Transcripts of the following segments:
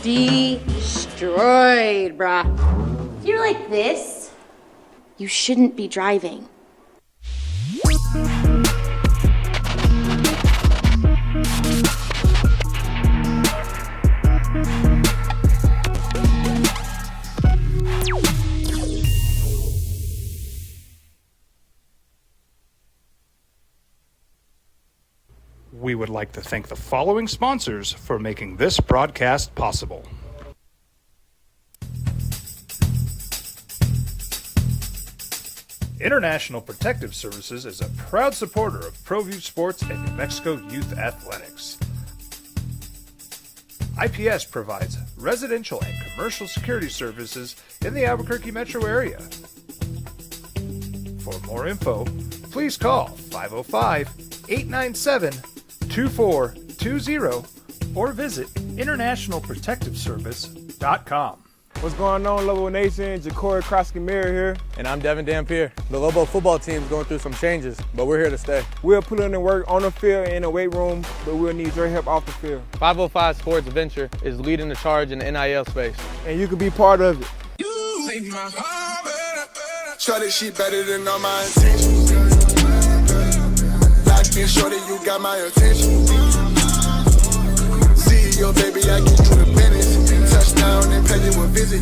Destroyed, brah. If you're like this, you shouldn't be driving. We would like to thank the following sponsors for making this broadcast possible. International Protective Services is a proud supporter of ProView Sports and New Mexico Youth Athletics. IPS provides residential and commercial security services in the Albuquerque metro area. For more info, please call 505-897-2420 or visit internationalprotectiveservice.com. What's going on, Lobo Nation? Ja'Cory Krosky-Miller here. And I'm Devin Dampier. The Lobo football team is going through some changes, but we're here to stay. We'll put in the work on the field and in the weight room, but we'll need your help off the field. 505 Sports Venture is leading the charge in the NIL space. And you can be part of it. You make my heart better. Shorty, she better than all my intentions. Locked in, shorty, you got my attention. CEO, baby, I get you the business. Touchdown and pay you a visit.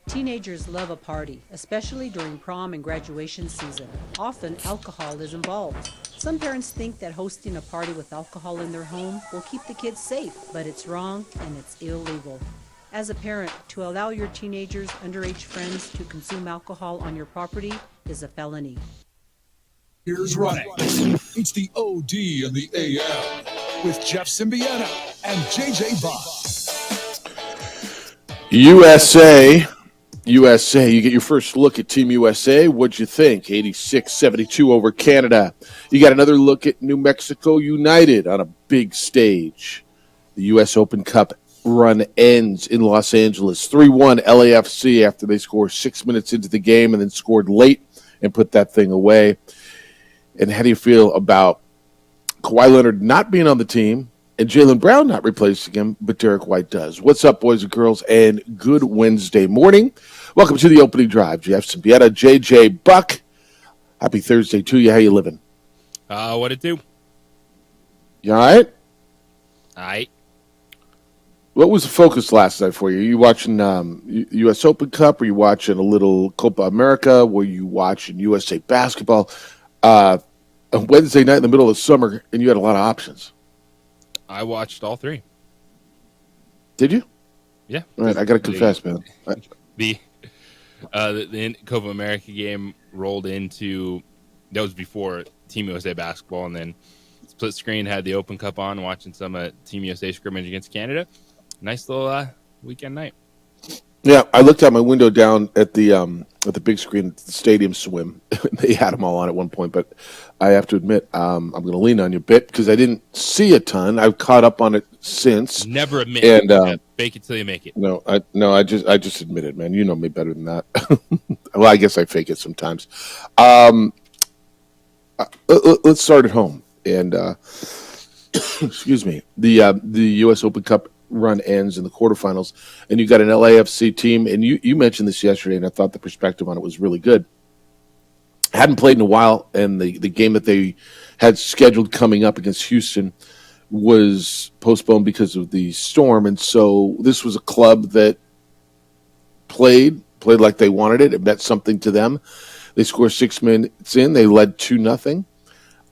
Teenagers love a party, especially during prom and graduation season. Often, alcohol is involved. Some parents think that hosting a party with alcohol in their home will keep the kids safe, but it's wrong and it's illegal. As a parent, to allow your teenagers' underage friends to consume alcohol on your property is a felony. Here's running. It's the OD and the AM with Jeff Symbieta and JJ Buck. USA, you get your first look at Team USA. What'd you think? 86-72 over Canada. You got another look at New Mexico United on a big stage. The U.S. Open Cup run ends in Los Angeles. 3-1 LAFC after they scored 6 minutes into the game and then scored late and put that thing away. And how do you feel about Kawhi Leonard not being on the team and Jaylen Brown not replacing him, but Derek White does? What's up, boys and girls, and good Wednesday morning. Welcome to the opening drive. Jeff Symbieta, JJ Buck. Happy Thursday to you. How you living? What it do? You all right? All right. What was the focus last night for you? Are you watching U.S. Open Cup? Were you watching a little Copa America? Were you watching USA basketball? A Wednesday night in the middle of summer, and you had a lot of options. I watched all three. Did you? Yeah. All right, I got to confess, man. The Copa America game rolled into, that was before Team USA basketball, and then split screen had the Open Cup on, watching some Team USA scrimmage against Canada. Nice little weekend night. Yeah, I looked out my window down at the big screen at the Stadium Swim. They had them all on at one point, but I have to admit, I'm going to lean on you a bit because I didn't see a ton. I've caught up on it since. Never admit and, it. Fake it till you make it. No, I just admit it, man. You know me better than that. Well, I guess I fake it sometimes. Let's start at home. And excuse me, the U.S. Open Cup run ends in the quarterfinals, and you got an LAFC team, and you mentioned this yesterday, and I thought the perspective on it was really good. Hadn't played in a while, and the game that they had scheduled coming up against Houston was postponed because of the storm, and so this was a club that played like they wanted it. It meant something to them. They scored 6 minutes in. They led 2-0,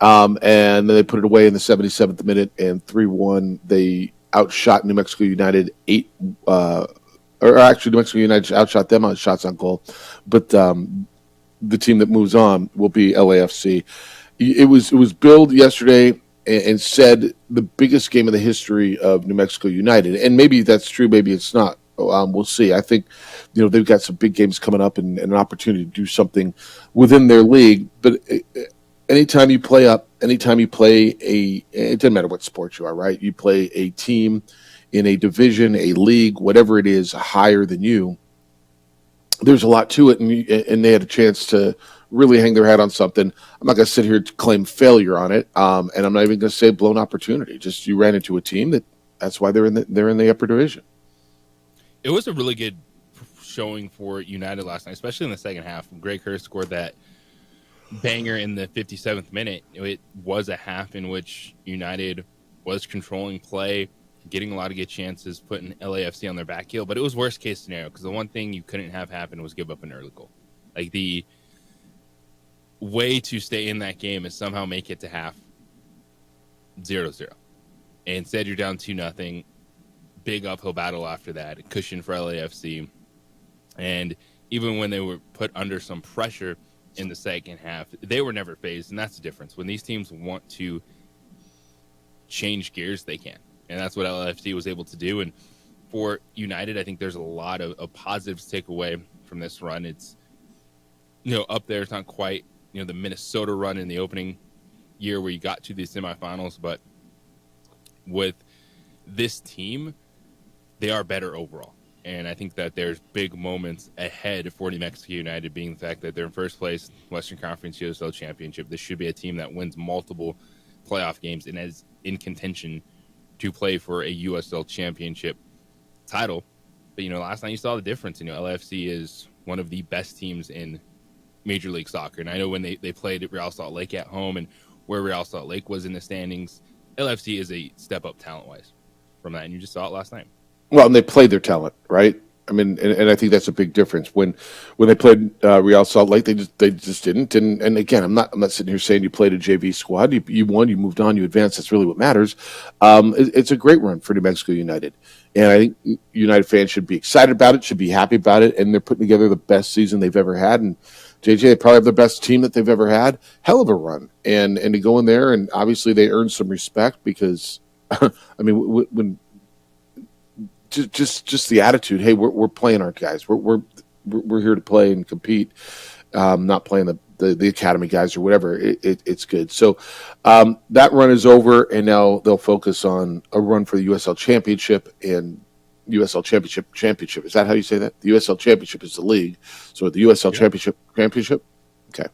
and then they put it away in the 77th minute, and 3-1. They outshot New Mexico United New Mexico United outshot them on shots on goal, but the team that moves on will be LAFC. It was billed yesterday and said the biggest game of the history of New Mexico United, and maybe that's true, maybe it's not. We'll see. I think, they've got some big games coming up and an opportunity to do something within their league. But anytime you play it doesn't matter what sport you are, right? You play a team in a division, a league, whatever it is, higher than you. There's a lot to it, and they had a chance to really hang their hat on something. I'm not going to sit here to claim failure on it, and I'm not even going to say blown opportunity. Just you ran into a team that's why they're in the upper division. It was a really good showing for United last night, especially in the second half. Greg Hurst scored that banger in the 57th minute. It was a half in which United was controlling play, getting a lot of good chances, putting LAFC on their back heel. But it was worst case scenario because the one thing you couldn't have happen was give up an early goal. Like, the way to stay in that game is somehow make it to half 0-0. And instead, you're down 2-0. Big uphill battle after that, a cushion for LAFC. And even when they were put under some pressure in the second half, they were never phased. And that's the difference. When these teams want to change gears, they can. And that's what LAFC was able to do. And for United, I think there's a lot of positives to take away from this run. It's, up there. It's not quite, the Minnesota run in the opening year where you got to the semifinals. But with this team, they are better overall. And I think that there's big moments ahead for New Mexico United, being the fact that they're in first place, Western Conference USL Championship. This should be a team that wins multiple playoff games and is in contention to play for a USL Championship title. But, last night you saw the difference. LAFC is one of the best teams in Major League Soccer. And I know when they played at Real Salt Lake at home and where Real Salt Lake was in the standings, LAFC is a step up talent-wise from that. And you just saw it last night. Well, and they played their talent, right? I mean, and I think that's a big difference. When they played Real Salt Lake, they just didn't. And again, I'm not sitting here saying you played a JV squad. You won, you moved on, you advanced. That's really what matters. It's a great run for New Mexico United, and I think United fans should be excited about it, should be happy about it, and they're putting together the best season they've ever had. And JJ, they probably have the best team that they've ever had. Hell of a run, and to go in there, and obviously they earned some respect because, I mean, when just the attitude. Hey, we're playing our guys. We're here to play and compete. Not playing the academy guys or whatever. It's good. So that run is over, and now they'll focus on a run for the USL Championship and USL Championship. Is that how you say that? The USL Championship is the league. So the USL Championship. Okay.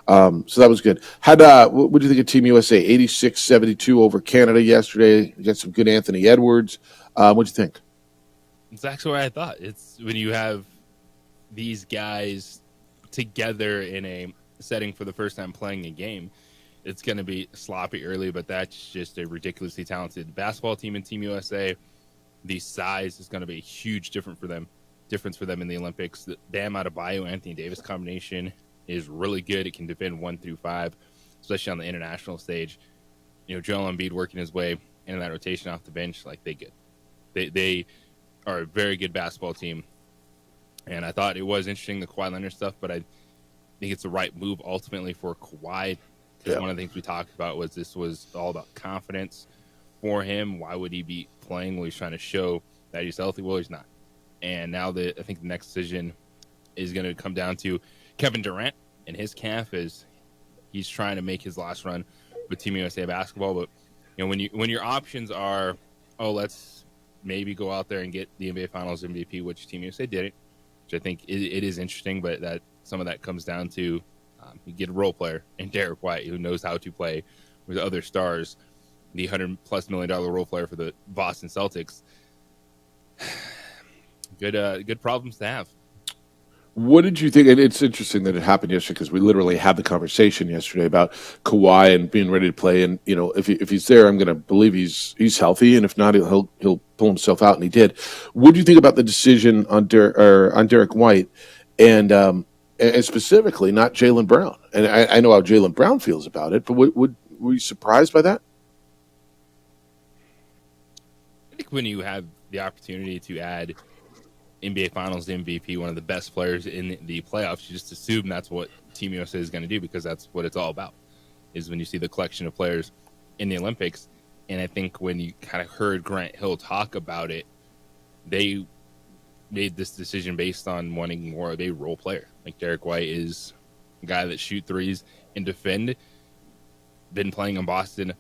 So that was good. What do you think of Team USA? 86-72 over Canada yesterday. You got some good Anthony Edwards. What'd you think? It's actually what I thought. It's when you have these guys together in a setting for the first time playing a game, it's going to be sloppy early, but that's just a ridiculously talented basketball team in Team USA. The size is going to be a huge difference for them in the Olympics. The Bam Adebayo, Anthony Davis combination is really good. It can defend 1 through 5, especially on the international stage. Joel Embiid working his way into that rotation off the bench, they are a very good basketball team. And I thought it was interesting, the Kawhi Leonard stuff, but I think it's the right move ultimately for Kawhi. Because one of the things we talked about was this was all about confidence for him. Why would he be playing when he's trying to show that he's healthy? Well, he's not. And now I think the next decision is going to come down to Kevin Durant and his calf as he's trying to make his last run with Team USA basketball. But when your options are, let's maybe go out there and get the NBA Finals MVP, which Team USA didn't, which I think it is interesting, but that some of that comes down to you get a role player in Derek White who knows how to play with other stars, the $100+ million role player for the Boston Celtics. Good problems to have. What did you think? And it's interesting that it happened yesterday because we literally had the conversation yesterday about Kawhi and being ready to play. And if he's there, I'm going to believe he's healthy, and if not, he'll pull himself out, and he did. What do you think about the decision on Derek White, and specifically not Jaylen Brown? And I know how Jaylen Brown feels about it, but were you surprised by that? I think when you have the opportunity to add NBA Finals MVP, one of the best players in the playoffs. You just assume that's what Team USA is going to do because that's what it's all about, is when you see the collection of players in the Olympics. And I think when you kind of heard Grant Hill talk about it, they made this decision based on wanting more of a role player. Like Derek White is a guy that shoot threes and defend, been playing in Boston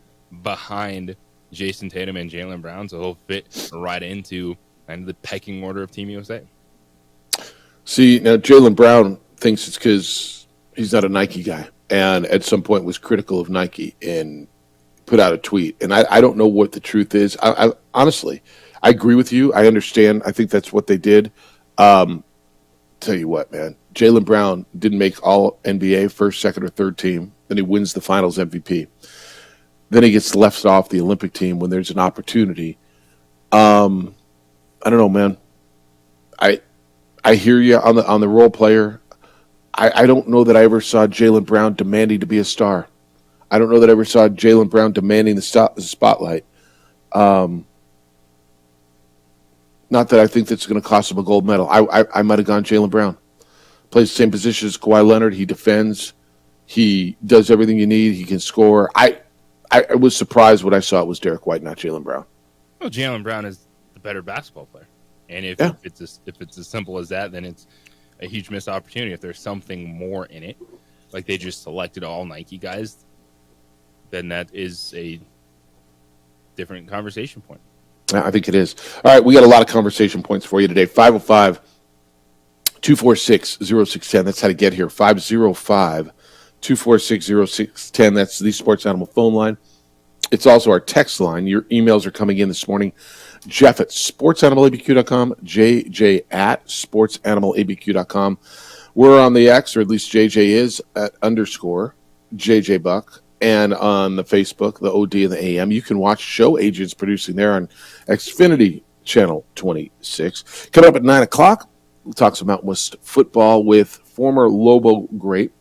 behind Jason Tatum and Jaylen Brown, so he'll fit right into kind of the pecking order of Team USA. See, now Jaylen Brown thinks it's because he's not a Nike guy, and at some point was critical of Nike and put out a tweet. And I don't know what the truth is. I honestly, I agree with you. I understand. I think that's what they did. Tell you what, man, Jaylen Brown didn't make all NBA first, second, or third team. Then he wins the Finals MVP. Then he gets left off the Olympic team when there's an opportunity. I don't know, man. I hear you on the role player. I don't know that I ever saw Jaylen Brown demanding to be a star. I don't know that I ever saw Jaylen Brown demanding the spotlight. Not that I think that's going to cost him a gold medal. I might have gone Jaylen Brown. Plays the same position as Kawhi Leonard. He defends. He does everything you need. He can score. I was surprised when I saw it was Derek White, not Jaylen Brown. Well, Jaylen Brown is the better basketball player. And if it's as simple as that, then it's a huge missed opportunity. If there's something more in it, like they just selected all Nike guys, then that is a different conversation point. I think it is. All right, we got a lot of conversation points for you today. 505-246-0610. That's how to get here. 505-246-0610. That's the Sports Animal phone line. It's also our text line. Your emails are coming in this morning. Jeff at sportsanimалabq.com, JJ at sportsanimалabq.com. We're on the X, or at least JJ is, at _ JJ Buck. And on the Facebook, the OD and the AM. You can watch show agents producing there on Xfinity Channel 26. Coming up at 9 o'clock, we'll talk some Mountain West football with former Lobo great,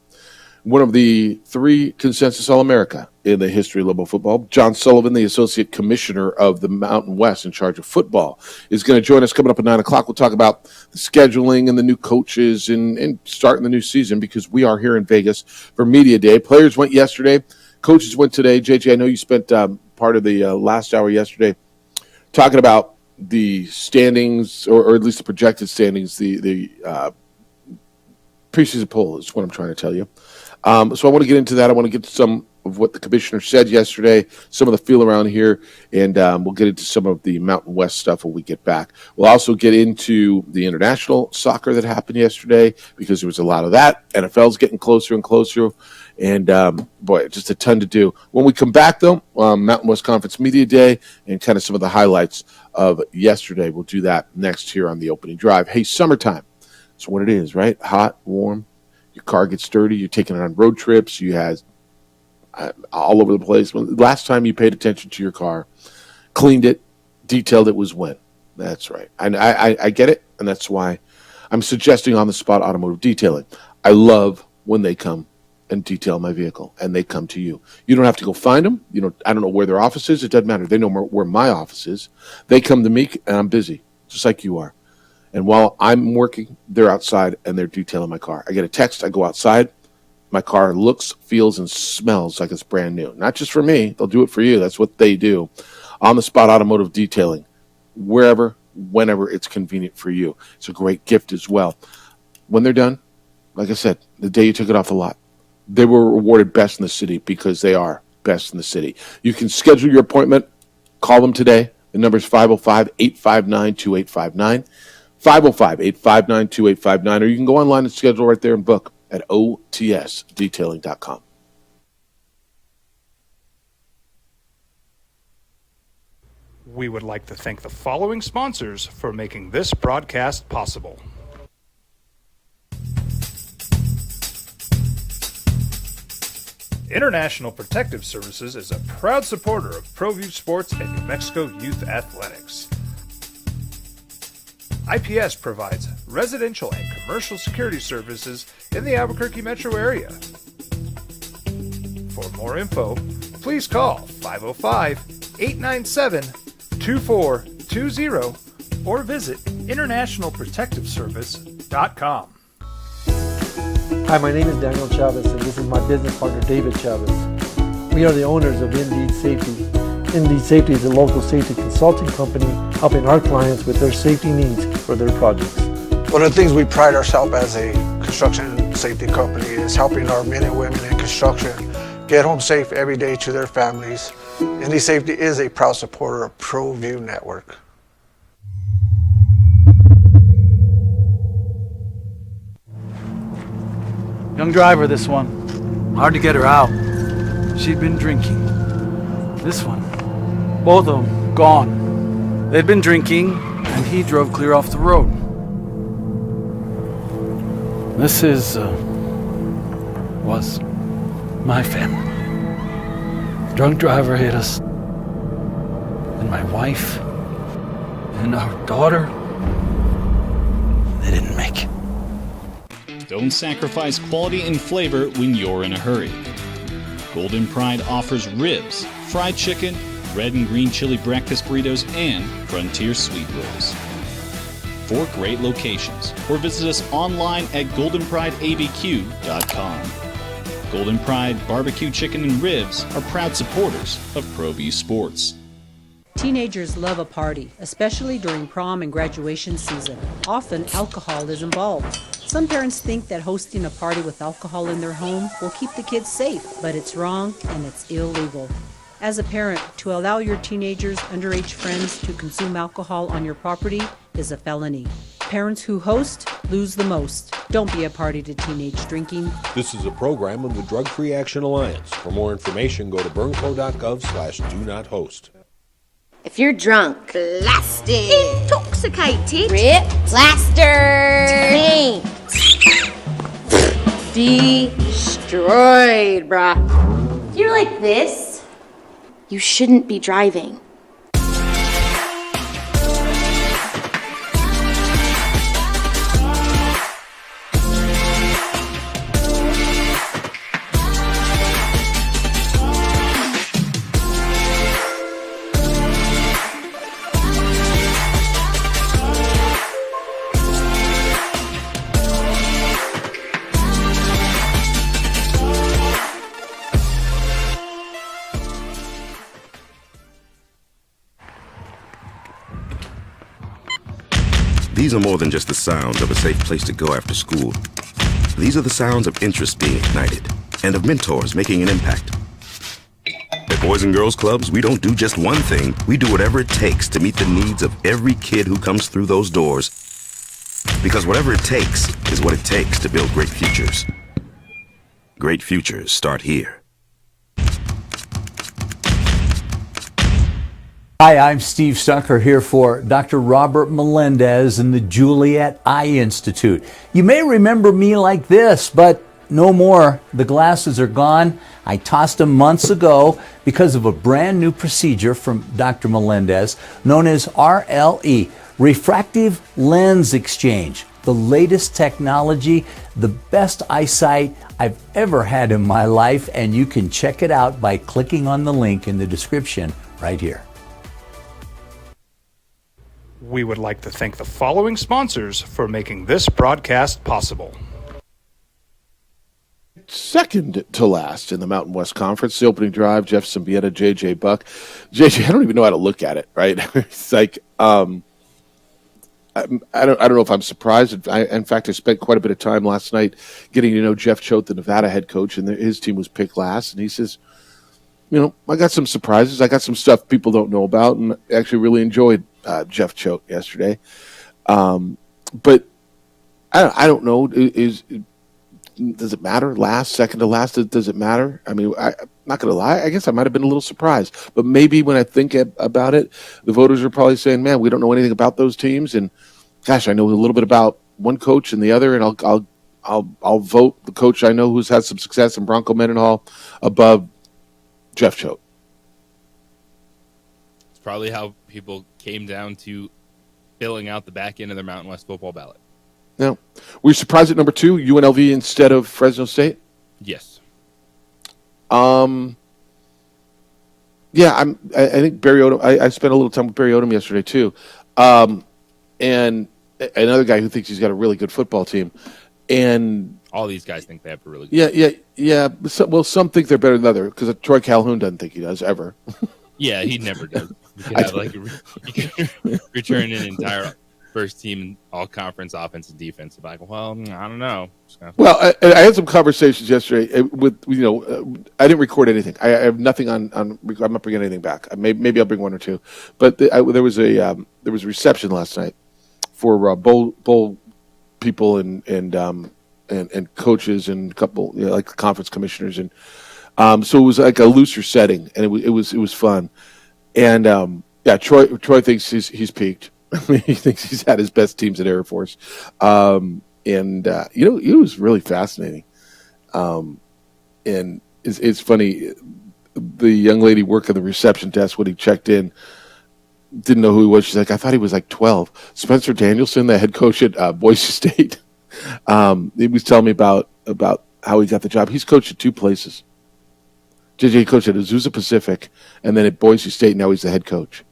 one of the 3 consensus All-America in the history of Lobo football. John Sullivan, the Associate Commissioner of the Mountain West in charge of football, is going to join us coming up at 9 o'clock. We'll talk about the scheduling and the new coaches and starting the new season because we are here in Vegas for Media Day. Players went yesterday. Coaches went today. JJ, I know you spent part of the last hour yesterday talking about the standings, or at least the projected standings, the preseason poll is what I'm trying to tell you. So I want to get into that. I want to get to some of what the commissioner said yesterday, some of the feel around here, and we'll get into some of the Mountain West stuff when we get back. We'll also get into the international soccer that happened yesterday because there was a lot of that. NFL's getting closer and closer. And, boy, just a ton to do. When we come back, though, Mountain West Conference Media Day and kind of some of the highlights of yesterday. We'll do that next here on the opening drive. Hey, summertime. That's what it is, right? Hot, warm. Your car gets dirty. You're taking it on road trips. You have all over the place. Last time you paid attention to your car, cleaned it, detailed it was when. That's right. I get it, and that's why I'm suggesting on-the-spot automotive detailing. I love when they come and detail my vehicle, and they come to you. You don't have to go find them. I don't know where their office is. It doesn't matter. They know where my office is. They come to me, and I'm busy, just like you are. And while I'm working, they're outside, and they're detailing my car. I get a text. I go outside. My car looks, feels, and smells like it's brand new. Not just for me. They'll do it for you. That's what they do. On-the-spot automotive detailing, wherever, whenever it's convenient for you. It's a great gift as well. When they're done, like I said, the day you took it off the lot, they were awarded best in the city because they are best in the city. You can schedule your appointment. Call them today. The number is 505-859-2859, 505-859-2859, or you can go online and schedule right there and book at otsdetailing.com. We would like to thank the following sponsors for making this broadcast possible. International Protective Services is a proud supporter of ProView Sports and New Mexico Youth Athletics. IPS provides residential and commercial security services in the Albuquerque metro area. For more info, please call 505-897-2420 or visit internationalprotectiveservice.com. Hi, my name is Daniel Chavez, and this is my business partner, David Chavez. We are the owners of Indeed Safety. Indeed Safety is a local safety consulting company helping our clients with their safety needs for their projects. One of the things we pride ourselves as a construction safety company is helping our men and women in construction get home safe every day to their families. Indeed Safety is a proud supporter of ProView Network. Young driver, this one. Hard to get her out. She'd been drinking. This one. Both of them gone. They'd been drinking, and he drove clear off the road. This was my family. Drunk driver hit us. And my wife and our daughter, they didn't make it. Don't sacrifice quality and flavor when you're in a hurry. Golden Pride offers ribs, fried chicken, red and green chili breakfast burritos, and frontier sweet rolls. 4 great locations, or visit us online at goldenprideabq.com. Golden Pride Barbecue Chicken and Ribs are proud supporters of ProView Sports. Teenagers love a party, especially during prom and graduation season. Often alcohol is involved. Some parents think that hosting a party with alcohol in their home will keep the kids safe, but it's wrong and it's illegal. As a parent, to allow your teenagers' underage friends to consume alcohol on your property is a felony. Parents who host lose the most. Don't be a party to teenage drinking. This is a program of the Drug Free Action Alliance. For more information, go to burnco.gov/do-not-host. If you're drunk, blasted, intoxicated, rip, plastered, destroyed, bruh. If you're like this, you shouldn't be driving. These are more than just the sounds of a safe place to go after school. These are the sounds of interest being ignited and of mentors making an impact. At Boys and Girls Clubs, we don't do just one thing. We do whatever it takes to meet the needs of every kid who comes through those doors. Because whatever it takes is what it takes to build great futures. Great futures start here. Hi, I'm Steve Stucker here for Dr. Robert Melendez and the Juliet Eye Institute. You may remember me like this, but no more. The glasses are gone. I tossed them months ago because of a brand new procedure from Dr. Melendez known as RLE, Refractive Lens Exchange. The latest technology, the best eyesight I've ever had in my life, and you can check it out by clicking on the link in the description right here. We would like to thank the following sponsors for making this broadcast possible. Second to last in the Mountain West Conference, the opening drive, Jeff Symbieta, JJ Buck. JJ, I don't even know how to look at it, right? It's like, I don't know if I'm surprised. In fact, I spent quite a bit of time last night getting to know Jeff Choate, the Nevada head coach, and his team was picked last. And he says, you know, I got some surprises. I got some stuff people don't know about, and actually really enjoyed Jeff Choate yesterday. But I don't know. Does it matter? Last, second to last, does it matter? I mean, I'm not going to lie. I guess I might have been a little surprised. But maybe when I think about it, the voters are probably saying, man, we don't know anything about those teams. And gosh, I know a little bit about one coach and the other, and I'll vote the coach I know who's had some success in Bronco Mendenhall above Jeff Choate. It's probably how people came down to filling out the back end of their Mountain West football ballot. Now, were you surprised at number 2, UNLV instead of Fresno State? Yes. Yeah, I think Barry Odom. I spent a little time with Barry Odom yesterday too. and another guy who thinks he's got a really good football team. And all these guys think they have a really good yeah. Well, some think they're better than others because Troy Calhoun doesn't think he does ever. Yeah, he never does. You could have, like, you could return an entire first team all conference offense and defense. Like, well, I don't know. Well, I had some conversations yesterday with, I didn't record anything. I have nothing on. I'm not bringing anything back. Maybe I'll bring one or two. But there was a reception last night for bowl people and coaches and a couple, like conference commissioners, and so it was like a looser setting, and it was fun. And Troy thinks he's peaked. He thinks he's had his best teams at Air Force, and it was really fascinating. And it's funny. The young lady working the reception desk when he checked in didn't know who he was. She's like, I thought he was like 12. Spencer Danielson, the head coach at Boise State. He was telling me about how he got the job. He's coached at two places. JJ coached at Azusa Pacific and then at Boise State. Now he's the head coach.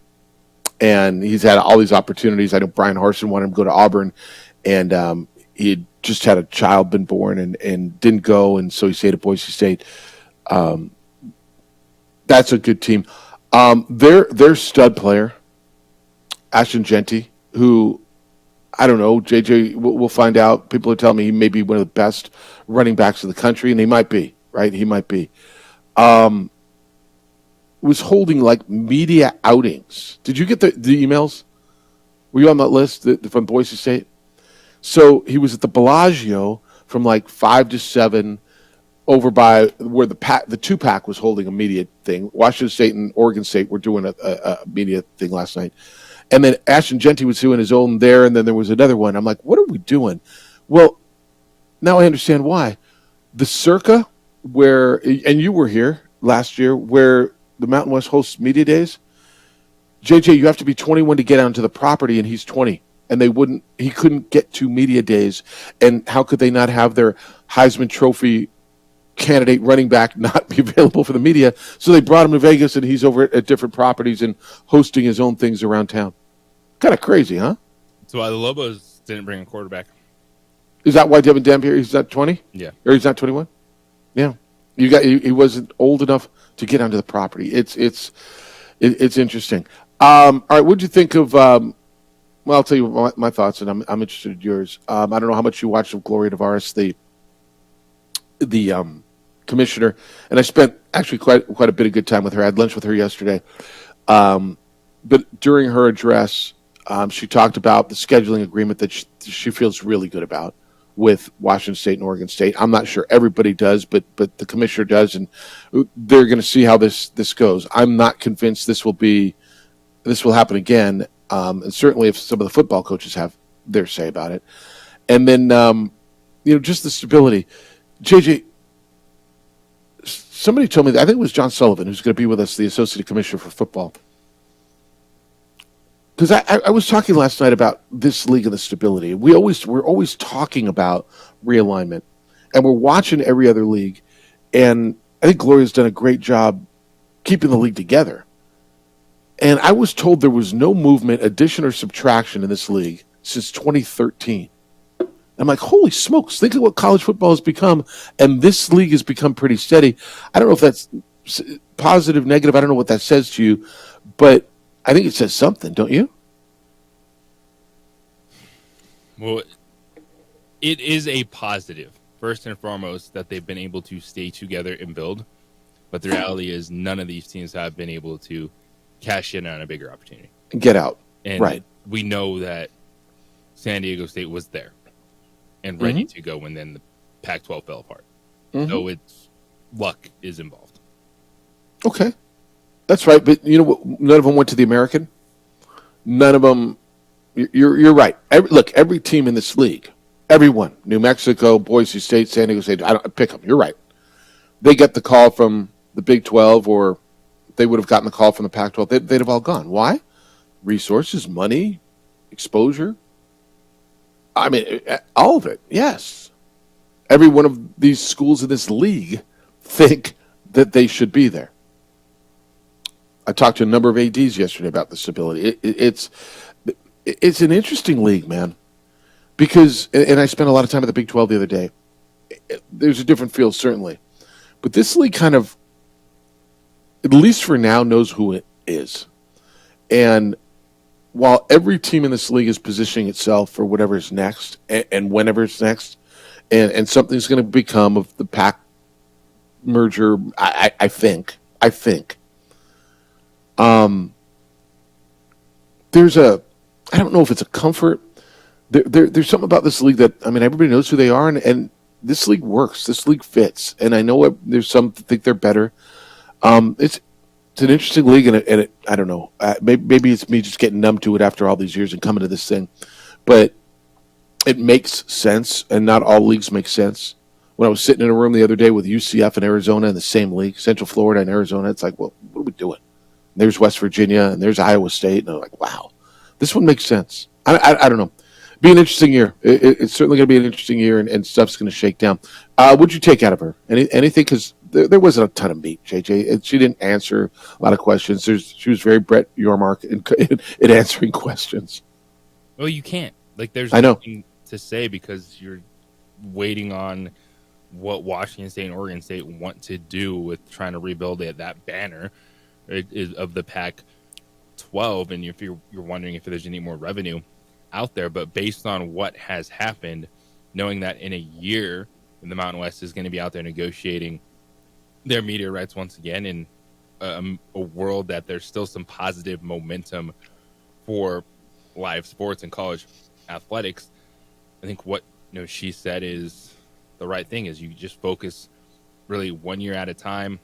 And he's had all these opportunities. I know Brian Harsin wanted him to go to Auburn, and he had just had a child been born and didn't go, and so he stayed at Boise State. That's a good team. Their stud player, Ashton Genty, who, I don't know, JJ, we'll find out. People are telling me he may be one of the best running backs in the country, and he might be, right? He might be. Was holding like media outings. Did you get the emails? Were you on that list from Boise State? So he was at the Bellagio from like 5 to 7 over by where the two-pack was holding a media thing. Washington State and Oregon State were doing a media thing last night. And then Ashton Genty was doing his own there, and then there was another one. I'm like, what are we doing? Well, now I understand why. The Circa, where, and you were here last year, where the Mountain West hosts media days. JJ, you have to be 21 to get onto the property, and he's 20. And he couldn't get to media days. And how could they not have their Heisman Trophy candidate running back not be available for the media? So they brought him to Vegas, and he's over at different properties and hosting his own things around town. Kind of crazy, huh? So why the Lobos didn't bring a quarterback? Is that why Devin Dampier, he's not 20? Yeah. Or he's not 21? Yeah. He wasn't old enough to get onto the property. It's interesting. All right, what'd you think of? Well, I'll tell you my thoughts, and I'm interested in yours. I don't know how much you watched of Gloria Tavares, the commissioner, and I spent actually quite a bit of good time with her. I had lunch with her yesterday, but during her address, she talked about the scheduling agreement that she feels really good about with Washington State and Oregon State. I'm not sure everybody does, but the commissioner does, and they're going to see how this goes. I'm not convinced this will happen again, and certainly if some of the football coaches have their say about it. And then, just the stability. JJ, somebody told me that, I think it was John Sullivan, who's going to be with us, the Associate Commissioner for Football. Because I was talking last night about this league and the stability. We're always talking about realignment, and we're watching every other league. And I think Gloria's done a great job keeping the league together. And I was told there was no movement, addition or subtraction in this league since 2013. I'm like, holy smokes! Think of what college football has become, and this league has become pretty steady. I don't know if that's positive, negative. I don't know what that says to you, but I think it says something, don't you? Well, it is a positive, first and foremost, that they've been able to stay together and build. But the reality is none of these teams have been able to cash in on a bigger opportunity. Get out. And right. We know that San Diego State was there and ready to go when then the Pac-12 fell apart. So it's luck is involved. Okay. That's right, but you know what? None of them went to the American. None of them. You're right. Every team in this league, everyone, New Mexico, Boise State, San Diego State, I don't pick them. You're right. They get the call from the Big 12, or they would have gotten the call from the Pac-12. They'd have all gone. Why? Resources, money, exposure. I mean, all of it. Yes. Every one of these schools in this league think that they should be there. I talked to a number of ADs yesterday about the stability. it's an interesting league, man, because, and I spent a lot of time at the Big 12 the other day. There's a different feel, certainly, but this league kind of, at least for now, knows who it is. And while every team in this league is positioning itself for whatever's next and whenever it's next, and something's going to become of the Pac merger, I think. There's I don't know if it's a comfort. There's something about this league that, I mean, everybody knows who they are, and this league works. This league fits. And I know there's some that think they're better. It's an interesting league, and I don't know. Maybe it's me just getting numb to it after all these years and coming to this thing. But it makes sense, and not all leagues make sense. When I was sitting in a room the other day with UCF and Arizona in the same league, Central Florida and Arizona, it's like, well, what are we doing? And there's West Virginia, and there's Iowa State, and I'm like, wow, this one makes sense. I don't know. Be an interesting year. It's certainly going to be an interesting year, and stuff's going to shake down. What'd you take out of her? Anything? Because there wasn't a ton of meat, JJ. She didn't answer a lot of questions. She was very Brett Yormark in answering questions. Well, you can't. There's I know. nothing to say because you're waiting on what Washington State and Oregon State want to do with trying to rebuild that banner of the Pac-12, and if you're wondering if there's any more revenue out there. But based on what has happened, knowing that in a year the Mountain West is going to be out there negotiating their media rights once again, in a world that there's still some positive momentum for live sports and college athletics, I think what she said is the right thing. Is you just focus really 1 year at a time.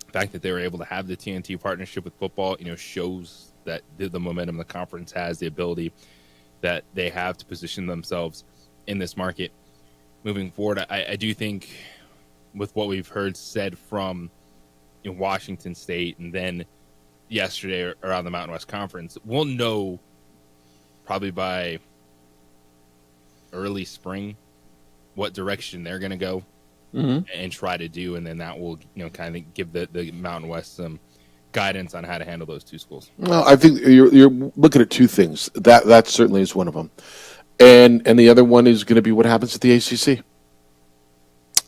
The fact that they were able to have the TNT partnership with football, shows that the momentum the conference has, the ability that they have to position themselves in this market moving forward. I do think with what we've heard said from Washington State and then yesterday around the Mountain West Conference, we'll know probably by early spring what direction they're going to go and try to do, and then that will kind of give the Mountain West some guidance on how to handle those two schools. Well, I think you're looking at two things. That certainly is one of them, and the other one is going to be what happens at the ACC,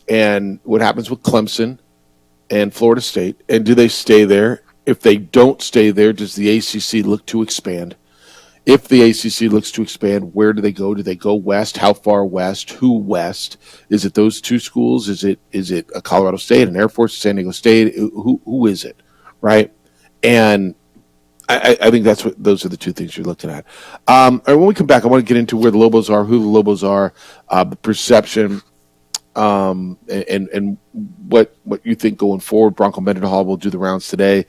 and what happens with Clemson and Florida State, and do they stay there? If they don't stay there, does the ACC look to expand? If the ACC looks to expand, where do they go? Do they go west? How far west? Who west? Is it those two schools? Is it a Colorado State, an Air Force, San Diego State? Who is it? Right? And I think those are the two things you're looking at. And when we come back, I want to get into where the Lobos are, who the Lobos are, the perception, and what you think going forward. Bronco Mendenhall will do the rounds today.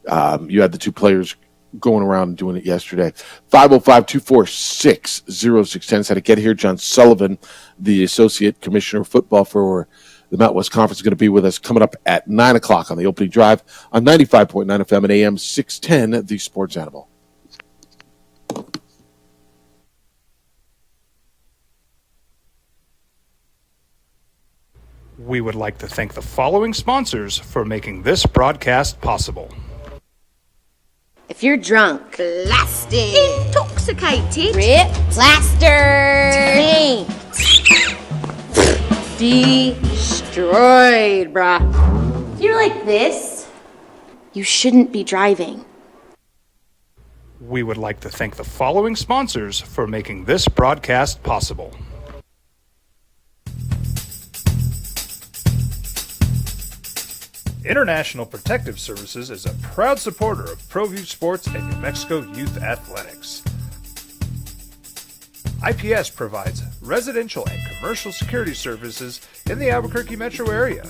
You had the two players going around and doing it yesterday. 505-246-0610 is how to get here. John Sullivan, the Associate Commissioner of Football for the Mountain West Conference, is going to be with us coming up at 9 o'clock on the opening drive on 95.9 FM and AM 610, the Sports Animal. We would like to thank the following sponsors for making this broadcast possible. If you're drunk, blasted, intoxicated, ripped, plastered, destroyed, brah. If you're like this, you shouldn't be driving. We would like to thank the following sponsors for making this broadcast possible. International Protective Services is a proud supporter of ProView Sports and New Mexico Youth Athletics. IPS provides residential and commercial security services in the Albuquerque metro area.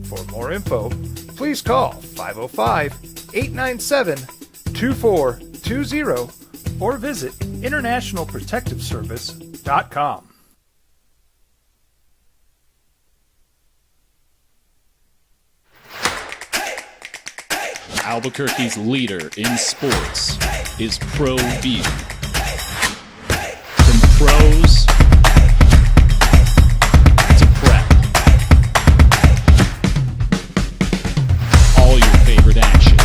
For more info, please call 505-897-2420 or visit internationalprotectiveservice.com. Albuquerque's leader in sports is ProView. From pros to prep, all your favorite action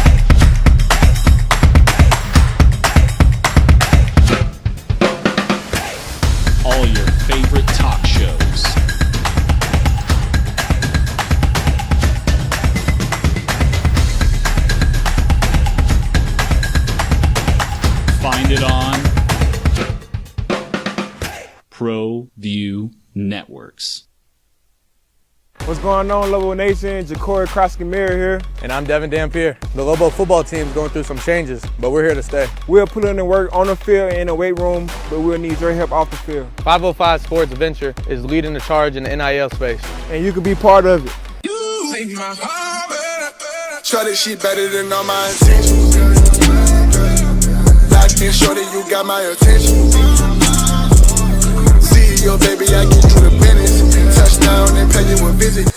Networks. What's going on, Lobo Nation? Ja'Cory Krosky-Mir here. And I'm Devin Dampier. The Lobo football team's going through some changes, but we're here to stay. We'll put in the work on the field and in the weight room, but we'll need your help off the field. 505 Sports Venture is leading the charge in the NIL space. And you can be part of it. You make my heart better. Shorty, she better than all my intentions. Locked in, shorty, you got my attention. See your baby, I get you the business. Touchdown and pay you a visit.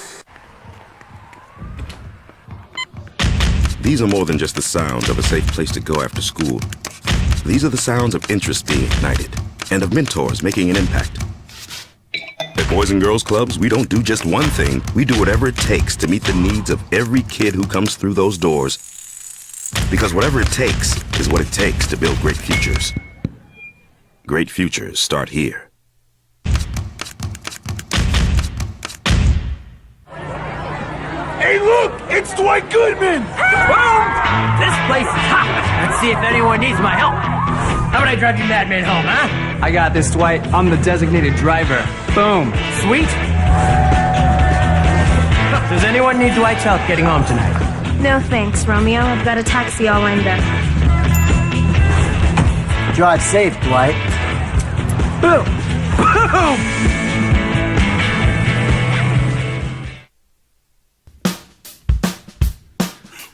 These are more than just the sounds of a safe place to go after school. These are the sounds of interest being ignited and of mentors making an impact. At Boys and Girls Clubs, we don't do just one thing. We do whatever it takes to meet the needs of every kid who comes through those doors. Because whatever it takes is what it takes to build great futures. Great futures start here. Hey, look! It's Dwight Goodman! Boom! This place is hot. Let's see if anyone needs my help. How about I drive you madman home, huh? I got this, Dwight. I'm the designated driver. Boom. Sweet? Does anyone need Dwight's help getting home tonight? No thanks, Romeo. I've got a taxi all lined up. Drive safe, Dwight. Boom! Boom!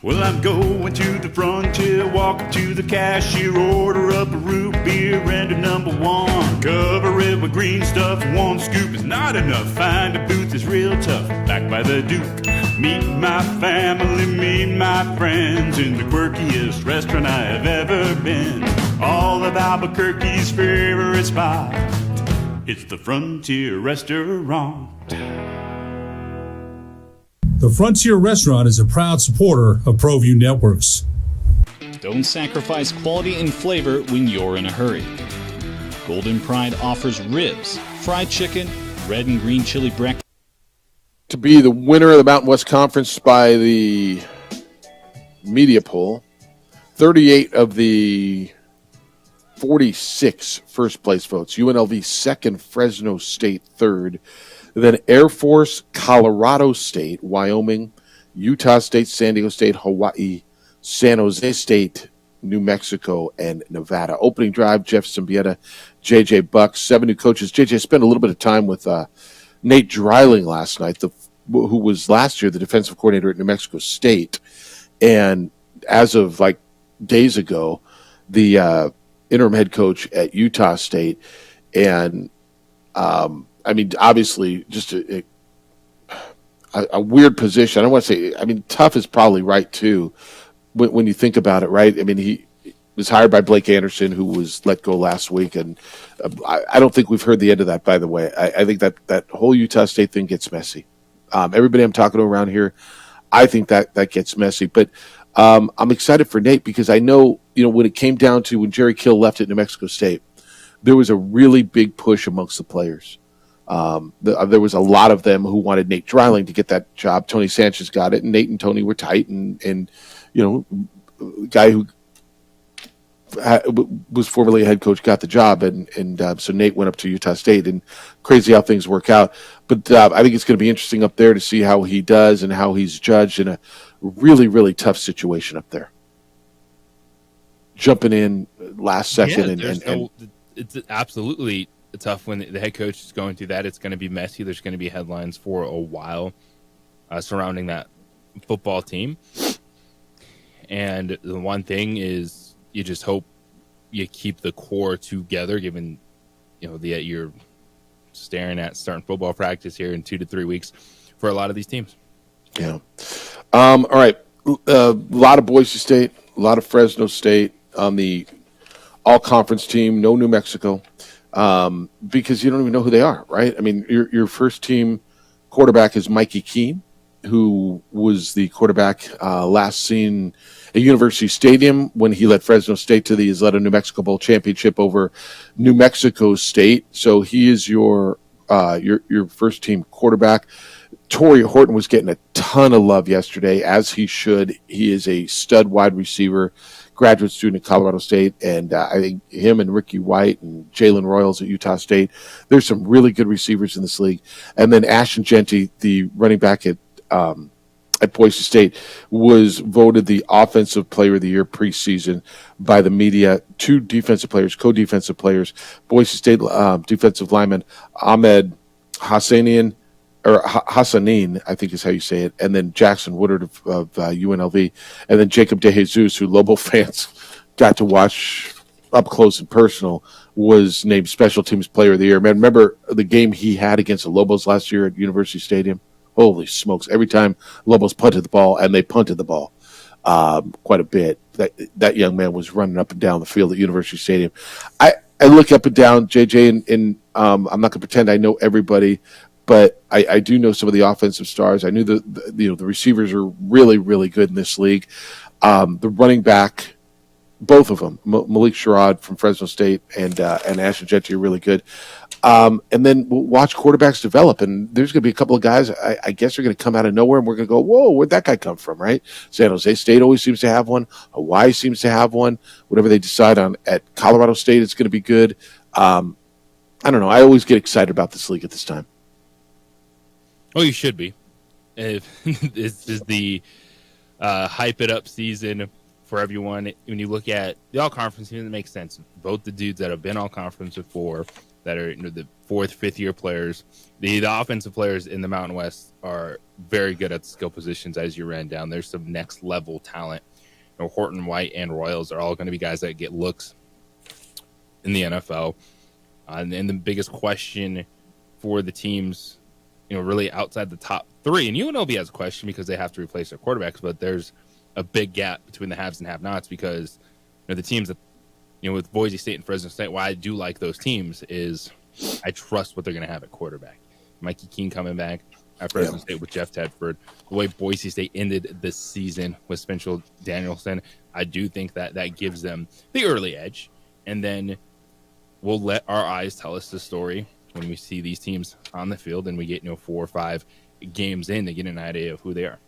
Well, I'm going to the frontier, walk up to the cashier, order up a root beer and a #1. Cover it with green stuff, one scoop is not enough. Find a booth is real tough, back by the Duke. Meet my family, meet my friends in the quirkiest restaurant I have ever been. All of Albuquerque's favorite spot, it's the Frontier Restaurant. The Frontier Restaurant is a proud supporter of ProView Networks. Don't sacrifice quality and flavor when you're in a hurry. Golden Pride offers ribs, fried chicken, red and green chili breakfast. To be the winner of the Mountain West Conference by the media poll, 38 of the 46 first place votes. UNLV second, Fresno State third. Then Air Force, Colorado State, Wyoming, Utah State, San Diego State, Hawaii, San Jose State, New Mexico, and Nevada. Opening drive, Jeff Symbieta, J.J. Buck, 7 new coaches. J.J. spent a little bit of time with Nate Dreiling last night, who was last year the defensive coordinator at New Mexico State. And as of like days ago, the interim head coach at Utah State. And I mean, obviously, just a weird position. I don't want to say, I mean, tough is probably right, too, when you think about it, right? I mean, he was hired by Blake Anderson, who was let go last week. And I don't think we've heard the end of that, by the way. I think that whole Utah State thing gets messy. Everybody I'm talking to around here, I think that gets messy. But I'm excited for Nate because I know, when it came down to when Jerry Kill left at New Mexico State, there was a really big push amongst the players. There was a lot of them who wanted Nate Dreiling to get that job. Tony Sanchez got it, and Nate and Tony were tight. And a guy who was formerly a head coach got the job, and so Nate went up to Utah State. And crazy how things work out. But I think it's going to be interesting up there to see how he does and how he's judged in a really, really tough situation up there. Jumping in last second, it's absolutely tough when the head coach is going through that. It's going to be messy. There's going to be headlines for a while surrounding that football team. And the one thing is you just hope you keep the core together, given that you're staring at starting football practice here in 2 to 3 weeks for a lot of these teams. Yeah. All right. A lot of Boise State, a lot of Fresno State on the all-conference team. No New Mexico. Because you don't even know who they are, right? I mean, your first team quarterback is Mikey Keene, who was the quarterback last seen at University Stadium when he led Fresno State to the Isleta New Mexico Bowl championship over New Mexico State. So he is your first team quarterback. Torrey Horton was getting a ton of love yesterday, as he should. He is a stud wide receiver, graduate student at Colorado State, and I think him and Ricky White and Jalen Royals at Utah State. There's some really good receivers in this league. And then Ashton Jeanty, the running back at Boise State, was voted the Offensive Player of the Year preseason by the media. 2 defensive players, co-defensive players, Boise State defensive lineman Ahmed Hassanin, I think is how you say it, and then Jackson Woodard of UNLV, and then Jacob DeJesus, who Lobo fans got to watch up close and personal, was named Special Teams Player of the Year. Man, remember the game he had against the Lobos last year at University Stadium? Holy smokes. Every time Lobos punted the ball, and they punted the ball quite a bit, that young man was running up and down the field at University Stadium. I look up and down, JJ, and I'm not going to pretend I know everybody, but I do know some of the offensive stars. I knew the receivers are really, really good in this league. The running back, both of them, Malik Sherrod from Fresno State and Ashton Jeanty are really good. And then we'll watch quarterbacks develop, and there's going to be a couple of guys I guess are going to come out of nowhere, and we're going to go, whoa, where'd that guy come from, right? San Jose State always seems to have one. Hawaii seems to have one. Whatever they decide on at Colorado State, it's going to be good. I don't know. I always get excited about this league at this time. Oh, you should be. This is the hype it up season for everyone. When you look at the all-conference team, it makes sense. Both the dudes that have been all-conference before, that are the 4th, 5th year players. The offensive players in the Mountain West are very good at skill positions as you ran down. There's some next level talent. Horton, White, and Royals are all going to be guys that get looks in the NFL. And the biggest question for the teams, really outside the top 3, and UNLV has a question because they have to replace their quarterbacks, but there's a big gap between the haves and have-nots because the teams that, with Boise State and Fresno State, why I do like those teams is I trust what they're going to have at quarterback. Mikey Keene coming back at Fresno State with Jeff Tedford. The way Boise State ended this season with Spencer Danielson, I do think that gives them the early edge. And then we'll let our eyes tell us the story when we see these teams on the field and we get 4 or 5 games in to get an idea of who they are.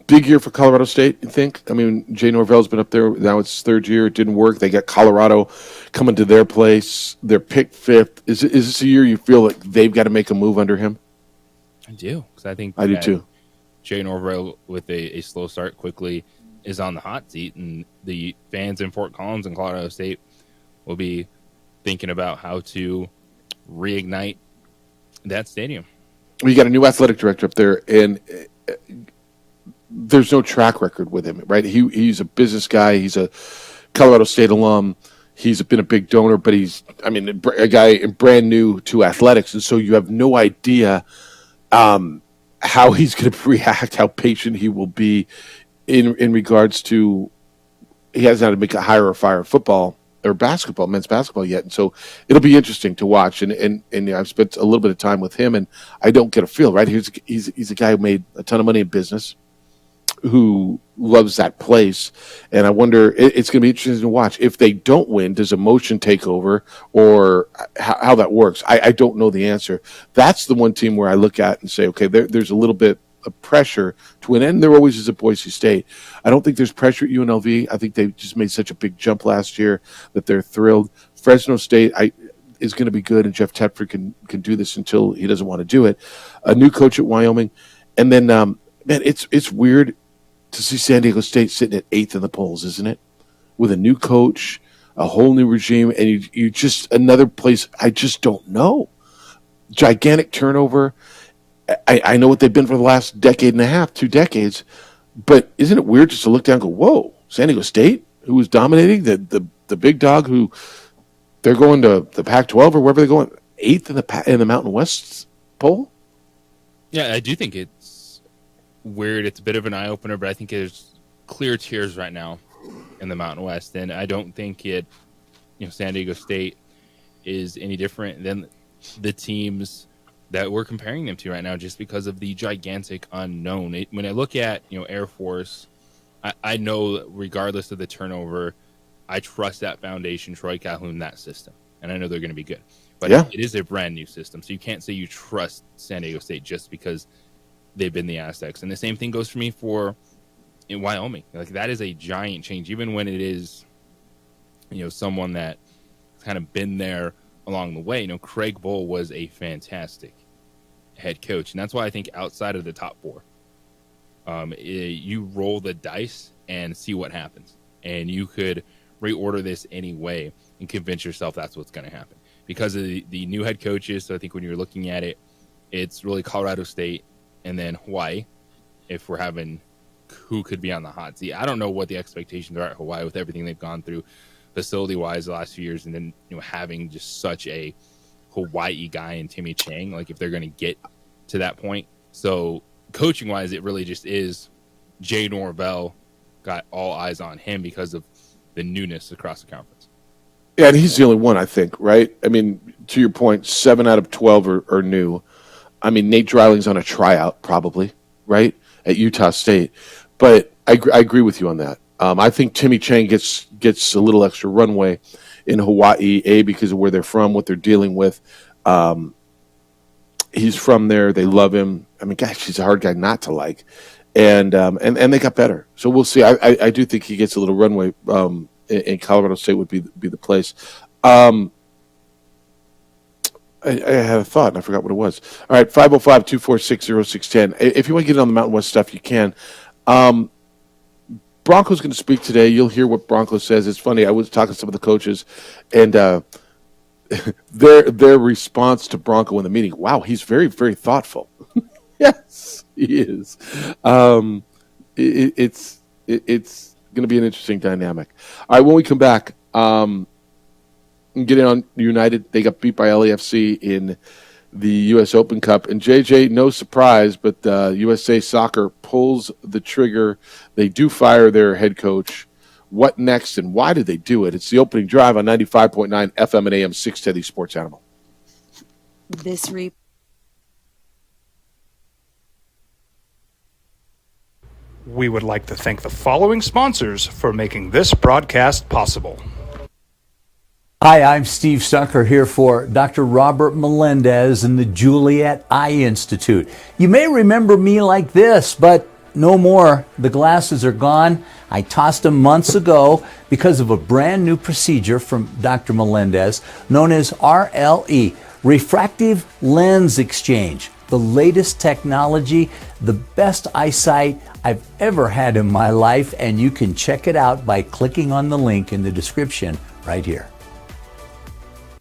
Big year for Colorado State, you think? I mean, Jay Norvell's been up there. Now it's 3rd year. It didn't work. They got Colorado coming to their place. They're picked 5th. Is this a year you feel like they've got to make a move under him? I do. Because I think I do too. Jay Norvell, with a slow start quickly, is on the hot seat. And the fans in Fort Collins and Colorado State will be thinking about how to reignite that stadium. We got a new athletic director up there, and there's no track record with him, right? He's a business guy. He's a Colorado State alum. He's been a big donor, but he's, a guy brand new to athletics, and so you have no idea how he's going to react, how patient he will be in regards to he hasn't had to make a hire or fire football or basketball, men's basketball yet, and so it'll be interesting to watch. And I've spent a little bit of time with him, and I don't get a feel, right? He's a guy who made a ton of money in business, who loves that place, and I wonder, it's going to be interesting to watch. If they don't win, does emotion take over, or how that works? I don't know the answer. That's the one team where I look at and say, okay, there's a little bit of pressure to win, and there always is at Boise State. I don't think there's pressure at UNLV. I think they just made such a big jump last year that they're thrilled. Fresno State is going to be good, and Jeff Tedford can do this until he doesn't want to do it. A new coach at Wyoming, and then man, it's weird to see San Diego State sitting at 8th in the polls, isn't it? With a new coach, a whole new regime, and you just another place I just don't know. Gigantic turnover. I know what they've been for the last decade and a half, 2 decades, but isn't it weird just to look down and go, whoa, San Diego State, who was dominating, the big dog who they're going to the Pac-12 or wherever they're going, 8th in the Mountain West poll? Yeah, I do think it's weird. It's a bit of an eye-opener, but I think there's clear tiers right now in the Mountain West, and I don't think San Diego State is any different than the teams that we're comparing them to right now, just because of the gigantic unknown. When I look at Air Force, I know regardless of the turnover, I trust that foundation, Troy Calhoun, that system, and I know they're going to be good. But It is a brand new system, so you can't say you trust San Diego State just because they've been the Aztecs. And the same thing goes for me in Wyoming. Like, that is a giant change, even when it is someone that kind of been there along the way. Craig Bohl was a fantastic head coach, and that's why I think outside of the top four, you roll the dice and see what happens, and you could reorder this any way and convince yourself that's what's going to happen because of the new head coaches. So I think when you're looking at it, it's really Colorado State and then Hawaii. If we're having who could be on the hot seat, I don't know what the expectations are at Hawaii with everything they've gone through facility wise the last few years, and then having just such a Hawaii guy in Timmy Chang, like if they're going to get to that point. So coaching wise, it really just is Jay Norvell, got all eyes on him because of the newness across the conference. Yeah, and he's the only one, I think, right? I mean, to your point, 7 out of 12 are new. I mean, Nate Dryling's on a tryout probably, right, at Utah State. But I agree with you on that. I think Timmy Chang gets a little extra runway in Hawaii, because of where they're from, what they're dealing with. He's from there. They love him. I mean, gosh, he's a hard guy not to like. And they got better. So we'll see. I do think he gets a little runway. In Colorado State would be the place. I had a thought, and I forgot what it was. All right, 505-246-0610. If you want to get in on the Mountain West stuff, you can. Bronco's going to speak today. You'll hear what Bronco says. It's funny. I was talking to some of the coaches, and their response to Bronco in the meeting, wow, he's very, very thoughtful. Yes, he is. It's going to be an interesting dynamic. All right, when we come back, get in on United. They got beat by LAFC in the U.S. Open Cup. And, JJ, no surprise, but USA Soccer pulls the trigger. They do fire their head coach. What next, and why did they do it? It's the opening drive on 95.9 FM and AM 610 Sports Animal. We would like to thank the following sponsors for making this broadcast possible. Hi, I'm Steve Stucker here for Dr. Robert Melendez and the Juliet Eye Institute. You may remember me like this, but no more. The glasses are gone. I tossed them months ago because of a brand new procedure from Dr. Melendez known as RLE, Refractive Lens Exchange. The latest technology, the best eyesight I've ever had in my life, and you can check it out by clicking on the link in the description right here.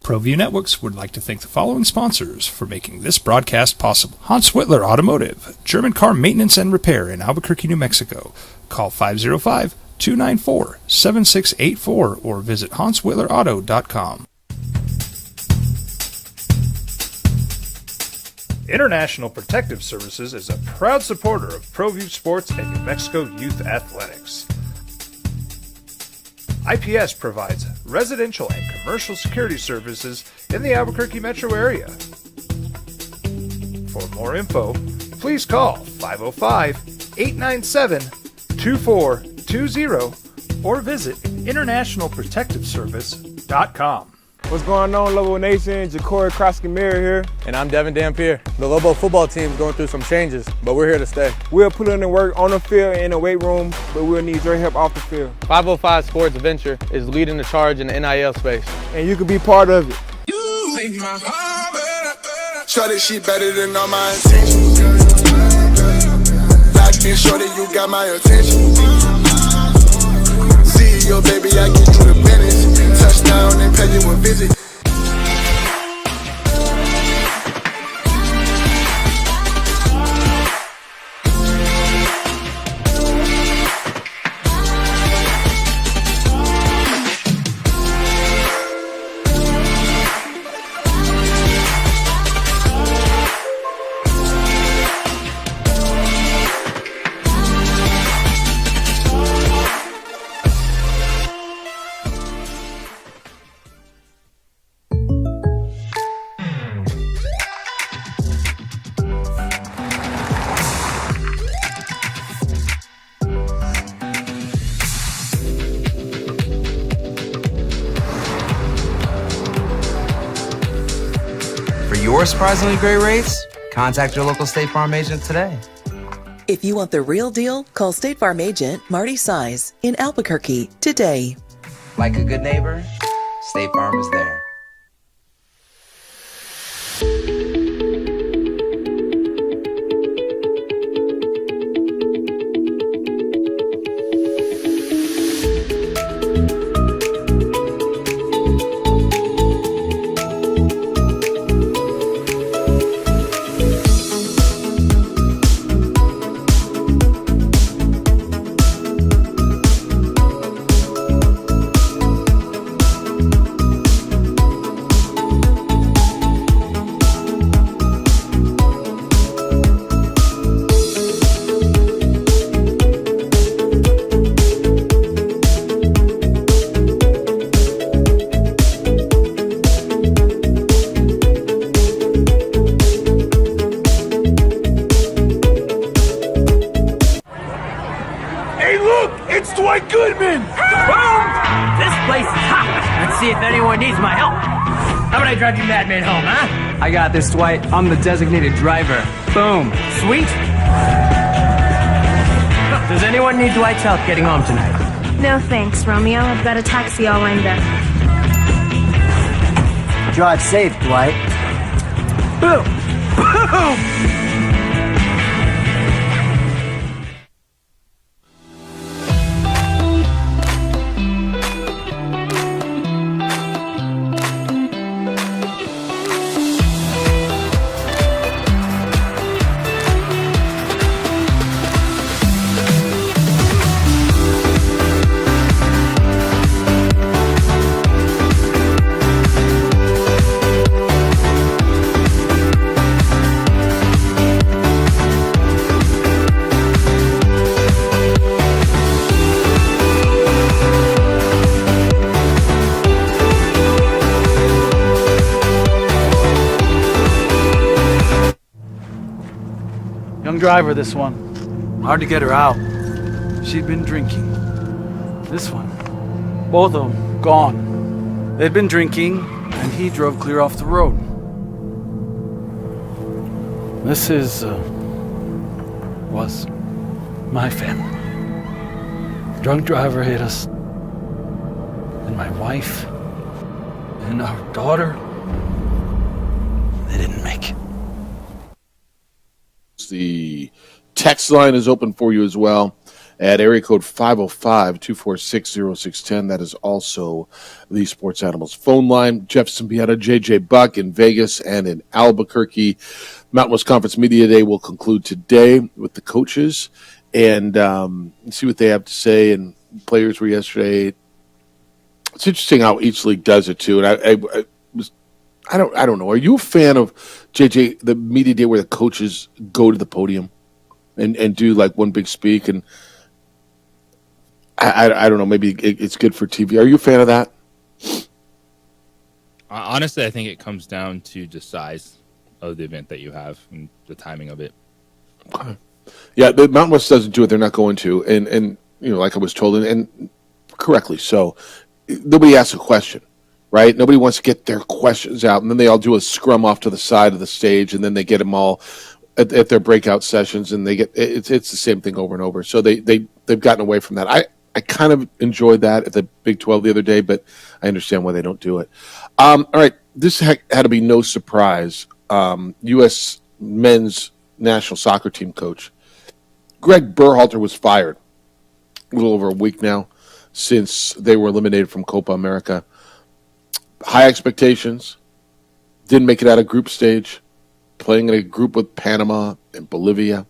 ProView Networks would like to thank the following sponsors for making this broadcast possible. Hans Whitler Automotive, German car maintenance and repair in Albuquerque, New Mexico. Call 505-294-7684 or visit hanswhitlerauto.com. International Protective Services is a proud supporter of ProView Sports and New Mexico Youth Athletics. IPS provides residential and commercial security services in the Albuquerque metro area. For more info, please call 505-897-2420 or visit internationalprotectiveservice.com. What's going on, Lobo Nation? Ja'Cory Krosky-Miller here. And I'm Devin Dampier. The Lobo football team is going through some changes, but we're here to stay. We'll put in the work on the field and in the weight room, but we'll need your help off the field. 505 Sports Venture is leading the charge in the NIL space. And you can be part of it. You make my heart better. Shorty, she better than all my intentions. Locked in, shorty, you got my attention. CEO, baby, I get you the business. Touchdown and pay you a visit. For surprisingly great rates, contact your local State Farm agent today. If you want the real deal, call State Farm agent Marty Size in Albuquerque today. Like a good neighbor, State Farm is there. Hey, look! It's Dwight Goodman! Boom! This place is hot. Let's see if anyone needs my help. How about I drive you madman home, huh? I got this, Dwight. I'm the designated driver. Boom. Sweet? Does anyone need Dwight's help getting home tonight? No thanks, Romeo. I've got a taxi all lined up. Drive safe, Dwight. Boom! Boom! Young driver, this one. Hard to get her out. She'd been drinking. This one. Both of them gone. They'd been drinking, and he drove clear off the road. This was my family. Drunk driver hit us. And my wife and our daughter, they didn't make it. The text line is open for you as well at area code 505-246-0610. That is also the Sports Animals phone line. Jeff Symbieta, JJ Buck in Vegas and in Albuquerque. Mountain West Conference Media Day will conclude today with the coaches and see what they have to say. And players were yesterday. It's interesting how each league does it too. And I don't know. Are you a fan of JJ the media day where the coaches go to the podium and do like one big speak? And I don't know. Maybe it's good for TV. Are you a fan of that? Honestly, I think it comes down to the size of the event that you have and the timing of it. Okay. Yeah, the Mountain West doesn't do it. They're not going to. And you know, like I was told, and correctly so, nobody asks a question. Right? Nobody wants to get their questions out, and then they all do a scrum off to the side of the stage, and then they get them all at their breakout sessions, and they get it's the same thing over and over. So they've gotten away from that. I kind of enjoyed that at the Big 12 the other day, but I understand why they don't do it. All right, this had to be no surprise. U.S. men's national soccer team coach Greg Berhalter was fired a little over a week now since they were eliminated from Copa America. High expectations, didn't make it out of group stage, playing in a group with Panama and Bolivia.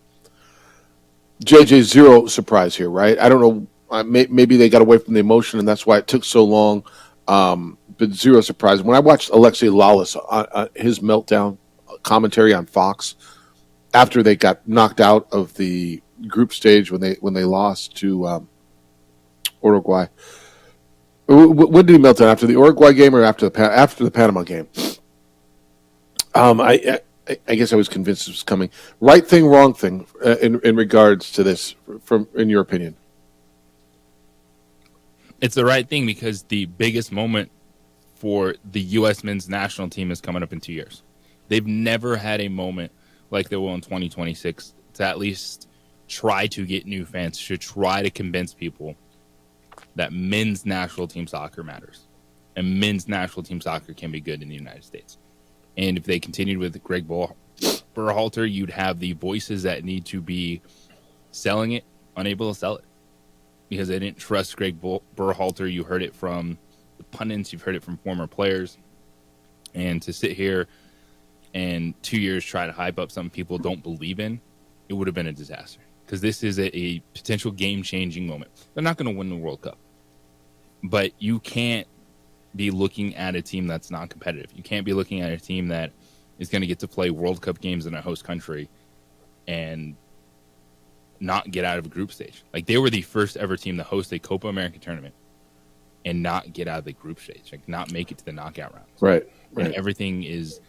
JJ, zero surprise here, right? I don't know, maybe they got away from the emotion and that's why it took so long, but zero surprise. When I watched Alexei Lalas on his meltdown commentary on Fox after they got knocked out of the group stage when they lost to Uruguay. When did he melt down? After the Uruguay game or after the Panama game? I guess I was convinced it was coming. Right thing, wrong thing in regards to this, in your opinion? It's the right thing because the biggest moment for the U.S. men's national team is coming up in 2 years. They've never had a moment like they will in 2026 to at least try to get new fans, to try to convince people that men's national team soccer matters. And men's national team soccer can be good in the United States. And if they continued with Greg Berhalter, you'd have the voices that need to be selling it, unable to sell it. Because they didn't trust Greg Berhalter. You heard it from the pundits. You've heard it from former players. And to sit here and 2 years try to hype up something people don't believe in, it would have been a disaster. Because this is a potential game-changing moment. They're not going to win the World Cup. But you can't be looking at a team that's not competitive. You can't be looking at a team that is going to get to play World Cup games in a host country and not get out of a group stage. Like, they were the first ever team to host a Copa America tournament and not get out of the group stage, like not make it to the knockout rounds. Right. And everything is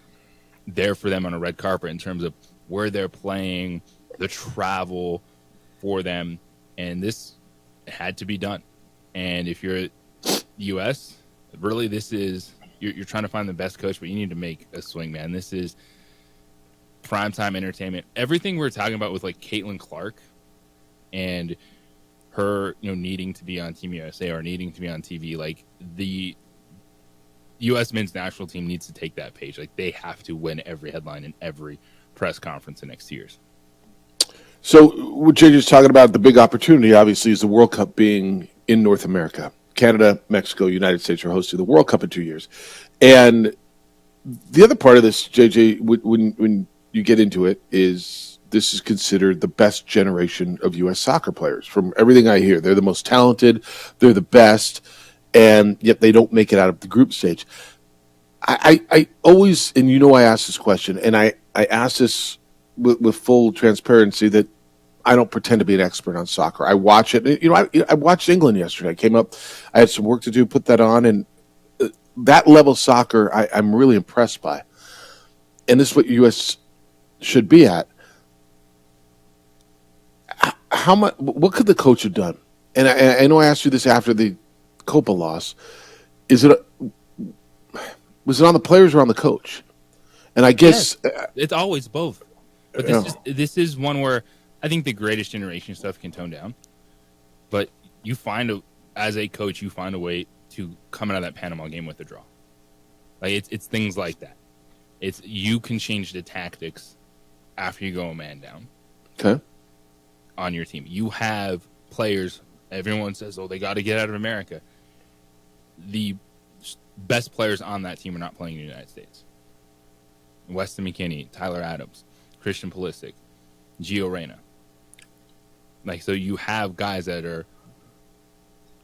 there for them on a red carpet in terms of where they're playing, the travel for them, and this had to be done. And if you're the U.S., really, this is you're trying to find the best coach, but you need to make a swing, man. This is primetime entertainment. Everything we're talking about with like Caitlin Clark and her, needing to be on Team USA or needing to be on TV, like the U.S. men's national team needs to take that page. Like, they have to win every headline and every press conference in the next 2 years. So what JJ's talking about, the big opportunity, obviously, is the World Cup being in North America. Canada, Mexico, United States are hosting the World Cup in 2 years. And the other part of this, JJ, when you get into it, is this is considered the best generation of U.S. soccer players. From everything I hear, they're the most talented, they're the best, and yet they don't make it out of the group stage. I always, and I ask this question, and I ask this with full transparency that I don't pretend to be an expert on soccer. I watch it. I watched England yesterday. I came up, I had some work to do, put that on, and that level of soccer I'm really impressed by. And this is what U.S. should be at. How much? What could the coach have done? And I know I asked you this after the Copa loss. Was it on the players or on the coach? And I guess it's always both. But this is one where I think the greatest generation stuff can tone down. But as a coach, you find a way to come out of that Panama game with a draw. Like, it's things like that. You can change the tactics after you go a man down. Okay. On your team, you have players. Everyone says, "Oh, they got to get out of America." The best players on that team are not playing in the United States. Weston McKennie, Tyler Adams, Christian Pulisic, Gio Reyna. Like, so you have guys that are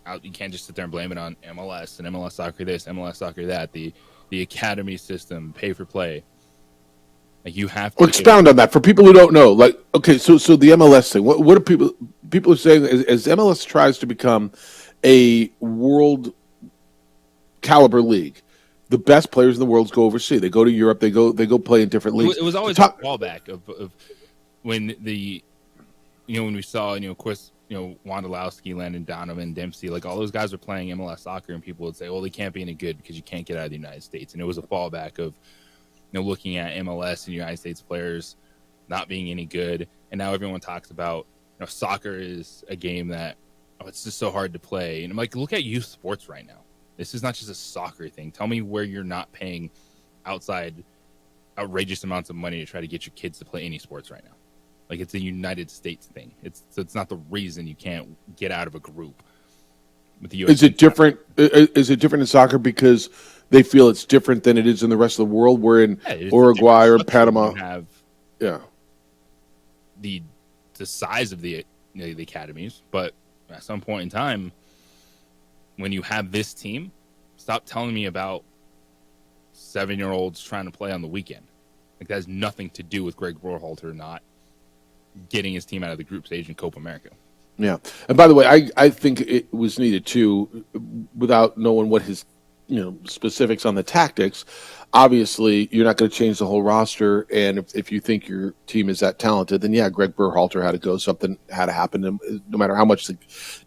out. You can't just sit there and blame it on MLS and MLS soccer this, MLS soccer that. The academy system, pay for play. Like, you have to expound on that for people who don't know. Like, okay, so the MLS thing. What are people are saying as MLS tries to become a world caliber league? The best players in the world go overseas. They go to Europe. They go play in different leagues. It was always a fallback of when when we saw of course Wondolowski, Landon Donovan, Dempsey, like all those guys were playing MLS soccer, and people would say, "Well, they can't be any good because you can't get out of the United States." And it was a fallback of looking at MLS and United States players not being any good, and now everyone talks about soccer is a game that it's just so hard to play. And I'm like, look at youth sports right now. This is not just a soccer thing. Tell me where you're not paying outrageous amounts of money to try to get your kids to play any sports right now. Like, it's a United States thing. It's not the reason you can't get out of a group. With the US. Is it different? Is it different in soccer because they feel it's different than it is in the rest of the world? Where in Uruguay or Panama, have the size of the academies, but at some point in time, when you have this team, stop telling me about 7-year-olds trying to play on the weekend. Like, that has nothing to do with Greg Berhalter not getting his team out of the group stage in Copa America. Yeah. And by the way, I think it was needed too, without knowing what his specifics on the tactics. Obviously, you're not going to change the whole roster, and if you think your team is that talented, then Greg Berhalter had to go. Something had to happen. No matter how much the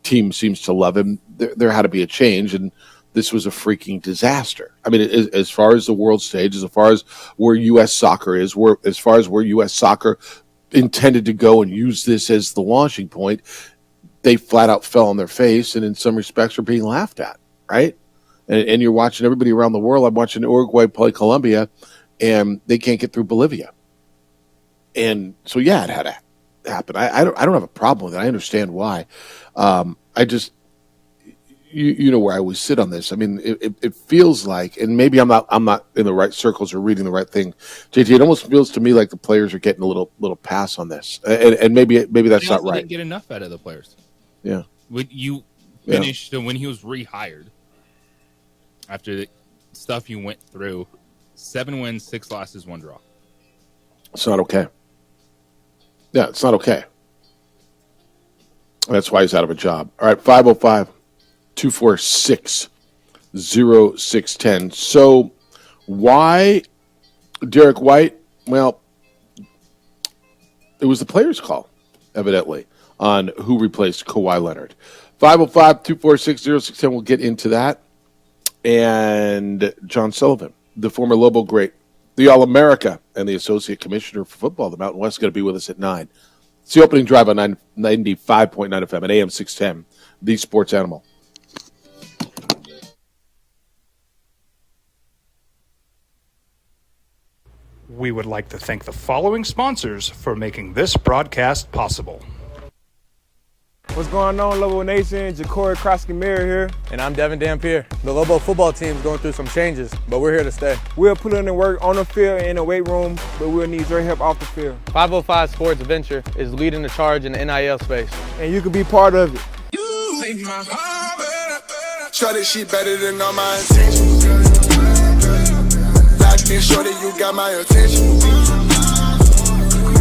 team seems to love him, there had to be a change, and this was a freaking disaster. I mean, as far as the world stage, as far as where U.S. soccer is, as far as where U.S. soccer intended to go and use this as the launching point, they flat out fell on their face and in some respects are being laughed at, right? And you're watching everybody around the world. I'm watching Uruguay play Colombia, and they can't get through Bolivia. And so, yeah, it had to happen. I don't have a problem with it. I understand why. I just, you know where I always sit on this. I mean, it feels like, and maybe I'm not in the right circles or reading the right thing. JT, it almost feels to me like the players are getting a little pass on this, and maybe that's not right. Didn't get enough out of the players. Yeah. When you finished, so when he was rehired, after the stuff you went through, 7 wins, 6 losses, 1 draw. It's not okay. Yeah, it's not okay. That's why he's out of a job. All right, 505-246-0610. So why Derek White? Well, it was the players' call, evidently, on who replaced Kawhi Leonard. 505-246-0610. We'll get into that. And John Sullivan, the former Lobo great, the All-America, and the Associate Commissioner for Football of the Mountain West, going to be with us at 9. It's the opening drive on 95.9 FM at AM 610, the Sports Animal. We would like to thank the following sponsors for making this broadcast possible. What's going on, Lobo Nation? Ja'Cory Krosky-Miller here. And I'm Devin Dampier. The Lobo football team's going through some changes, but we're here to stay. We'll put in the work on the field and in the weight room, but we'll need your help off the field. 505 Sports Venture is leading the charge in the NIL space. And you can be part of it. You make my heart better. Shorty, she better than all my intentions. Locked in, shorty, you got my attention.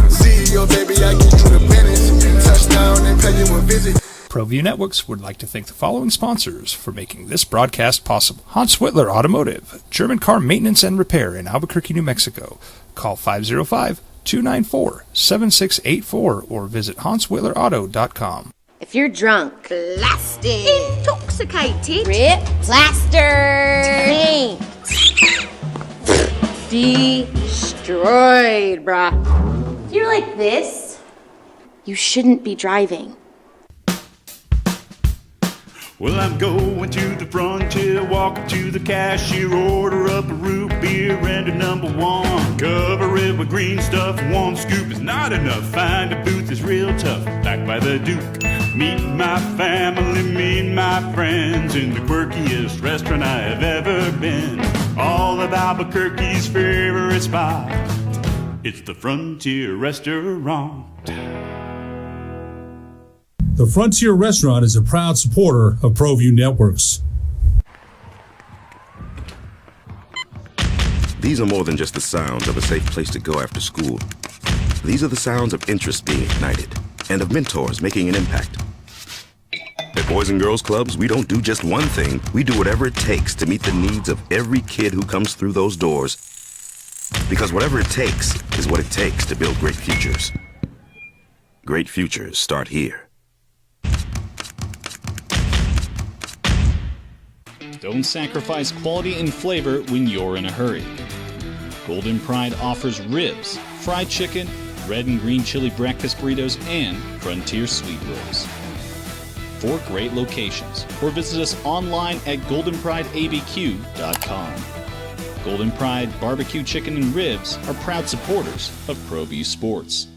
See your baby, I get you the business. Touchdown and pay you a visit. ProView Networks would like to thank the following sponsors for making this broadcast possible. Hans Whitler Automotive, German car maintenance and repair in Albuquerque, New Mexico. Call 505-294-7684 or visit hanswhitlerauto.com. If you're drunk, blasted, intoxicated, ripped, plastered, destroyed, bruh. If you're like this, you shouldn't be driving. Well, I'm going to the frontier, walk up to the cashier, order up a root beer and a number 1. Cover it with green stuff, 1 scoop is not enough. Find a booth is real tough, back by the Duke. Meet my family, meet my friends in the quirkiest restaurant I have ever been. All of Albuquerque's favorite spot, it's the Frontier Restaurant. The Frontier Restaurant is a proud supporter of ProView Networks. These are more than just the sounds of a safe place to go after school. These are the sounds of interest being ignited and of mentors making an impact. At Boys and Girls Clubs, we don't do just one thing. We do whatever it takes to meet the needs of every kid who comes through those doors. Because whatever it takes is what it takes to build great futures. Great futures start here. Don't sacrifice quality and flavor when you're in a hurry. Golden Pride offers ribs, fried chicken, red and green chili breakfast burritos, and Frontier sweet rolls. 4 great locations, or visit us online at goldenprideabq.com. Golden Pride Barbecue Chicken and Ribs are proud supporters of ProView Sports.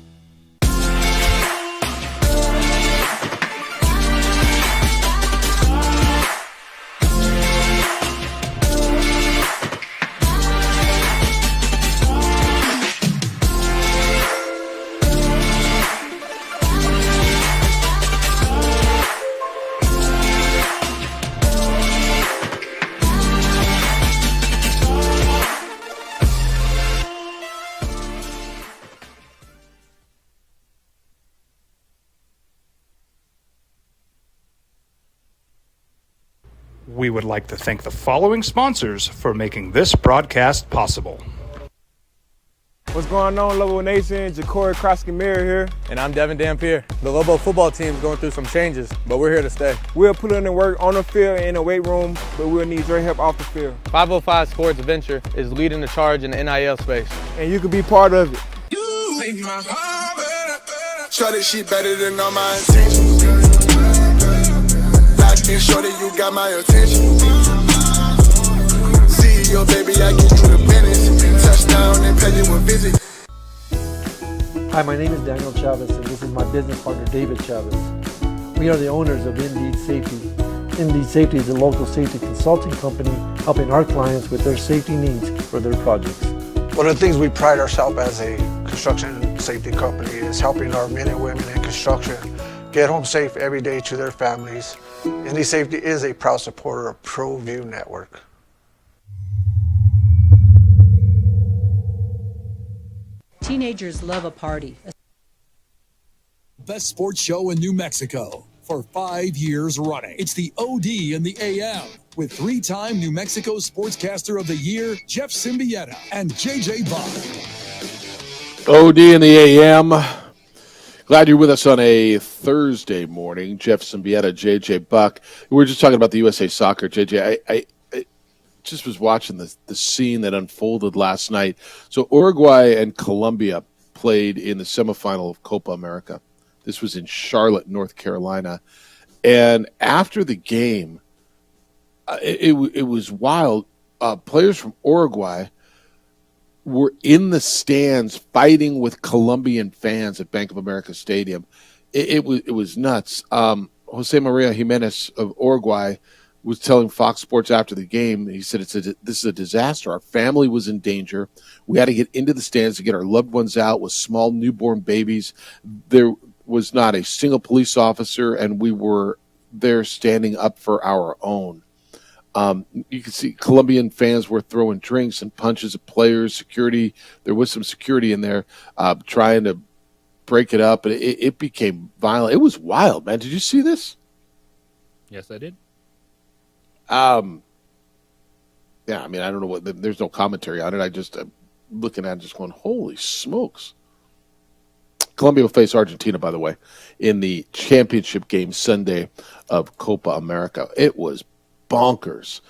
We would like to thank the following sponsors for making this broadcast possible. What's going on, Lobo Nation? Ja'Cory Krosky-Miller here. And I'm Devin Dampier. The Lobo football team's going through some changes, but we're here to stay. We'll put in the work on the field and in the weight room, but we'll need your help off the field. 505 Sports Venture is leading the charge in the NIL space. And you can be part of it. You make my heart better. Shorty, she better than all my intentions. And shorty, you got my attention. CEO, baby, I get you the business. Touchdown and pay you a visit. Hi, my name is Daniel Chavez, and this is my business partner, David Chavez. We are the owners of Indeed Safety. Indeed Safety is a local safety consulting company helping our clients with their safety needs for their projects. One of the things we pride ourselves as a construction safety company is helping our men and women in construction get home safe every day to their families. Indeed Safety is a proud supporter of ProView Network. Teenagers love a party. Best sports show in New Mexico for 5 years running. It's the OD in the AM with 3-time New Mexico Sportscaster of the Year, Jeff Symbieta and JJ Buck. OD in the AM. Glad you're with us on a Thursday morning. Jeff Symbieta, JJ Buck. We were just talking about the USA Soccer, JJ. I just was watching the scene that unfolded last night. So Uruguay and Colombia played in the semifinal of Copa America. This was in Charlotte, North Carolina. And after the game, it was wild. Players from Uruguay were in the stands fighting with Colombian fans at Bank of America Stadium. It was nuts. Jose Maria Jimenez of Uruguay was telling Fox Sports after the game, he said, this is a disaster. Our family was in danger. We had to get into the stands to get our loved ones out with small newborn babies. There was not a single police officer, and we were there standing up for our own. You can see Colombian fans were throwing drinks and punches at players, security. There was some security in there trying to break it up, and it became violent. It was wild, man. Did you see this? Yes, I did. Yeah, I mean, I don't know what. There's no commentary on it. I just looking at it, just going, holy smokes. Colombia will face Argentina, by the way, in the championship game Sunday of Copa America. It was bonkers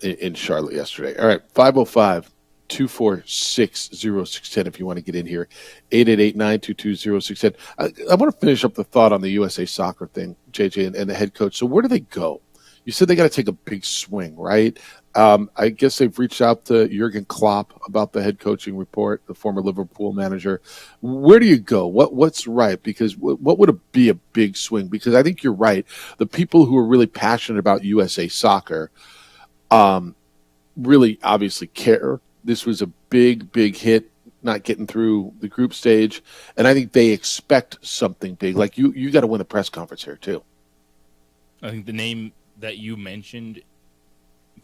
in Charlotte yesterday. All right, 505-246-0610 if you want to get in here. 888-922-0610. I want to finish up the thought on the USA Soccer thing, JJ, and the head coach. So where do they go? You said they got to take a big swing, right? I guess they've reached out to Jurgen Klopp about the head coaching report, the former Liverpool manager. Where do you go? What's right? Because what would be a big swing? Because I think you're right. The people who are really passionate about USA Soccer really obviously care. This was a big, big hit, not getting through the group stage. And I think they expect something big. Like you got to win a press conference here, too. I think the name that you mentioned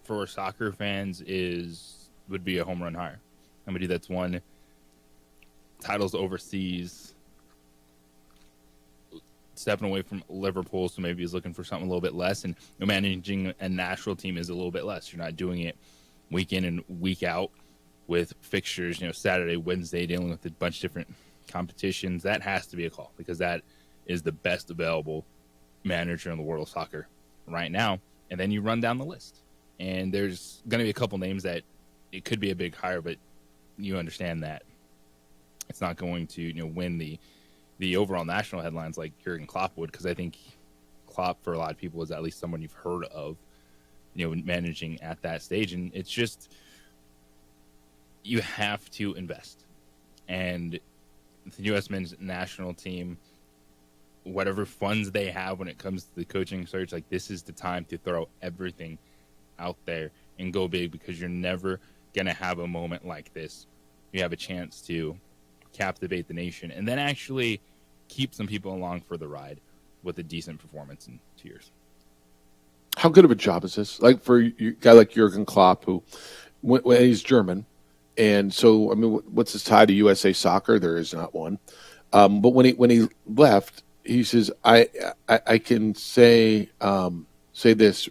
for soccer fans would be a home run hire. Somebody that's won titles overseas, stepping away from Liverpool, so maybe he's looking for something a little bit less. And managing a national team is a little bit less. You're not doing it week in and week out with fixtures, Saturday, Wednesday, dealing with a bunch of different competitions. That has to be a call because that is the best available manager in the world of soccer right now. And then you run down the list, and there's going to be a couple names that it could be a big hire, but you understand that it's not going to win the overall national headlines like Jurgen Klopp would, because I think Klopp for a lot of people is at least someone you've heard of managing at that stage. And it's just, you have to invest. And the U.S. men's national team, whatever funds they have when it comes to the coaching search, like this is the time to throw everything out there and go big, because you're never going to have a moment like this. You have a chance to captivate the nation and then actually keep some people along for the ride with a decent performance in 2 years. How good of a job is this? Like for a guy like Jurgen Klopp, who when he's German, and so, I mean, what's his tie to USA Soccer? There is not one. But when he left, he says, I can say this,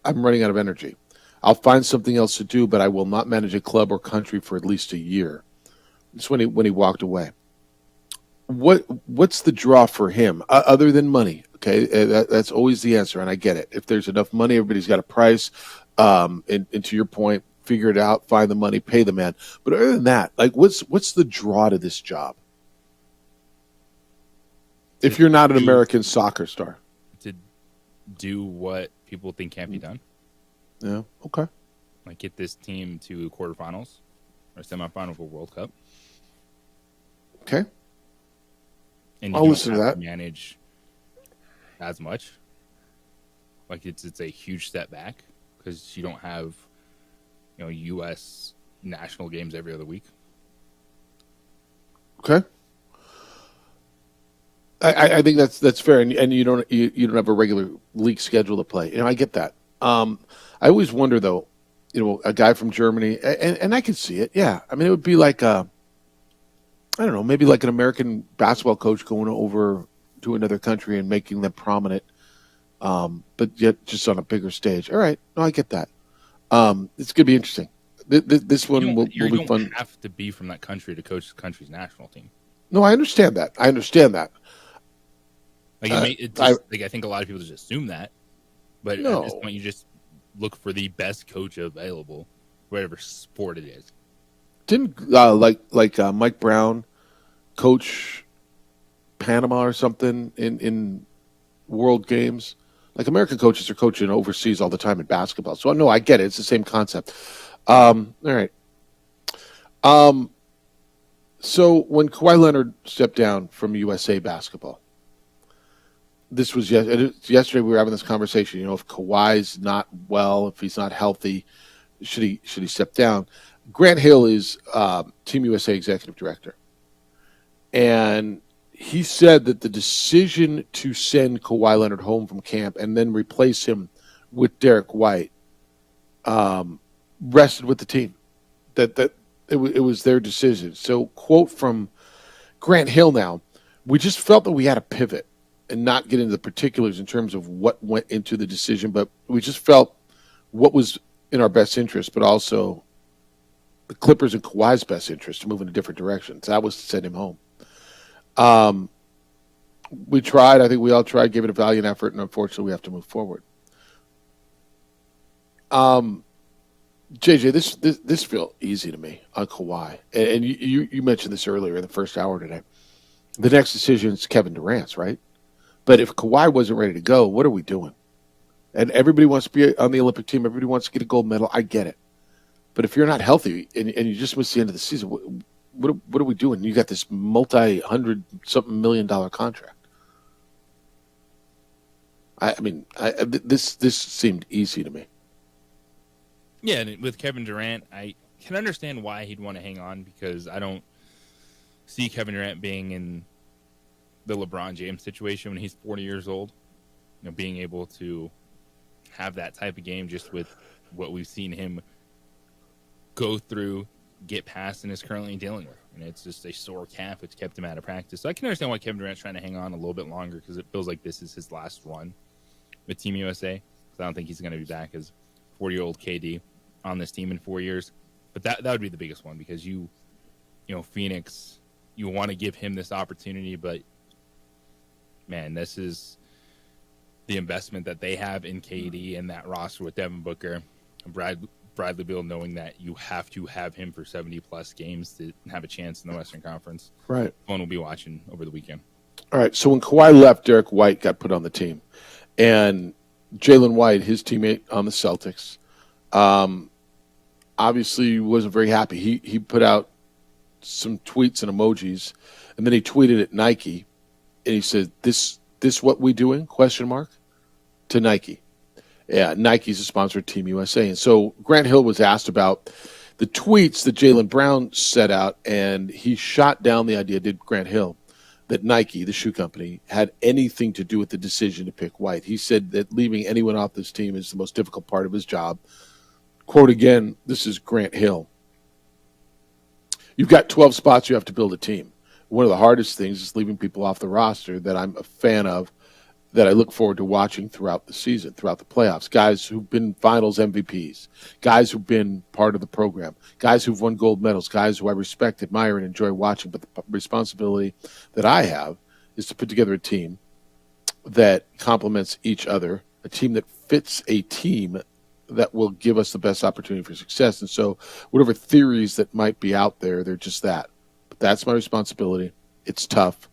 I'm running out of energy. I'll find something else to do, but I will not manage a club or country for at least a year. That's when he walked away. What's the draw for him other than money? Okay, that's always the answer, and I get it. If there's enough money, everybody's got a price. And to your point, figure it out, find the money, pay the man. But other than that, like what's the draw to this job? If you're not an American soccer star, to do what people think can't be done. Yeah. Okay. Like get this team to quarterfinals or semifinal for World Cup. Okay. And I'll listen to have that. Manage as much. Like it's a huge step back because you don't have, U.S. national games every other week. Okay. I think that's fair, and you don't have a regular league schedule to play. I get that. I always wonder though, a guy from Germany, and I can see it. Yeah, I mean it would be like I don't know, maybe like an American basketball coach going over to another country and making them prominent, but yet just on a bigger stage. All right, no, I get that. It's gonna be interesting. This one will be fun. You don't have to be from that country to coach the country's national team. No, I understand that. Like I think a lot of people just assume that, but at this point, you just look for the best coach available, whatever sport it is. Didn't Mike Brown coach Panama or something in World Games? Like American coaches are coaching overseas all the time in basketball. So no, I get it. It's the same concept. All right. So when Kawhi Leonard stepped down from USA basketball, this was yesterday. We were having this conversation. If Kawhi's not well, if he's not healthy, should he step down? Grant Hill is Team USA executive director, and he said that the decision to send Kawhi Leonard home from camp and then replace him with Derek White rested with the team. That it was their decision. So, quote from Grant Hill now, we just felt that we had to pivot and not get into the particulars in terms of what went into the decision, but we just felt what was in our best interest, but also the Clippers and Kawhi's best interest to move in a different direction. So that was to send him home. We tried. I think we all tried, gave it a valiant effort, and unfortunately we have to move forward. JJ, this feels easy to me on Kawhi. And you mentioned this earlier in the first hour today. The next decision is Kevin Durant's, right? But if Kawhi wasn't ready to go, what are we doing? And everybody wants to be on the Olympic team. Everybody wants to get a gold medal. I get it. But if you're not healthy and you just miss the end of the season, what are we doing? You got this multi-hundred-something million contract. This seemed easy to me. Yeah, and with Kevin Durant, I can understand why he'd want to hang on because I don't see Kevin Durant being in the LeBron James situation when he's 40 years old. Being able to have that type of game just with what we've seen him go through, get past, and is currently dealing with. And it's just a sore calf, which kept him out of practice. So I can understand why Kevin Durant's trying to hang on a little bit longer because it feels like this is his last run with Team USA. Because I don't think he's going to be back as 40-year-old KD on this team in 4 years. But that would be the biggest one because Phoenix, you want to give him this opportunity, but man, this is the investment that they have in KD and that roster with Devin Booker and Bradley Beal, knowing that you have to have him for 70-plus games to have a chance in the Western Conference. Right. One will be watching over the weekend. All right, so when Kawhi left, Derek White got put on the team. And Jalen White, his teammate on the Celtics, obviously wasn't very happy. He put out some tweets and emojis, and then he tweeted at Nike, and he said, "This what we doing?" ? To Nike. Yeah, Nike's a sponsor of Team USA. And so Grant Hill was asked about the tweets that Jaylen Brown set out, and he shot down the idea, did Grant Hill, that Nike, the shoe company, had anything to do with the decision to pick White. He said that leaving anyone off this team is the most difficult part of his job. Quote again, this is Grant Hill. You've got 12 spots you have to build a team. One of the hardest things is leaving people off the roster that I'm a fan of, that I look forward to watching throughout the season, throughout the playoffs. Guys who've been finals MVPs, guys who've been part of the program, guys who've won gold medals, guys who I respect, admire, and enjoy watching. But the responsibility that I have is to put together a team that complements each other, a team that fits a team that will give us the best opportunity for success. And so whatever theories that might be out there, they're just that. But that's my responsibility. It's tough.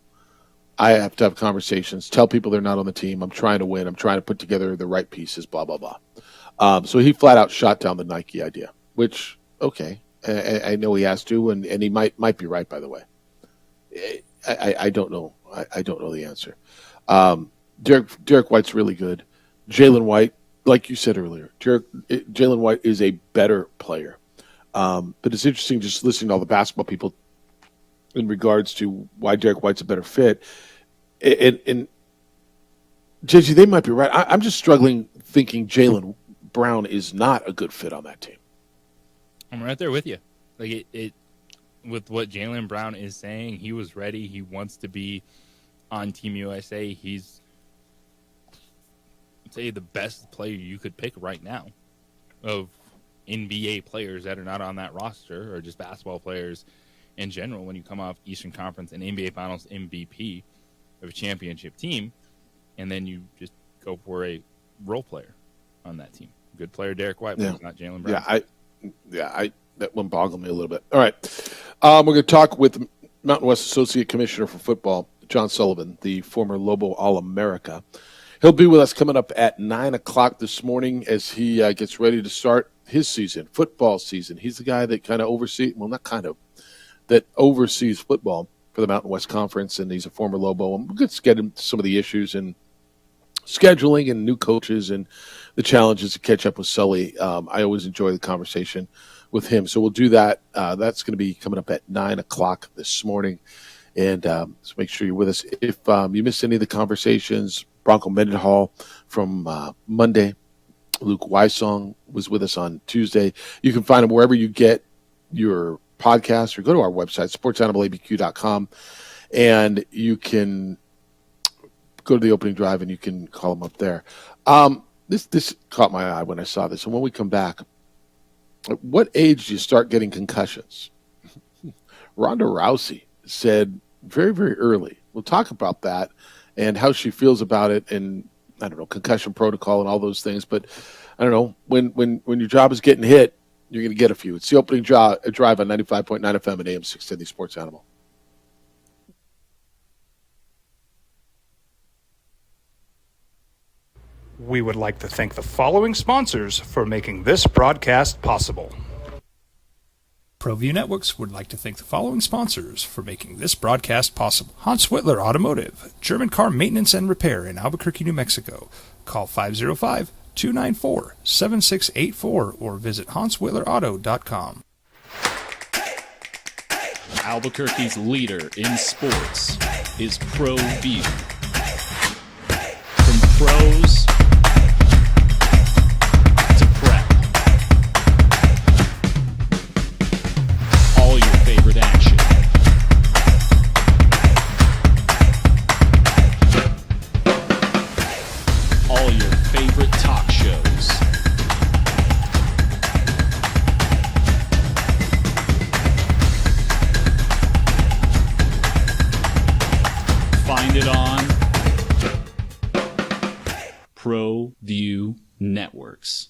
I have to have conversations, tell people they're not on the team. I'm trying to win. I'm trying to put together the right pieces, blah, blah, blah. So he flat out shot down the Nike idea, which, okay, I know he has to, and he might be right, by the way. I don't know. I don't know the answer. Derek White's really good. Jalen White, like you said earlier, Jalen White is a better player. But it's interesting just listening to all the basketball people in regards to why Derek White's a better fit. And JG, they might be right. I'm just struggling thinking Jaylen Brown is not a good fit on that team. I'm right there with you. Like it with what Jaylen Brown is saying, he was ready. He wants to be on Team USA. He's, I'd say, the best player you could pick right now of NBA players that are not on that roster, or just basketball players in general. When you come off Eastern Conference and NBA Finals MVP of a championship team, and then you just go for a role player on that team. Good player Derek White, but not Jaylen Brown. That one boggled me a little bit. All right. We're going to talk with Mountain West Associate Commissioner for Football, John Sullivan, the former Lobo All-America. He'll be with us coming up at 9 o'clock this morning as he gets ready to start his season, football season. He's the guy that kind of oversees, well, not kind of, that oversees football for the Mountain West Conference, and he's a former Lobo. And we'll get into some of the issues and scheduling and new coaches and the challenges to catch up with Sully. I always enjoy the conversation with him. So we'll do that. That's going to be coming up at 9 o'clock this morning. And so make sure you're with us. If you missed any of the conversations, Bronco Mendenhall from Monday, Luke Wysong was with us on Tuesday. You can find him wherever you get your podcasts, or go to our website, sportsanimalabq.com, and you can go to the opening drive and you can call him up there. This caught my eye when I saw this. And when we come back, at what age do you start getting concussions? Ronda Rousey said very, very early. We'll talk about that and how she feels about it, and I don't know, concussion protocol and all those things. But I don't know, when your job is getting hit, you're going to get a few. It's the opening drive on 95.9 FM and AM 610, the Sports Animal. We would like to thank the following sponsors for making this broadcast possible. ProView Networks would like to thank the following sponsors for making this broadcast possible. Hans Whitler Automotive, German car maintenance and repair in Albuquerque, New Mexico. Call 505-294-7684 or visit hanswhitlerauto.com. Albuquerque's leader in sports is ProView. From pros to prep, all your favorite action. All your favorite talk shows. Find it on ProView Networks.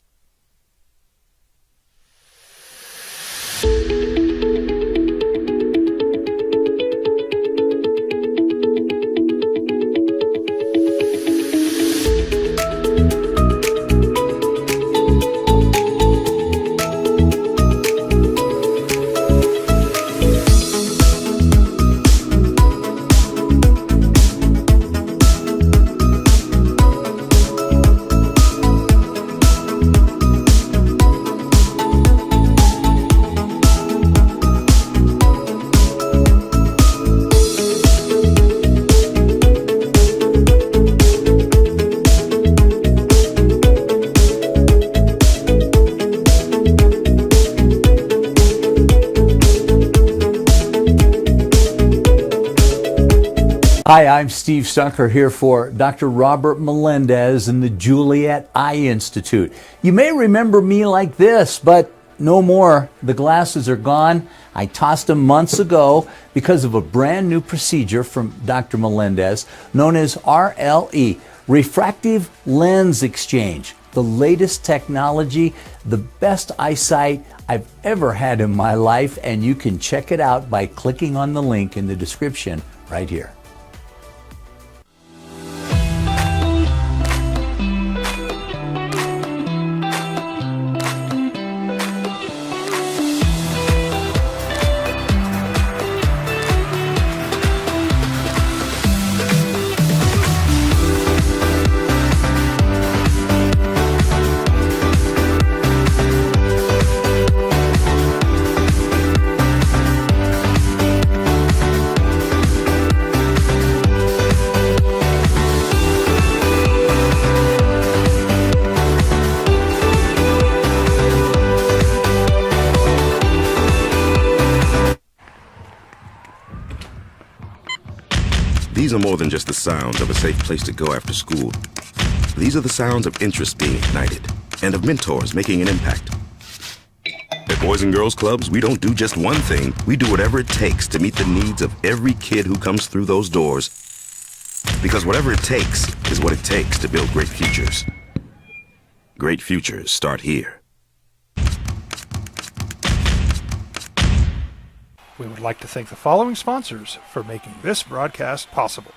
Hi, I'm Steve Stucker here for Dr. Robert Melendez and the Juliet Eye Institute. You may remember me like this, but no more. The glasses are gone. I tossed them months ago because of a brand new procedure from Dr. Melendez known as RLE, Refractive Lens Exchange. The latest technology, the best eyesight I've ever had in my life, and you can check it out by clicking on the link in the description right here. These are more than just the sounds of a safe place to go after school. These are the sounds of interest being ignited and of mentors making an impact. At Boys and Girls Clubs, we don't do just one thing. We do whatever it takes to meet the needs of every kid who comes through those doors. Because whatever it takes is what it takes to build great futures. Great futures start here. We would like to thank the following sponsors for making this broadcast possible.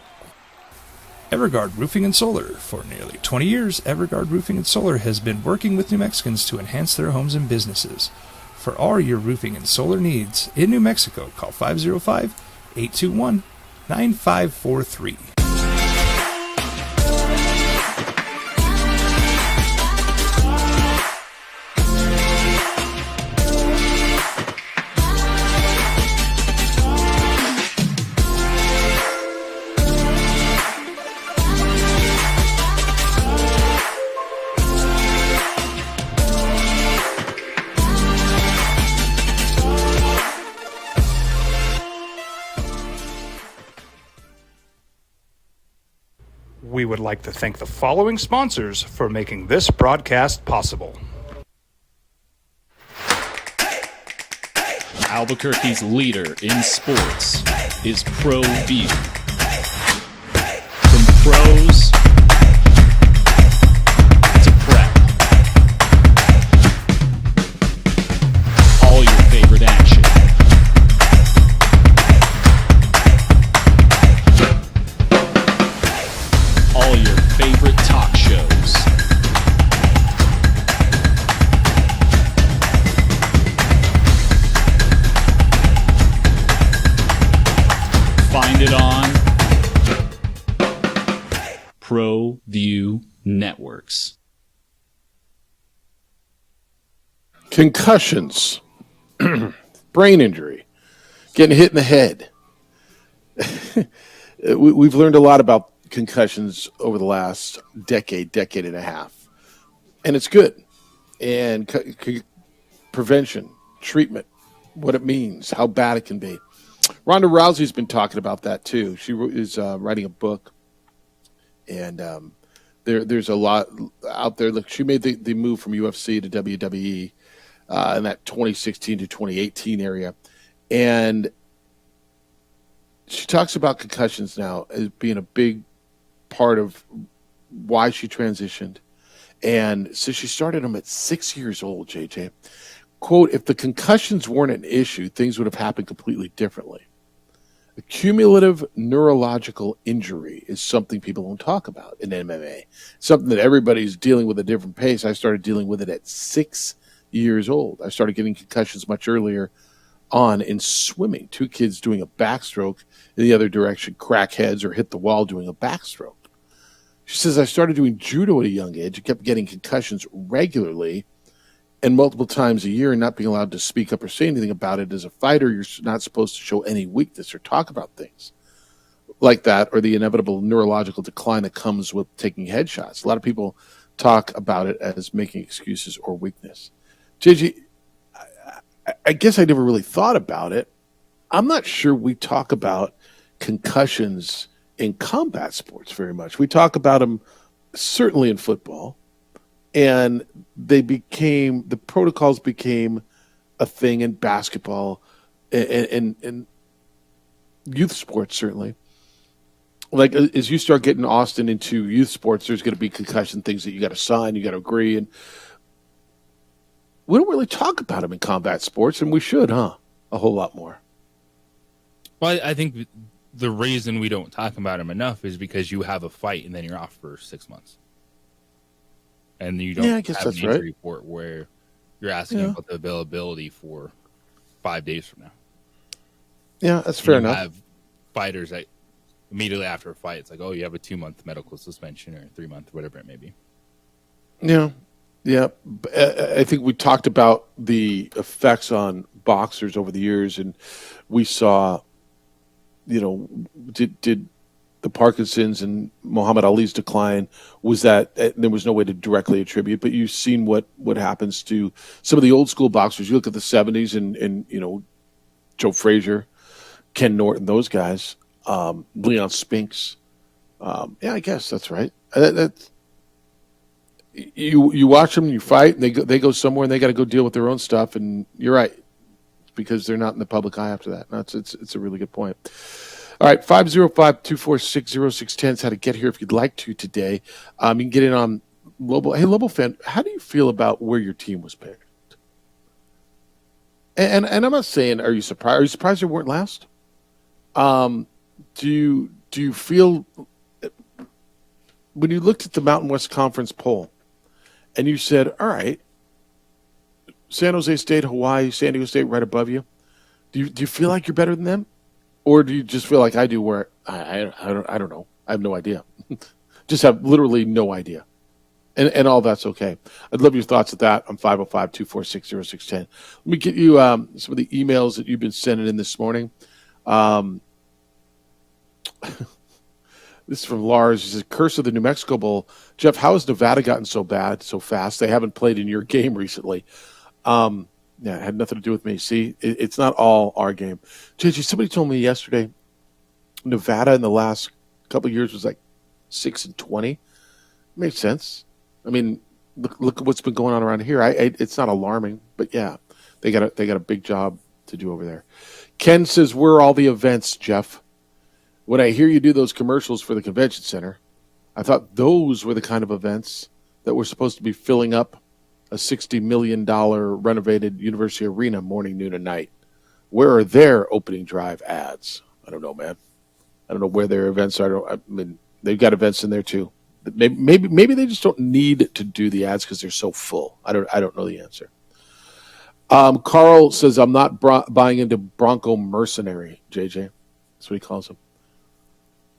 Evergard Roofing and Solar. For nearly 20 years, Evergard Roofing and Solar has been working with New Mexicans to enhance their homes and businesses. For all your roofing and solar needs in New Mexico, call 505-821-9543. We would like to thank the following sponsors for making this broadcast possible. Albuquerque's leader in sports is ProView. From pros to prep, all your favorite action. All your favorite talk shows. Find it on ProView Networks. Concussions, brain injury, getting hit in the head. We've learned a lot about concussions over the last decade and a half, and it's good. And prevention, treatment, what it means, how bad it can be. Ronda Rousey's been talking about that too. She is writing a book, and there's a lot out there. Look, she made the move from UFC to WWE in that 2016 to 2018 area, and she talks about concussions now as being a big part of why she transitioned. And so she started them at 6 years old, JJ. Quote, if the concussions weren't an issue, things would have happened completely differently. A cumulative neurological injury is something people don't talk about in MMA. Something that everybody's dealing with at a different pace. I started dealing with it at 6 years old. I started getting concussions much earlier on in swimming. 2 kids doing a backstroke in the other direction, crack heads or hit the wall doing a backstroke. She says, I started doing judo at a young age. I kept getting concussions regularly and multiple times a year and not being allowed to speak up or say anything about it. As a fighter, you're not supposed to show any weakness or talk about things like that or the inevitable neurological decline that comes with taking headshots. A lot of people talk about it as making excuses or weakness. JJ, I guess I never really thought about it. I'm not sure we talk about concussions in combat sports very much. We talk about them certainly in football, and the protocols became a thing in basketball and youth sports, certainly. Like, as you start getting Austin into youth sports, there's going to be concussion things that you got to sign, you got to agree, and we don't really talk about them in combat sports, and we should, huh? A whole lot more. Well, I think the reason we don't talk about them enough is because you have a fight and then you're off for 6 months. And you don't I guess have that's an injury right. report where you're asking about the availability for 5 days from now. Yeah, that's fair you enough. Have fighters that immediately after a fight, it's like, oh, you have a 2-month medical suspension or 3-month, whatever it may be. Yeah. I think we talked about the effects on boxers over the years, and we saw, did the Parkinson's and Muhammad Ali's decline, was that there was no way to directly attribute, but you've seen what happens to some of the old school boxers. You look at the 70s and Joe Frazier, Ken Norton, those guys. Leon Spinks. Yeah, I guess that's right. You watch them, you fight, and they go somewhere, and they got to go deal with their own stuff. And you're right, because they're not in the public eye after that. No, it's a really good point. All right, 505-246-0610 is how to get here if you'd like to today. You can get in on Lobo. Hey, Lobo fan, how do you feel about where your team was picked? And I'm not saying, are you surprised? Are you surprised they weren't last? Do you feel when you looked at the Mountain West Conference poll and you said, all right, San Jose State, Hawaii, San Diego State right above you, do you feel like you're better than them? Or do you just feel like I do where I don't know. I have no idea. Just have literally no idea. And all that's okay. I'd love your thoughts at that on 505-246-0610. Let me get you some of the emails that you've been sending in this morning. This is from Lars. He says, curse of the New Mexico Bowl. Jeff, how has Nevada gotten so bad so fast? They haven't played in your game recently. Yeah, it had nothing to do with me. See, it's not all our game. JJ, somebody told me yesterday Nevada in the last couple of years was like 6-20. Makes sense. I mean, look at what's been going on around here. It's not alarming, but yeah, they got a big job to do over there. Ken says, where are all the events, Jeff? When I hear you do those commercials for the convention center, I thought those were the kind of events that were supposed to be filling up a $60 million renovated University Arena morning, noon, and night. Where are their opening drive ads? I don't know, man. I don't know where their events are. I mean, they've got events in there too. Maybe they just don't need to do the ads because they're so full. I don't know the answer. Carl says, I'm not buying into Bronco mercenary, JJ. That's what he calls them.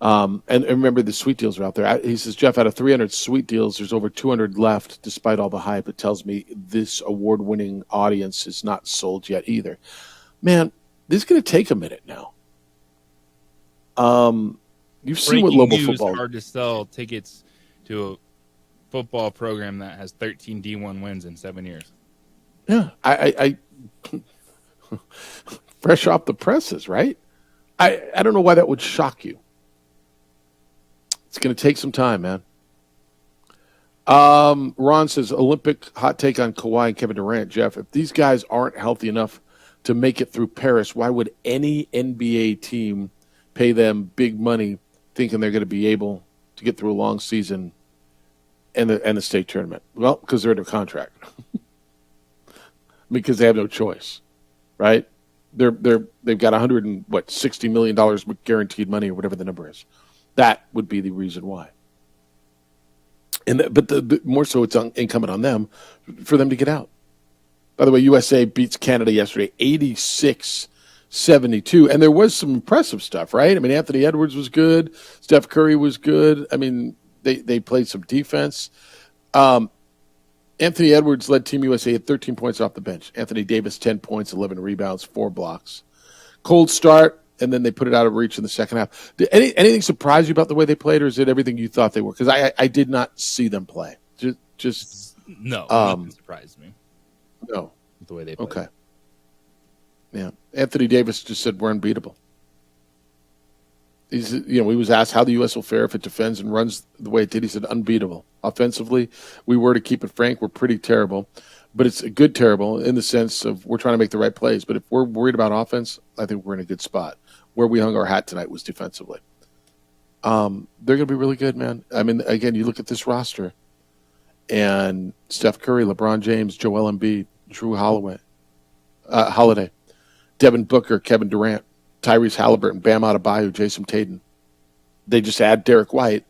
And remember, the sweet deals are out there. He says, Jeff, out of 300 sweet deals, there's over 200 left, despite all the hype. It tells me this award-winning audience is not sold yet either. Man, this is going to take a minute now. You've seen what Lobo football. Hard to sell tickets to a football program that has 13 D1 wins in 7 years. Yeah, I fresh off the presses, right? I don't know why that would shock you. It's going to take some time, man. Ron says, Olympic hot take on Kawhi and Kevin Durant. Jeff, if these guys aren't healthy enough to make it through Paris, why would any NBA team pay them big money thinking they're going to be able to get through a long season and the state tournament? Well, because they're under contract. Because they have no choice, right? They've got $60 million guaranteed money or whatever the number is. That would be the reason why. But the more so, it's incumbent on them for them to get out. By the way, USA beats Canada yesterday, 86-72, and there was some impressive stuff, right? I mean, Anthony Edwards was good, Steph Curry was good. I mean, they played some defense. Anthony Edwards led Team USA at 13 points off the bench. Anthony Davis, 10 points, 11 rebounds, 4 blocks. Cold start, and then they put it out of reach in the second half. Did anything surprise you about the way they played, or is it everything you thought they were? Because I did not see them play. Just no, nothing surprised me. No. The way they played. Okay. Yeah. Anthony Davis just said we're unbeatable. He was asked how the U.S. will fare if it defends and runs the way it did. He said, unbeatable. Offensively, we were, to keep it frank, we're pretty terrible. But it's a good terrible in the sense of we're trying to make the right plays. But if we're worried about offense, I think we're in a good spot. Where we hung our hat tonight was defensively. They're going to be really good, man. I mean, again, you look at this roster, and Steph Curry, LeBron James, Joel Embiid, Drew Holiday, Devin Booker, Kevin Durant, Tyrese Halliburton, Bam Adebayo, Jason Tatum. They just add Derek White,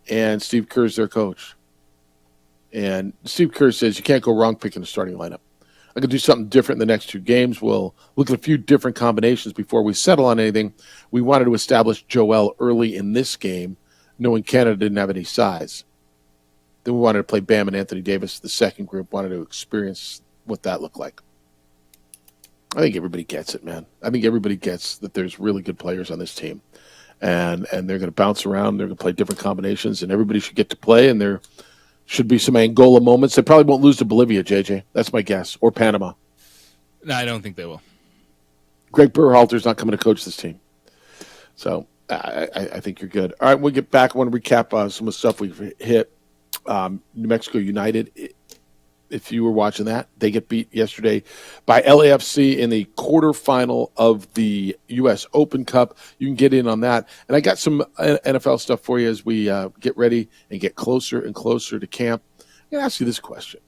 and Steve Kerr's their coach. And Steve Kerr says you can't go wrong picking a starting lineup. I could do something different in the next 2 games. We'll look at a few different combinations before we settle on anything. We wanted to establish Joel early in this game, knowing Canada didn't have any size. Then we wanted to play Bam and Anthony Davis. The second group wanted to experience what that looked like. I think everybody gets it, man. I think everybody gets that there's really good players on this team. And they're going to bounce around. They're going to play different combinations, and everybody should get to play, and there should be some Angola moments. They probably won't lose to Bolivia, JJ. That's my guess. Or Panama. No, I don't think they will. Greg Berhalter's not coming to coach this team. So I think you're good. All right, we'll get back. I want to recap some of the stuff we've hit. New Mexico United, if you were watching that, they get beat yesterday by LAFC in the quarterfinal of the U.S. Open Cup. You can get in on that. And I got some NFL stuff for you as we get ready and get closer and closer to camp. I'm going to ask you this question.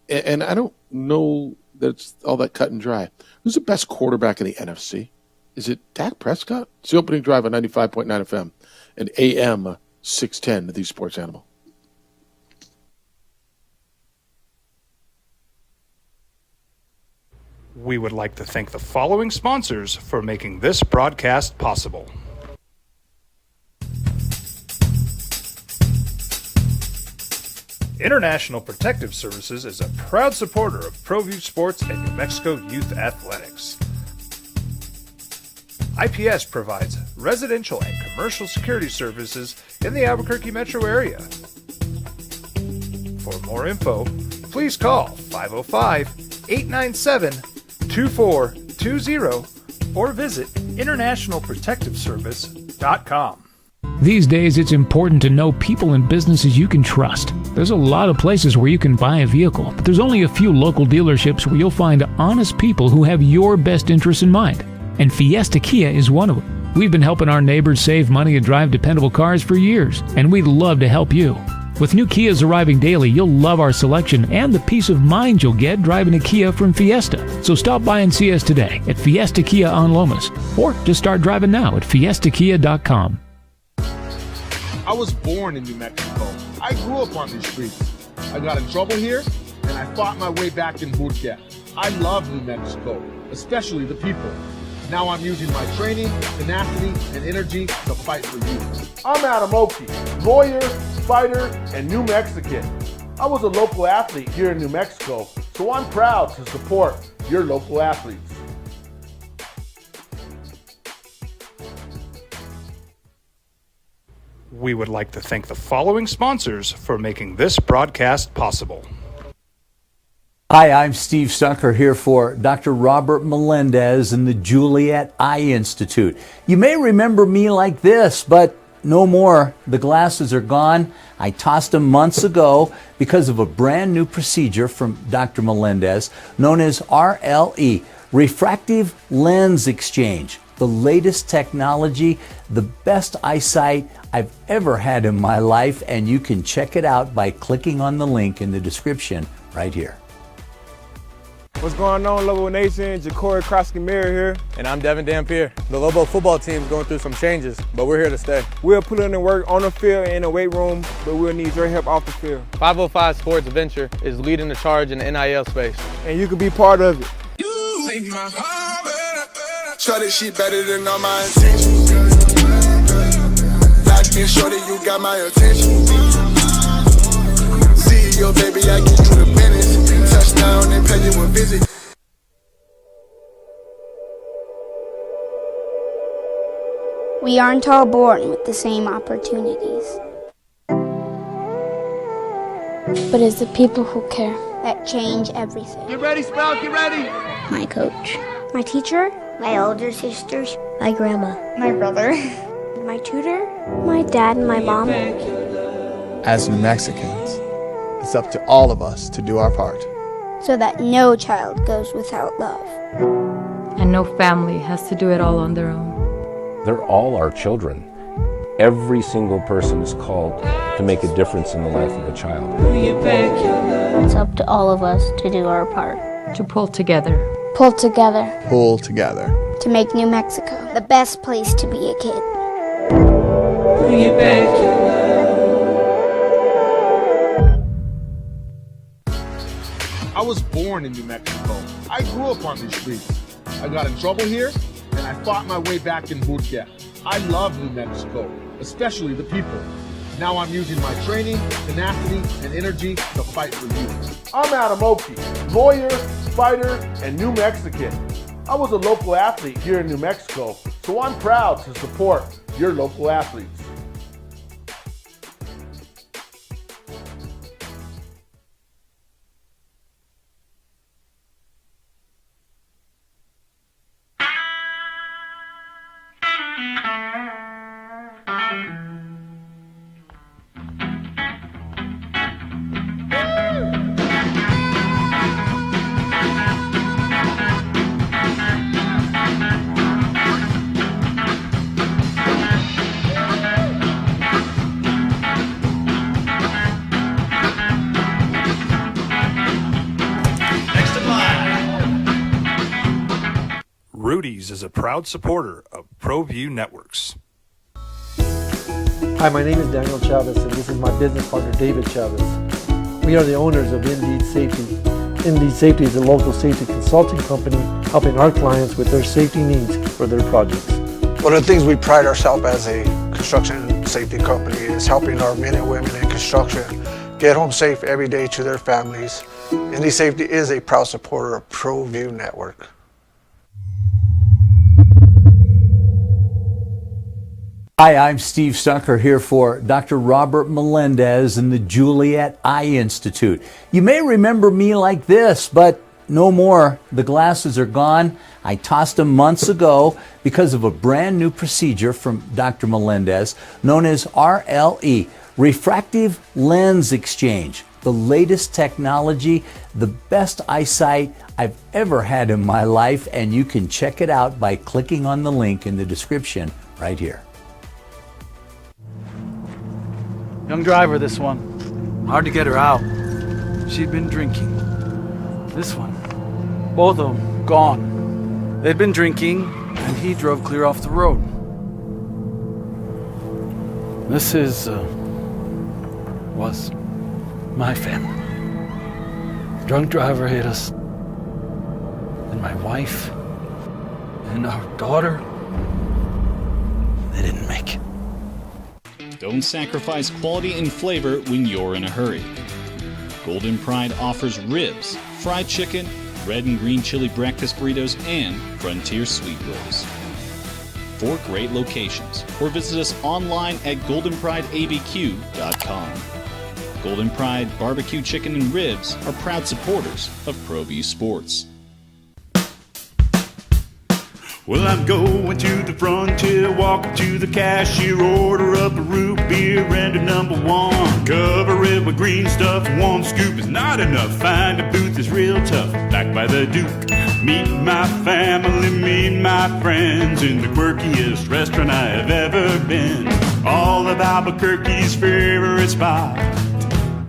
And I don't know that it's all that cut and dry. Who's the best quarterback in the NFC? Is it Dak Prescott? It's the opening drive on 95.9 FM and AM 610 to the Sports Animal. We would like to thank the following sponsors for making this broadcast possible. International Protective Services is a proud supporter of ProView Sports and New Mexico Youth Athletics. IPS provides residential and commercial security services in the Albuquerque metro area. For more info, please call 505-897-2420 or visit internationalprotectiveservice.com. These days, it's important to know people and businesses you can trust. There's a lot of places where you can buy a vehicle, but there's only a few local dealerships where you'll find honest people who have your best interests in mind. And Fiesta Kia is one of them. We've been helping our neighbors save money and drive dependable cars for years, and we'd love to help you. With new Kias arriving daily, you'll love our selection and the peace of mind you'll get driving a Kia from Fiesta. So stop by and see us today at Fiesta Kia on Lomas, or just start driving now at fiestakia.com. I was born in New Mexico. I grew up on these streets. I got in trouble here, and I fought my way back in boot camp. I love New Mexico, especially the people. Now I'm using my training, tenacity, and energy to fight for you. I'm Adam Oki, lawyer, fighter, and New Mexican. I was a local athlete here in New Mexico, so I'm proud to support your local athletes. We would like to thank the following sponsors for making this broadcast possible. Hi, I'm Steve Stucker here for Dr. Robert Melendez and the Juliet Eye Institute. You may remember me like this, but no more. The glasses are gone. I tossed them months ago because of a brand new procedure from Dr. Melendez known as RLE, Refractive Lens Exchange. The latest technology, the best eyesight I've ever had in my life, and you can check it out by clicking on the link in the description right here. What's going on, Lobo Nation? Ja'Cory Krosky-Miller here. And I'm Devin Dampier. The Lobo football team's going through some changes, but we're here to stay. We'll put in the work on the field and in the weight room, but we'll need your help off the field. 505 Sports Venture is leading the charge in the NIL space. And you can be part of it. Shorty, she better than all my intentions. Like me, shorty, you got my attention. See your baby, I get you the business. Touchdown and pay you a visit. We aren't all born with the same opportunities. But it's the people who care that change everything. Get ready, Sprout, get ready! My coach, my teacher, my older sisters, my grandma, my brother, my tutor, my dad, and my mom. As New Mexicans, it's up to all of us to do our part. So that no child goes without love. And no family has to do it all on their own. They're all our children. Every single person is called to make a difference in the life of a child. It's up to all of us to do our part. To pull together. Pull together. Pull together. To make New Mexico the best place to be a kid. I was born in New Mexico. I grew up on these streets. I got in trouble here, and I fought my way back in boot camp. I love New Mexico, especially the people. Now I'm using my training, tenacity, and energy to fight for you. I'm Adam Oki, lawyer, fighter, and New Mexican. I was a local athlete here in New Mexico, so I'm proud to support your local athletes. Cheese is a proud supporter of ProView Networks. Hi, my name is Daniel Chavez, and this is my business partner, David Chavez. We are the owners of Indeed Safety. Indeed Safety is a local safety consulting company helping our clients with their safety needs for their projects. One of the things we pride ourselves as a construction safety company is helping our men and women in construction get home safe every day to their families. Indeed Safety is a proud supporter of ProView Network. Hi, I'm Steve Stucker here for Dr. Robert Melendez and the Juliet Eye Institute. You may remember me like this, but no more. The glasses are gone. I tossed them months ago because of a brand new procedure from Dr. Melendez known as RLE, Refractive Lens Exchange. The latest technology, the best eyesight I've ever had in my life, and you can check it out by clicking on the link in the description right here. Young driver, this one. Hard to get her out. She'd been drinking. This one. Both of them gone. They'd been drinking, and he drove clear off the road. This was my family. Drunk driver hit us. And my wife and our daughter, they didn't make it. Don't sacrifice quality and flavor when you're in a hurry. Golden Pride offers ribs, fried chicken, red and green chili breakfast burritos, and Frontier sweet rolls. 4 great locations, or visit us online at goldenprideabq.com. Golden Pride Barbecue Chicken and Ribs are proud supporters of ProView Sports. Well, I'm going to the frontier, walking to the cashier, order up a root beer and a number 1. Cover it with green stuff, 1 scoop is not enough. Find a booth is real tough, back by the Duke. Meet my family, meet my friends in the quirkiest restaurant I have ever been. All of Albuquerque's favorite spot,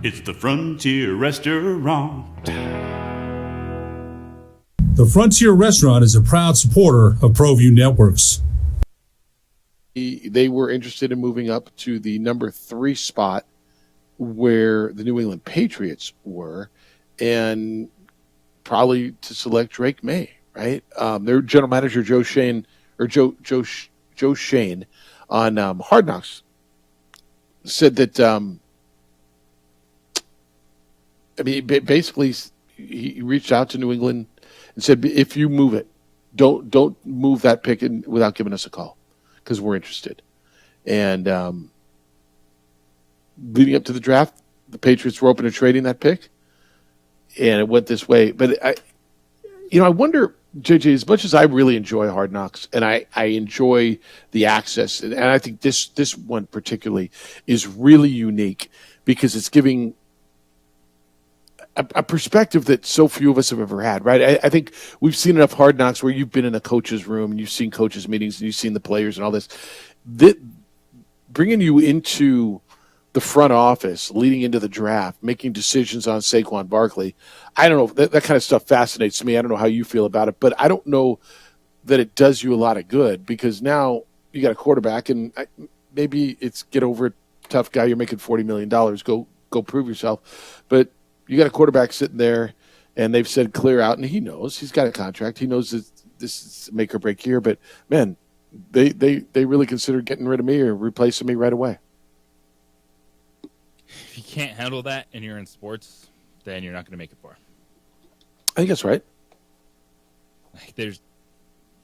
it's the Frontier Restaurant. The Frontier Restaurant is a proud supporter of ProView Networks. They were interested in moving up to the number 3 spot where the New England Patriots were, and probably to select Drake May, right? Their general manager, Joe Shane on Hard Knocks said that, basically he reached out to New England and said, if you move it, don't move that pick without giving us a call, because we're interested. And leading up to the draft, the Patriots were open to trading that pick, and it went this way. But I wonder, JJ, as much as I really enjoy Hard Knocks, and I enjoy the access, and I think this one particularly is really unique because it's giving a perspective that so few of us have ever had, right? I think we've seen enough Hard Knocks where you've been in a coach's room and you've seen coaches' meetings and you've seen the players and all this. Bringing you into the front office, leading into the draft, making decisions on Saquon Barkley, I don't know. That kind of stuff fascinates me. I don't know how you feel about it, but I don't know that it does you a lot of good, because now you got a quarterback, and maybe it's get over it, tough guy. You're making $40 million. Go prove yourself. But you got a quarterback sitting there, and they've said clear out, and he knows he's got a contract. He knows that this is make or break year. But man, they really considered getting rid of me or replacing me right away. If you can't handle that and you're in sports, then you're not going to make it far. I think that's right.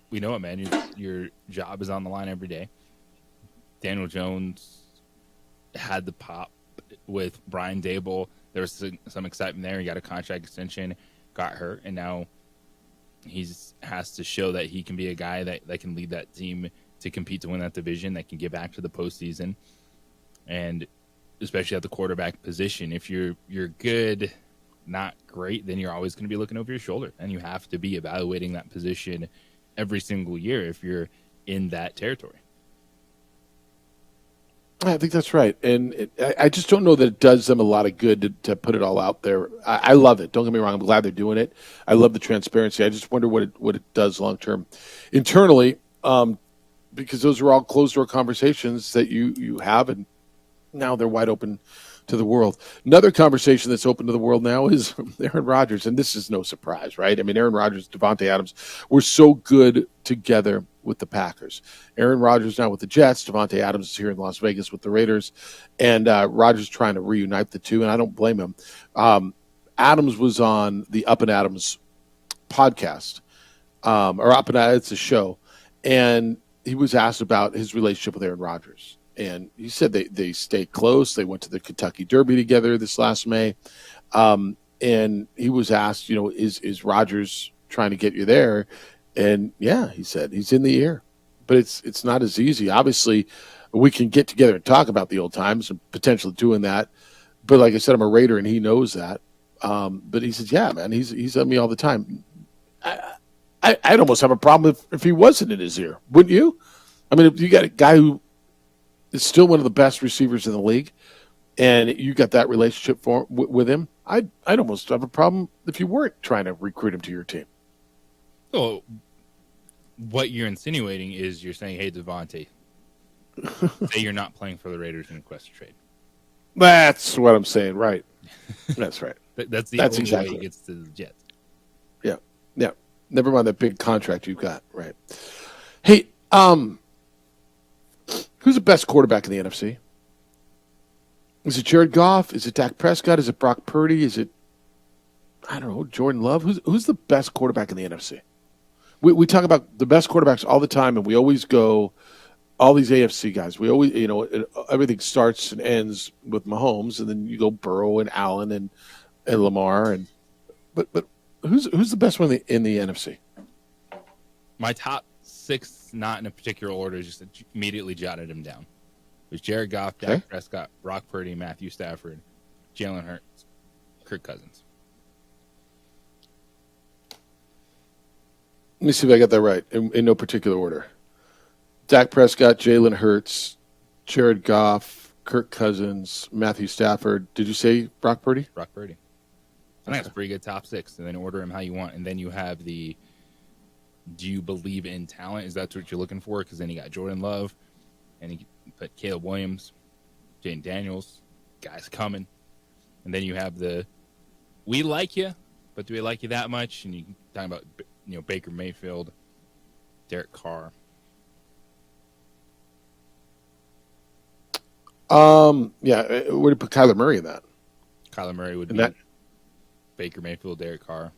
We know it, man. Your job is on the line every day. Daniel Jones had the pop with Brian Daboll. There was some excitement there. He got a contract extension, got hurt, and now he has to show that he can be a guy that can lead that team to compete to win that division, that can get back to the postseason. And especially at the quarterback position, if you're good, not great, then you're always going to be looking over your shoulder. And you have to be evaluating that position every single year if you're in that territory. I think that's right. And I just don't know that it does them a lot of good to put it all out there. I love it. Don't get me wrong. I'm glad they're doing it. I love the transparency. I just wonder what it does long term internally, because those are all closed door conversations that you have, and now they're wide open to the world. Another conversation that's open to the world now is Aaron Rodgers, and this is no surprise, right? I mean, Aaron Rodgers, Devontae Adams were so good together with the Packers. Aaron Rodgers now with the Jets. Devontae Adams is here in Las Vegas with the Raiders, and Rodgers trying to reunite the two, and I don't blame him. Adams was on the Up and Adams podcast, or Up and Adams, it's a show, and he was asked about his relationship with Aaron Rodgers. And he said they stayed close. They went to the Kentucky Derby together this last May. And he was asked, is Rodgers trying to get you there? And yeah, he said he's in the air, but it's not as easy. Obviously, we can get together and talk about the old times and potentially doing that. But like I said, I'm a Raider and he knows that. But he says, yeah, man, he's at me all the time. I'd almost have a problem if he wasn't in his ear. Wouldn't you? I mean, if you got a guy who is still one of the best receivers in the league, and you got that relationship with him, I'd almost have a problem if you weren't trying to recruit him to your team. So, what you're insinuating is you're saying, hey, Devontae, say you're not playing for the Raiders and request a trade. That's what I'm saying, right? That's right. That's only exactly way he gets to the Jets. Yeah. Never mind that big contract you've got, right? Hey, who's the best quarterback in the NFC? Is it Jared Goff? Is it Dak Prescott? Is it Brock Purdy? Is it, I don't know, Jordan Love? Who's the best quarterback in the NFC? We talk about the best quarterbacks all the time, and we always go, all these AFC guys. We always, everything starts and ends with Mahomes, and then you go Burrow and Allen and Lamar, but who's the best one in the NFC? My top 6, not in a particular order, just immediately jotted them down. It was Jared Goff, Dak Prescott, Brock Purdy, Matthew Stafford, Jalen Hurts, Kirk Cousins. Let me see if I got that right in no particular order. Dak Prescott, Jalen Hurts, Jared Goff, Kirk Cousins, Matthew Stafford. Did you say Brock Purdy? Brock Purdy. I think that's a pretty good top 6, and then order them how you want. And then you have do you believe in talent? Is that what you're looking for? Because then you got Jordan Love, and you put Caleb Williams, Jaden Daniels, guys coming. And then you have we like you, but do we like you that much? And you talking about Baker Mayfield, Derek Carr. Yeah, where do you put Kyler Murray in that? Kyler Murray would be Baker Mayfield, Derek Carr.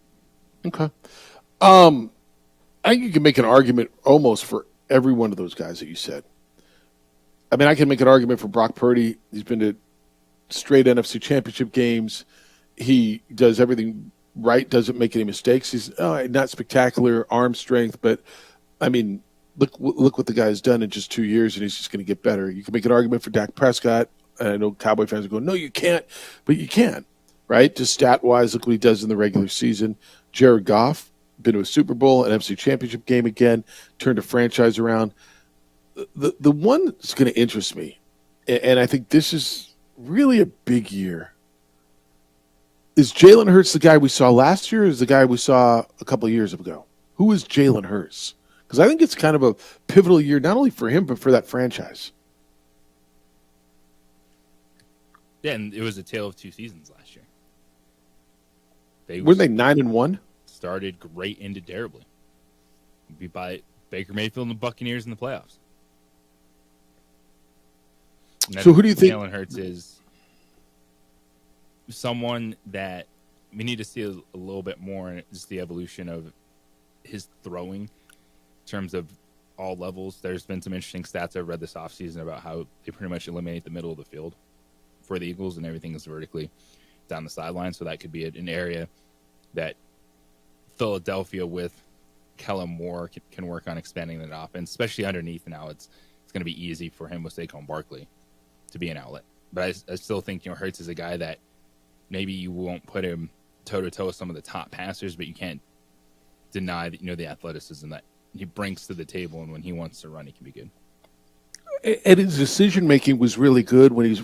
Okay. I think you can make an argument almost for every one of those guys that you said. I mean, I can make an argument for Brock Purdy. He's been to straight NFC Championship games. He does everything right, doesn't make any mistakes. He's not spectacular arm strength, but, I mean, look what the guy's done in just 2 years, and he's just going to get better. You can make an argument for Dak Prescott. And I know Cowboy fans are going, no, you can't. But you can, right? Just stat-wise, look what he does in the regular season. Jared Goff, been to a Super Bowl, an NFC Championship game again, turned a franchise around. The one that's going to interest me, and I think this is really a big year, is Jalen Hurts the guy we saw last year, or is the guy we saw a couple of years ago? Who is Jalen Hurts? Because I think it's kind of a pivotal year, not only for him, but for that franchise. Yeah, and it was a tale of 2 seasons last year. Weren't they 9-1? Started great, ended terribly. Beat by Baker Mayfield and the Buccaneers in the playoffs. So who do you think? Jalen Hurts is someone that we need to see a little bit more in just the evolution of his throwing in terms of all levels. There's been some interesting stats I've read this offseason about how they pretty much eliminate the middle of the field for the Eagles, and everything is vertically down the sideline. So that could be an area that Philadelphia with Kellen Moore can work on expanding that offense, especially underneath now. It's going to be easy for him with Saquon Barkley to be an outlet. But I still think, Hurts is a guy that maybe you won't put him toe-to-toe with some of the top passers, but you can't deny that, the athleticism that he brings to the table, and when he wants to run, he can be good. And his decision making was really good when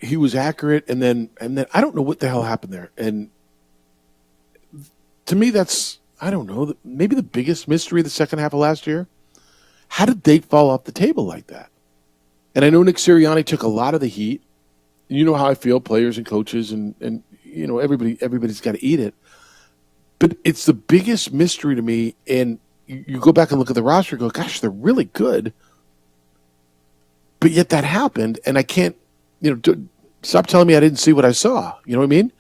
he was accurate, and then I don't know what the hell happened there. And to me, that's, I don't know, maybe the biggest mystery of the second half of last year. How did they fall off the table like that? And I know Nick Sirianni took a lot of the heat. You know how I feel, players and coaches, and you know everybody's got to eat it. But it's the biggest mystery to me. And you go back and look at the roster and go, gosh, they're really good. But yet that happened, and I can't, stop telling me I didn't see what I saw. You know what I mean?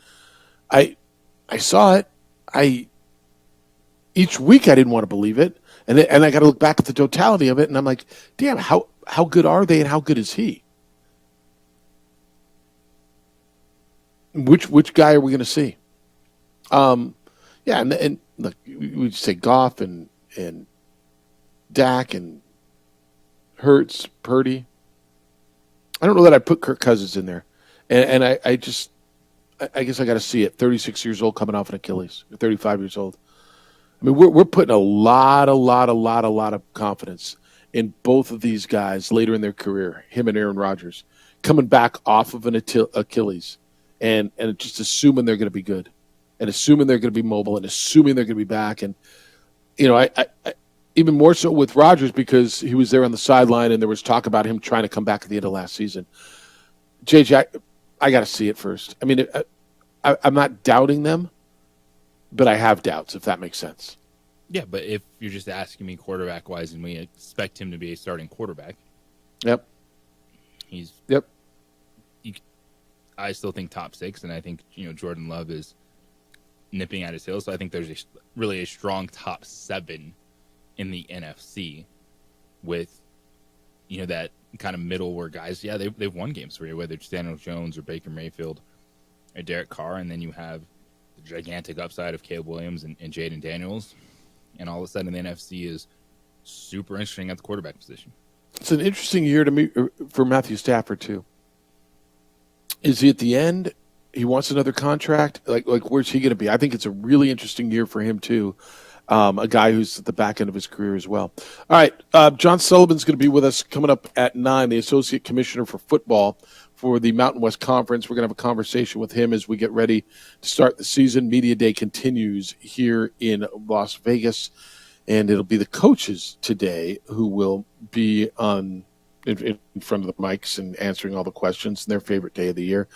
I saw it. Each week I didn't want to believe it, and I got to look back at the totality of it, and I'm like, damn, how good are they, and how good is he? Which guy are we going to see? Yeah, and look, we say Goff and Dak and Hurts, Purdy. I don't know that I put Kirk Cousins in there, and I guess I got to see it. 36 years old, coming off an Achilles. 35 years old. I mean, we're putting a lot of confidence in both of these guys later in their career. Him and Aaron Rodgers coming back off of an Achilles, and just assuming they're going to be good, and assuming they're going to be mobile, and assuming they're going to be back. And I even more so with Rodgers, because he was there on the sideline and there was talk about him trying to come back at the end of last season. JJ, I got to see it first. I mean, I'm not doubting them, but I have doubts, if that makes sense. Yeah, but if you're just asking me quarterback-wise, and we expect him to be a starting quarterback. Yep. I still think top 6, and I think Jordan Love is nipping at his heels. So I think there's really a strong top 7 in the NFC with that kind of middle where guys, they've won games for you, whether it's Daniel Jones or Baker Mayfield or Derek Carr, and then you have the gigantic upside of Caleb Williams and Jaden Daniels, and all of a sudden the NFC is super interesting at the quarterback position. It's an interesting year to me for Matthew Stafford too. Is he at the end? He wants another contract. Like where's he going to be? I think it's a really interesting year for him too. A guy who's at the back end of his career as well. All right, John Sullivan's going to be with us coming up at 9, the Associate Commissioner for Football for the Mountain West Conference. We're going to have a conversation with him as we get ready to start the season. Media Day continues here in Las Vegas, and it'll be the coaches today who will be in front of the mics and answering all the questions, and their favorite day of the year.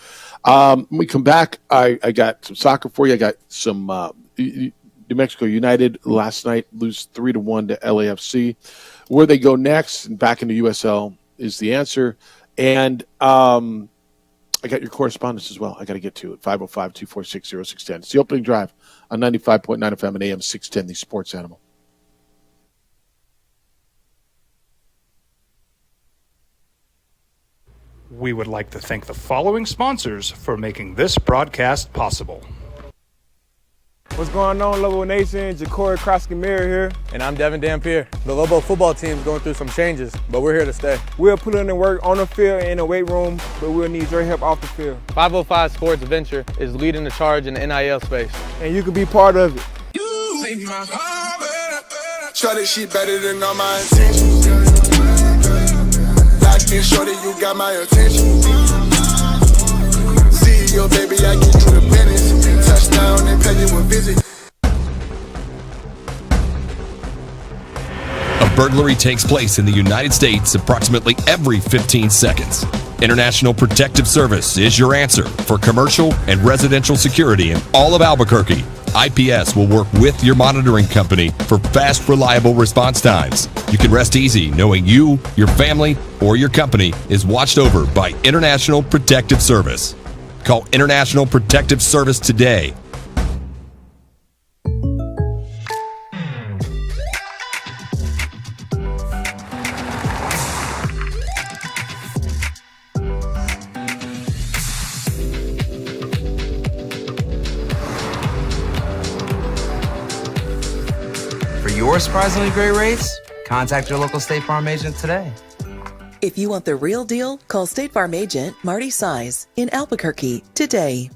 When we come back, I got some soccer for you. I got some New Mexico United last night lose 3-1 to LAFC. Where they go next and back into USL is the answer. And I got your correspondence as well. I got to get to it. 505-246-0610. It's the opening drive on 95.9 FM and AM 610, the Sports Animal. We would like to thank the following sponsors for making this broadcast possible. What's going on, Lobo Nation? Ja'Cory Krosky-Miller here. And I'm Devin Dampier. The Lobo football team is going through some changes, but we're here to stay. We'll put in the work on the field and in the weight room, but we'll need your help off the field. 505 Sports Venture is leading the charge in the NIL space. And you can be part of it. Shorty, she better than all my intentions. Locked in, shorty, you got my attention. See your baby, I get you the business. Touchdown and pay you a visit. A burglary takes place in the United States approximately every 15 seconds. International Protective Service is your answer for commercial and residential security in all of Albuquerque. IPS will work with your monitoring company for fast, reliable response times. You can rest easy knowing you, your family, or your company is watched over by International Protective Service. Call International Protective Service today. For your surprisingly great rates, contact your local State Farm agent today. If you want the real deal, call State Farm agent Marty Size in Albuquerque today.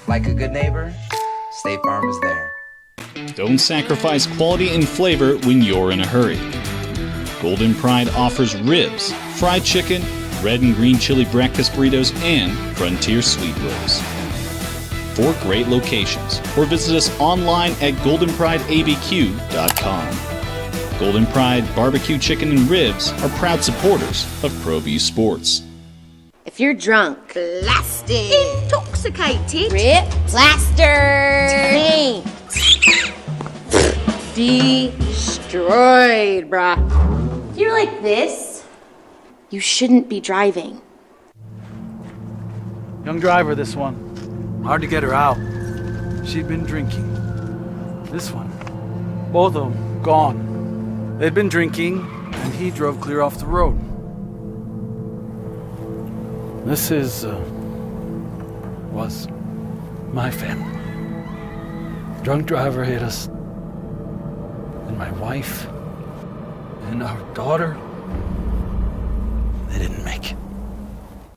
Like a good neighbor, State Farm is there. Don't sacrifice quality and flavor when you're in a hurry. Golden Pride offers ribs, fried chicken, red and green chili breakfast burritos, and Frontier sweet rolls. 4 great locations, or visit us online at goldenprideabq.com. Golden Pride Barbecue Chicken and Ribs are proud supporters of ProView Sports. If you're drunk, blasted, intoxicated, ripped, plastered, taint, destroyed, bruh. If you're like this, you shouldn't be driving. Young driver, this one. Hard to get her out. She'd been drinking. This one. Both of them gone. They'd been drinking, and he drove clear off the road. This was my family. Drunk driver hit us, and my wife, and our daughter, they didn't make it.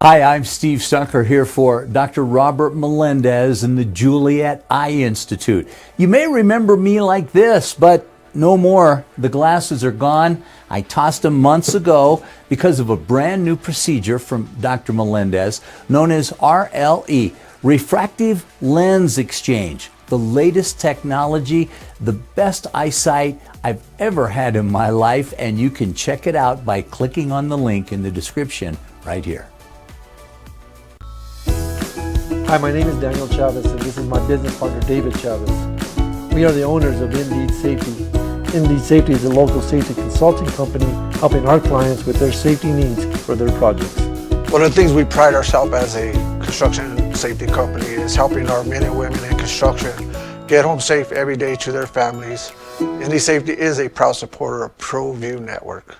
Hi, I'm Steve Stucker here for Dr. Robert Melendez and the Juliet Eye Institute. You may remember me like this, but no more. The glasses are gone. I tossed them months ago because of a brand new procedure from Dr. Melendez known as RLE, Refractive Lens Exchange. The latest technology, the best eyesight I've ever had in my life, and you can check it out by clicking on the link in the description right here. Hi, my name is Daniel Chavez, and this is my business partner, David Chavez. We are the owners of Indeed Safety. Indeed Safety is a local safety consulting company helping our clients with their safety needs for their projects. One of the things we pride ourselves as a construction safety company is helping our men and women in construction get home safe every day to their families. Indeed Safety is a proud supporter of ProView Network.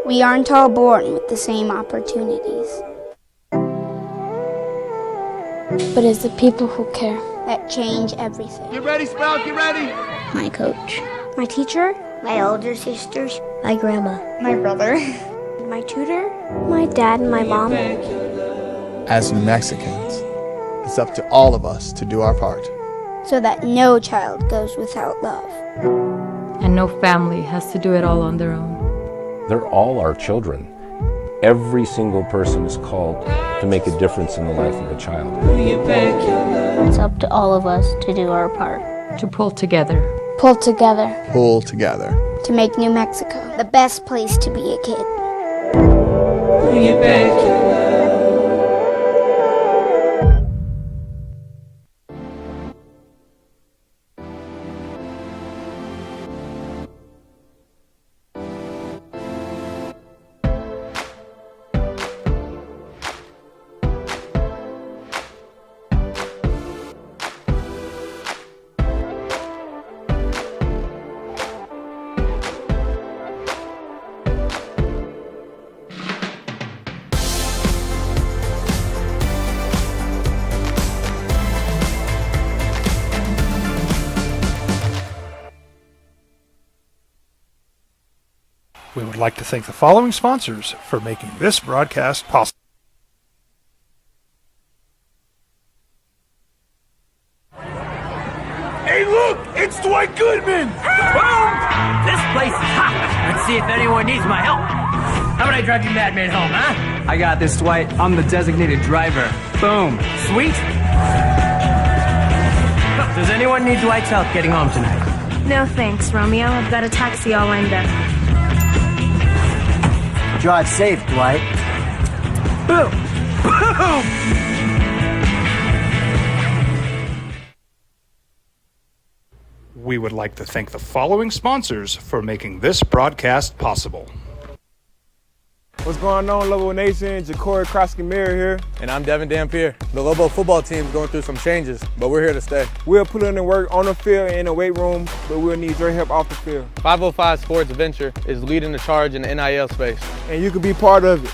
We aren't all born with the same opportunities. But it's the people who care that change everything. Get ready, Sprout, get ready! My coach, my teacher, my older sisters, my grandma, my brother, my tutor, my dad, and my mom. As New Mexicans, it's up to all of us to do our part. So that no child goes without love. And no family has to do it all on their own. They're all our children. Every single person is called to make a difference in the life of a child. It's up to all of us to do our part. To pull together. Pull together. Pull together. To make New Mexico the best place to be a kid. We would like to thank the following sponsors for making this broadcast possible. Hey, look! It's Dwight Goodman! Boom! This place is hot. Let's see if anyone needs my help. How about I drive you madman home, huh? I got this, Dwight. I'm the designated driver. Boom. Sweet. Does anyone need Dwight's help getting home tonight? No thanks, Romeo. I've got a taxi all lined up. Drive safe, Dwight. Boom! Boom! We would like to thank the following sponsors for making this broadcast possible. What's going on, Lobo Nation? Ja'Cory Krosky-Miller here. And I'm Devin Dampier. The Lobo football team's going through some changes, but we're here to stay. We'll put in the work on the field and in the weight room, but we'll need your help off the field. 505 Sports Venture is leading the charge in the NIL space. And you can be part of it.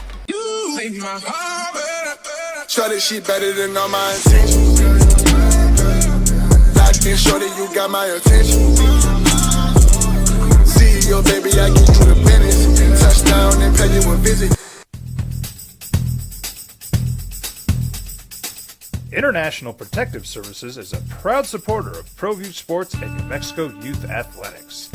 Shorty, she better than all my intentions. Locked in, shorty, you got my attention. CEO, baby, I give you the business. Touchdown and pay you a visit. Internet International Protective Services is a proud supporter of ProView Sports and New Mexico Youth Athletics.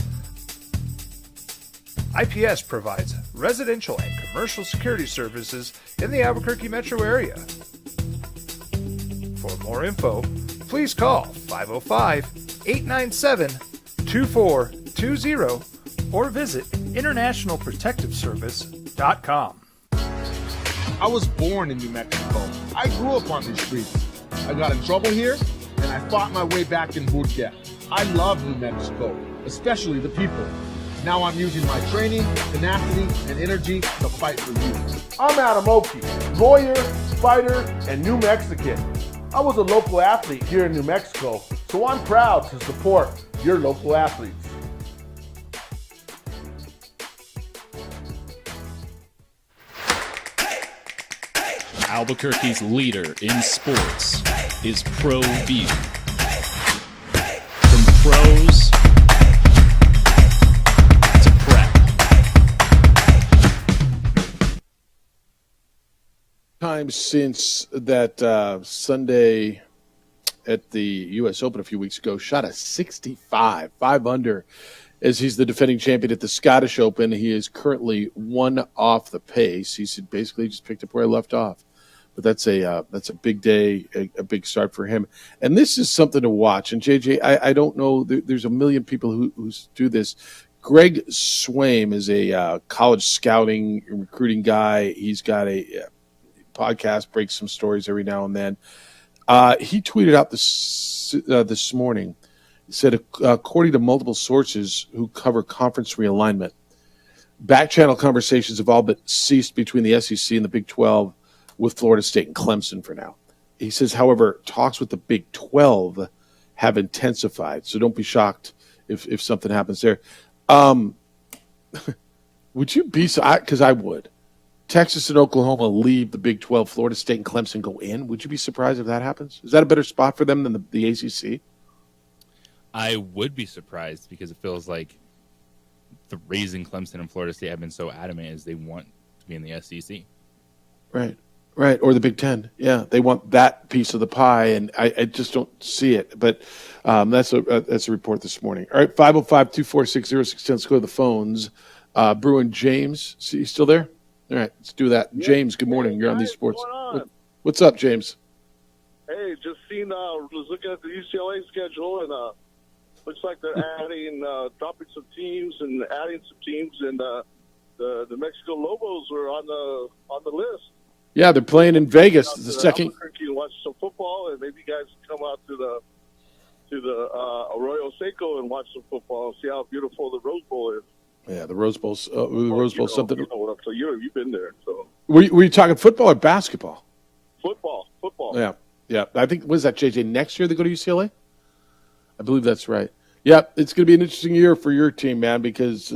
IPS provides residential and commercial security services in the Albuquerque metro area. For more info, please call 505-897-2420 or visit internationalprotectiveservice.com. I was born in New Mexico. I grew up on these streets. I got in trouble here, and I fought my way back in boot camp. I love New Mexico, especially the people. Now I'm using my training, tenacity, and energy to fight for you. I'm Adam Oki, lawyer, fighter, and New Mexican. I was a local athlete here in New Mexico, so I'm proud to support your local athletes. Albuquerque's leader in sports is ProView. From pros to prep. Time since that Sunday at the U.S. Open a few weeks ago, shot a 65, 5 under, as he's the defending champion at the Scottish Open. He is currently 1 off the pace. He's basically just picked up where I left off. But that's a big day, a big start for him. And this is something to watch. And, JJ, I don't know, there's a million people who do this. Greg Swaim is a college scouting and recruiting guy. He's got a podcast, breaks some stories every now and then. He tweeted out this morning, he said, according to multiple sources who cover conference realignment, back-channel conversations have all but ceased between the SEC and the Big 12 with Florida State and Clemson for now. He says, however, talks with the Big 12 have intensified, so don't be shocked if something happens there. Would you be so? Because I would. Texas and Oklahoma leave the Big 12. Florida State and Clemson go in. Would you be surprised if that happens? Is that a better spot for them than the ACC? I would be surprised because it feels like the reason Clemson and Florida State have been so adamant is they want to be in the SEC. Right, or the Big Ten. Yeah, they want that piece of the pie, and I just don't see it. But that's a report this morning. All right, 505-246-0610. Let's go to the phones. Bruin James, see, you still there? All right, let's do that. Yeah. James, good morning. You're on these sports. What's up, James? Hey, just seen, was looking at the UCLA schedule, and looks like they're dropping some teams and adding some teams, and the Mexico Lobos were on the list. Yeah, they're playing in Vegas. The second. Albuquerque and watch some football, and maybe you guys can come out to the Arroyo Seco and watch some football and see how beautiful the Rose Bowl is. Yeah, the Rose Bowl's something. You know what I'm saying. You've been there, so. Were you talking football or basketball? Football. Yeah. I think, what is that, JJ? Next year they go to UCLA? I believe that's right. Yeah, it's going to be an interesting year for your team, man, because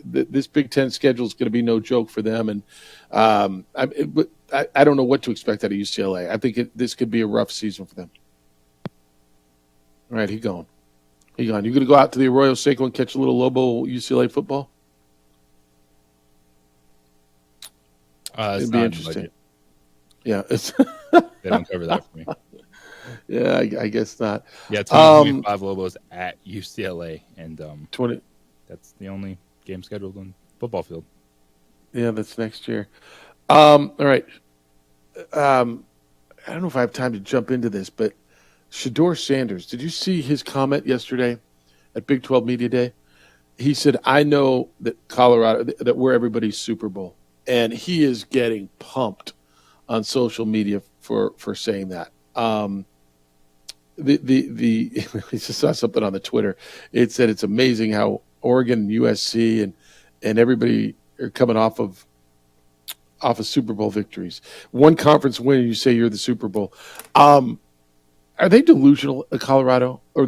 this Big Ten schedule is going to be no joke for them. And I don't know what to expect out of UCLA. I think this could be a rough season for them. All right, He gone. You going to go out to the Arroyo Seco and catch a little Lobo UCLA football? It'd be interesting. Yeah, they don't cover that for me. Yeah, I guess not. Yeah, 25 Lobos at UCLA, and 20. That's the only game scheduled on football field. Yeah, that's next year. All right. I don't know if I have time to jump into this, but Shedeur Sanders, did you see his comment yesterday at Big 12 Media Day? He said, I know that Colorado, that we're everybody's Super Bowl. And he is getting pumped on social media for saying that. He just saw something on the Twitter. It said it's amazing how Oregon and USC and everybody are coming off of Super Bowl victories. One conference win, you say you're the Super Bowl. Are they delusional, Colorado? Or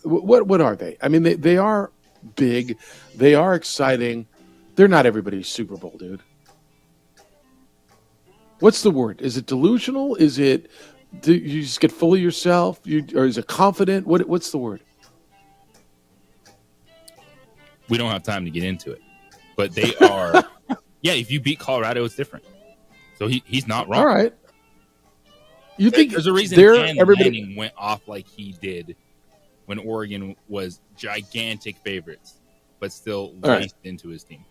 what are they? I mean, they are big. They are exciting. They're not everybody's Super Bowl, dude. What's the word? Is it delusional? Is it you just get full of yourself? Or is it confident? What's the word? We don't have time to get into it. But they are – yeah, if you beat Colorado, it's different. So he's not wrong. All right. You think there's a reason Dan Lanning went off like he did when Oregon was gigantic favorites, but still laced into his team.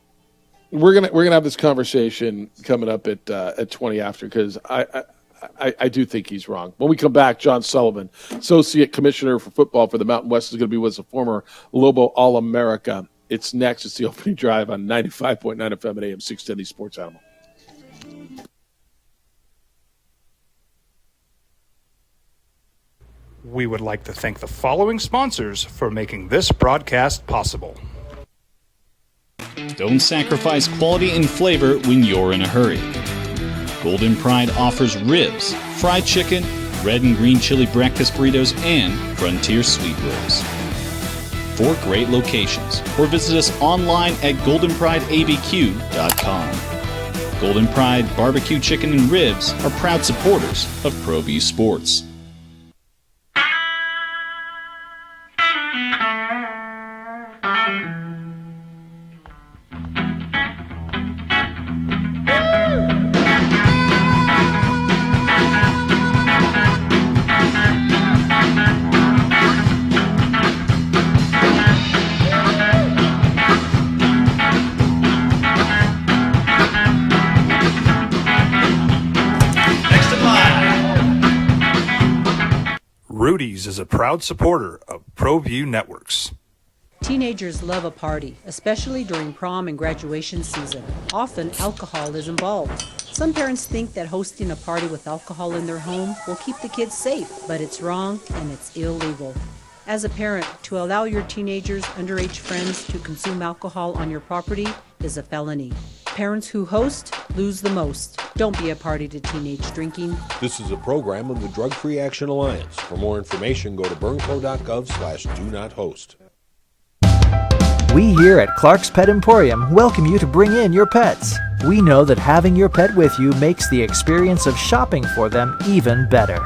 We're gonna have this conversation coming up at 20 after, because I do think he's wrong. When we come back, John Sullivan, Associate Commissioner for Football for the Mountain West, is going to be with us, a former Lobo All-America. It's next. It's the opening drive on 95.9 FM and AM 610, the Sports Animal. We would like to thank the following sponsors for making this broadcast possible. Don't sacrifice quality and flavor when you're in a hurry. Golden Pride offers ribs, fried chicken, red and green chili breakfast burritos, and Frontier sweet rolls. 4 great locations, or visit us online at goldenprideabq.com. Golden Pride Barbecue Chicken and Ribs are proud supporters of ProView Sports. Rudy's is a proud supporter of ProView Networks. Teenagers love a party, especially during prom and graduation season. Often, alcohol is involved. Some parents think that hosting a party with alcohol in their home will keep the kids safe, but it's wrong and it's illegal. As a parent, to allow your teenagers' underage friends to consume alcohol on your property is a felony. Parents who host lose the most. Don't be a party to teenage drinking. This is a program of the Drug Free Action Alliance. For more information, go to burnco.gov/do-not-host. We here at Clark's Pet Emporium welcome you to bring in your pets. We know that having your pet with you makes the experience of shopping for them even better.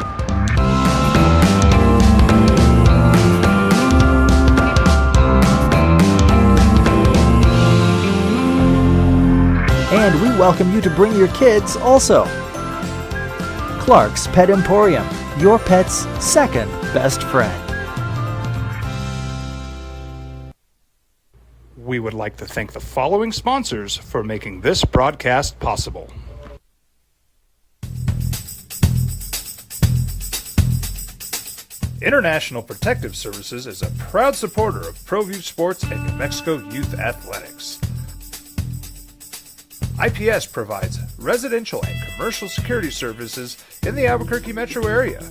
And we welcome you to bring your kids also. Clark's Pet Emporium, your pet's second best friend. We would like to thank the following sponsors for making this broadcast possible. International Protective Services is a proud supporter of ProView Sports and New Mexico Youth Athletics. IPS provides residential and commercial security services in the Albuquerque metro area.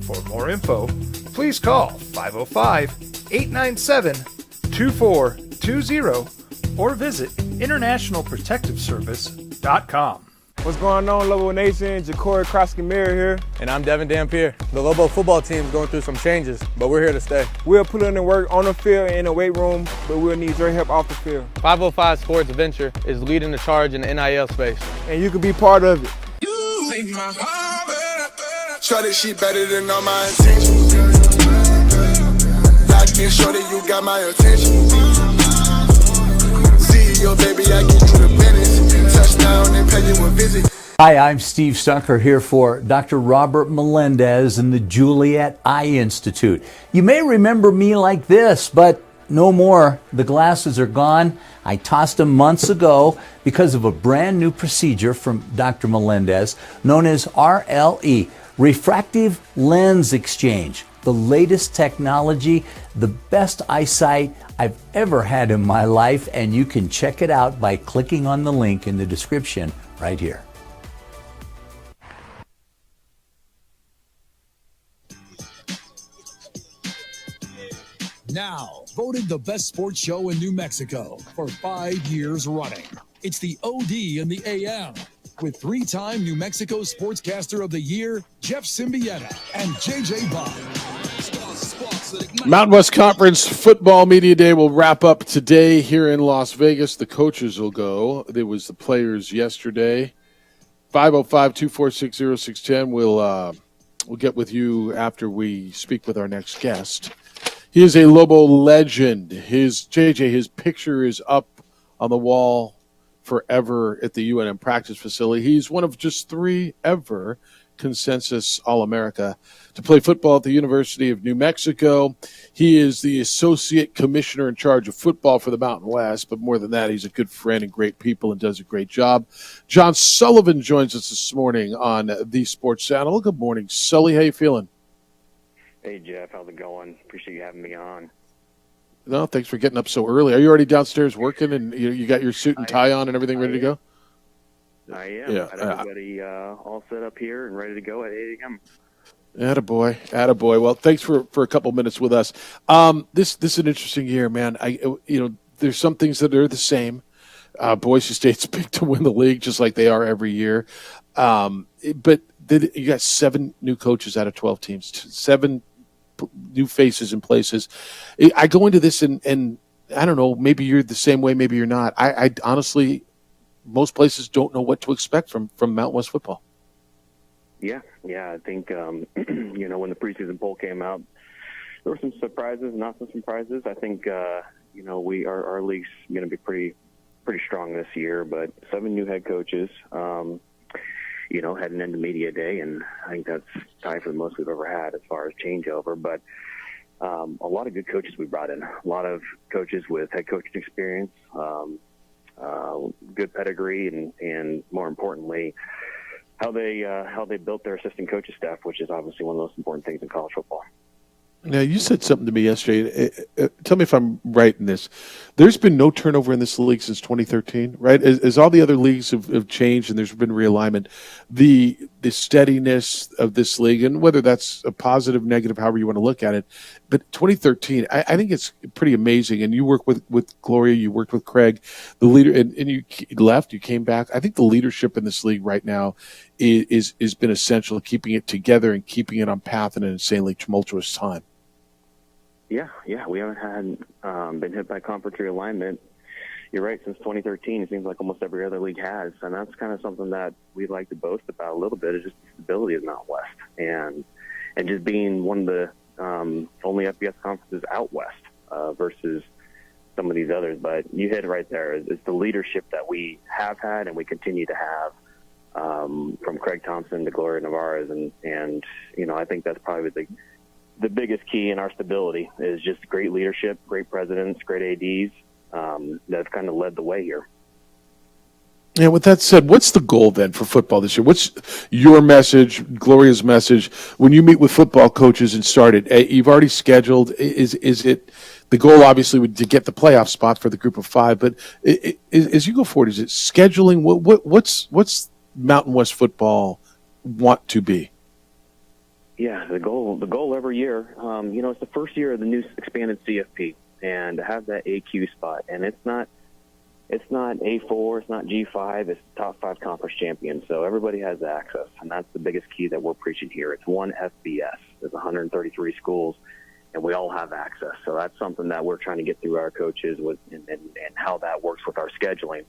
For more info, please call 505-897-2420 or visit internationalprotectiveservice.com. What's going on, Lobo Nation? Ja'Cory Krosky-Miller here. And I'm Devin Dampier. The Lobo football team is going through some changes, but we're here to stay. We'll put in the work on the field and in the weight room, but we'll need your help off the field. 505 Sports Venture is leading the charge in the NIL space. And you can be part of it. You make my heart better. Shorty, she better than all my intentions. Like me, shorty, you got my attention. CEO, baby, I get you the business. Touchdown and pay you a visit. Hi, I'm Steve Stucker here for Dr. Robert Melendez and the Juliet Eye Institute. You may remember me like this, but no more. The glasses are gone. I tossed them months ago because of a brand new procedure from Dr. Melendez known as RLE, Refractive Lens Exchange. The latest technology, the best eyesight I've ever had in my life, and you can check it out by clicking on the link in the description right here. Now, voted the best sports show in New Mexico for 5 years running. It's the OD in the AM with 3-time New Mexico Sportscaster of the Year, Jeff Symbieta and JJ Bond. Mountain West Conference Football Media Day will wrap up today here in Las Vegas. The coaches will go. There was the players yesterday. 505-246-0610. We'll get with you after we speak with our next guest. He is a Lobo legend. His picture is up on the wall forever at the UNM practice facility. He's one of just 3 ever consensus All-America to play football at the University of New Mexico. He is the associate commissioner in charge of football for the Mountain West, but more than that, he's a good friend and great people and does a great job. John Sullivan joins us this morning on the Sports Channel. Good morning, Sully. How you feeling? Hey, Jeff. How's it going? Appreciate you having me on. No, thanks for getting up so early. Are you already downstairs working and you got your suit and tie on and everything ready to go? I am. Yeah. Got everybody all set up here and ready to go at 8 a.m. Attaboy. Well, thanks for a couple minutes with us. This is an interesting year, man. There's some things that are the same. Boise State's picked to win the league just like they are every year. But you got 7 new coaches out of 12 teams, 7 new faces in places. I go into this and I don't know, maybe you're the same way, maybe you're not. I honestly, most places don't know what to expect from Mountain West football. Yeah. I think, when the preseason poll came out, there were some surprises, not some surprises. I think, our league's going to be pretty strong this year, but 7 new head coaches, heading into media day, and I think that's tied for the most we've ever had as far as changeover. But a lot of good coaches we brought in, a lot of coaches with head coaching experience, good pedigree, and more importantly, how they built their assistant coaching staff, which is obviously one of the most important things in college football. Now, you said something to me yesterday. Tell me if I'm right in this. There's been no turnover in this league since 2013, right? As all the other leagues have changed and there's been realignment, the steadiness of this league, and whether that's a positive, negative, however you want to look at it, but 2013, I think it's pretty amazing. And you work with Gloria, you worked with Craig, the leader, and you left, you came back. I think the leadership in this league right now is been essential to keeping it together and keeping it on path in an insanely tumultuous time. Yeah, we haven't had been hit by conference realignment. You're right, since 2013, it seems like almost every other league has, and that's kind of something that we'd like to boast about a little bit, is just the stability of Mountain West, and just being one of the only FBS conferences out west versus some of these others. But you hit it right there. It's the leadership that we have had and we continue to have, from Craig Thompson to Gloria Navarez, and I think that's probably the biggest key in our stability is just great leadership, great presidents, great ADs that have kind of led the way here. Yeah, with that said, what's the goal then for football this year? What's your message, Gloria's message, when you meet with football coaches and start it? You've already scheduled. Is it the goal, obviously, would to get the playoff spot for the group of 5, but as you go forward, is it scheduling? What's Mountain West football want to be? Yeah, the goal every year, it's the first year of the new expanded CFP, and to have that AQ spot, and it's not A4, it's not G5, it's top 5 conference champion, so everybody has access, and that's the biggest key that we're preaching here. It's one FBS. There's 133 schools, and we all have access, so that's something that we're trying to get through our coaches with, and how that works with our scheduling.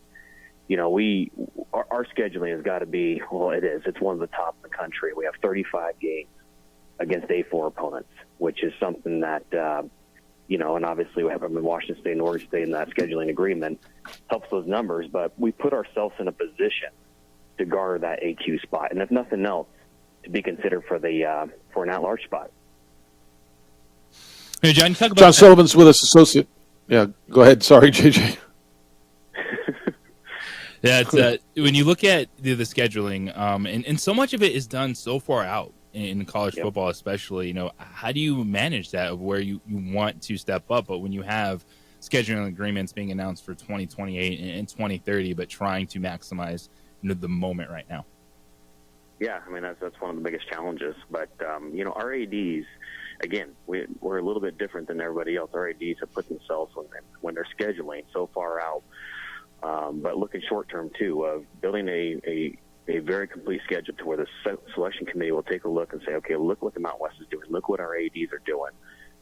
Our scheduling has got to be, it's one of the top in the country. We have 35 games against A4 opponents, which is something that, and obviously we have them in Washington State and Oregon State in that scheduling agreement, helps those numbers, but we put ourselves in a position to garner that AQ spot, and if nothing else, to be considered for an at-large spot. Hey, John, talk about John Sullivan's with us, associate. Yeah, go ahead. Sorry, JJ. Yeah, it's, when you look at the scheduling, and so much of it is done so far out in college football, especially, how do you manage that of where you want to step up, but when you have scheduling agreements being announced for 2028 and 2030, but trying to maximize the moment right now? Yeah, I mean, that's one of the biggest challenges. But, our ADs, again, we're a little bit different than everybody else. Our ADs have put themselves when they're scheduling so far out, but looking short-term, too, of building a very complete schedule to where the selection committee will take a look and say, okay, look what the Mountain West is doing. Look what our ADs are doing.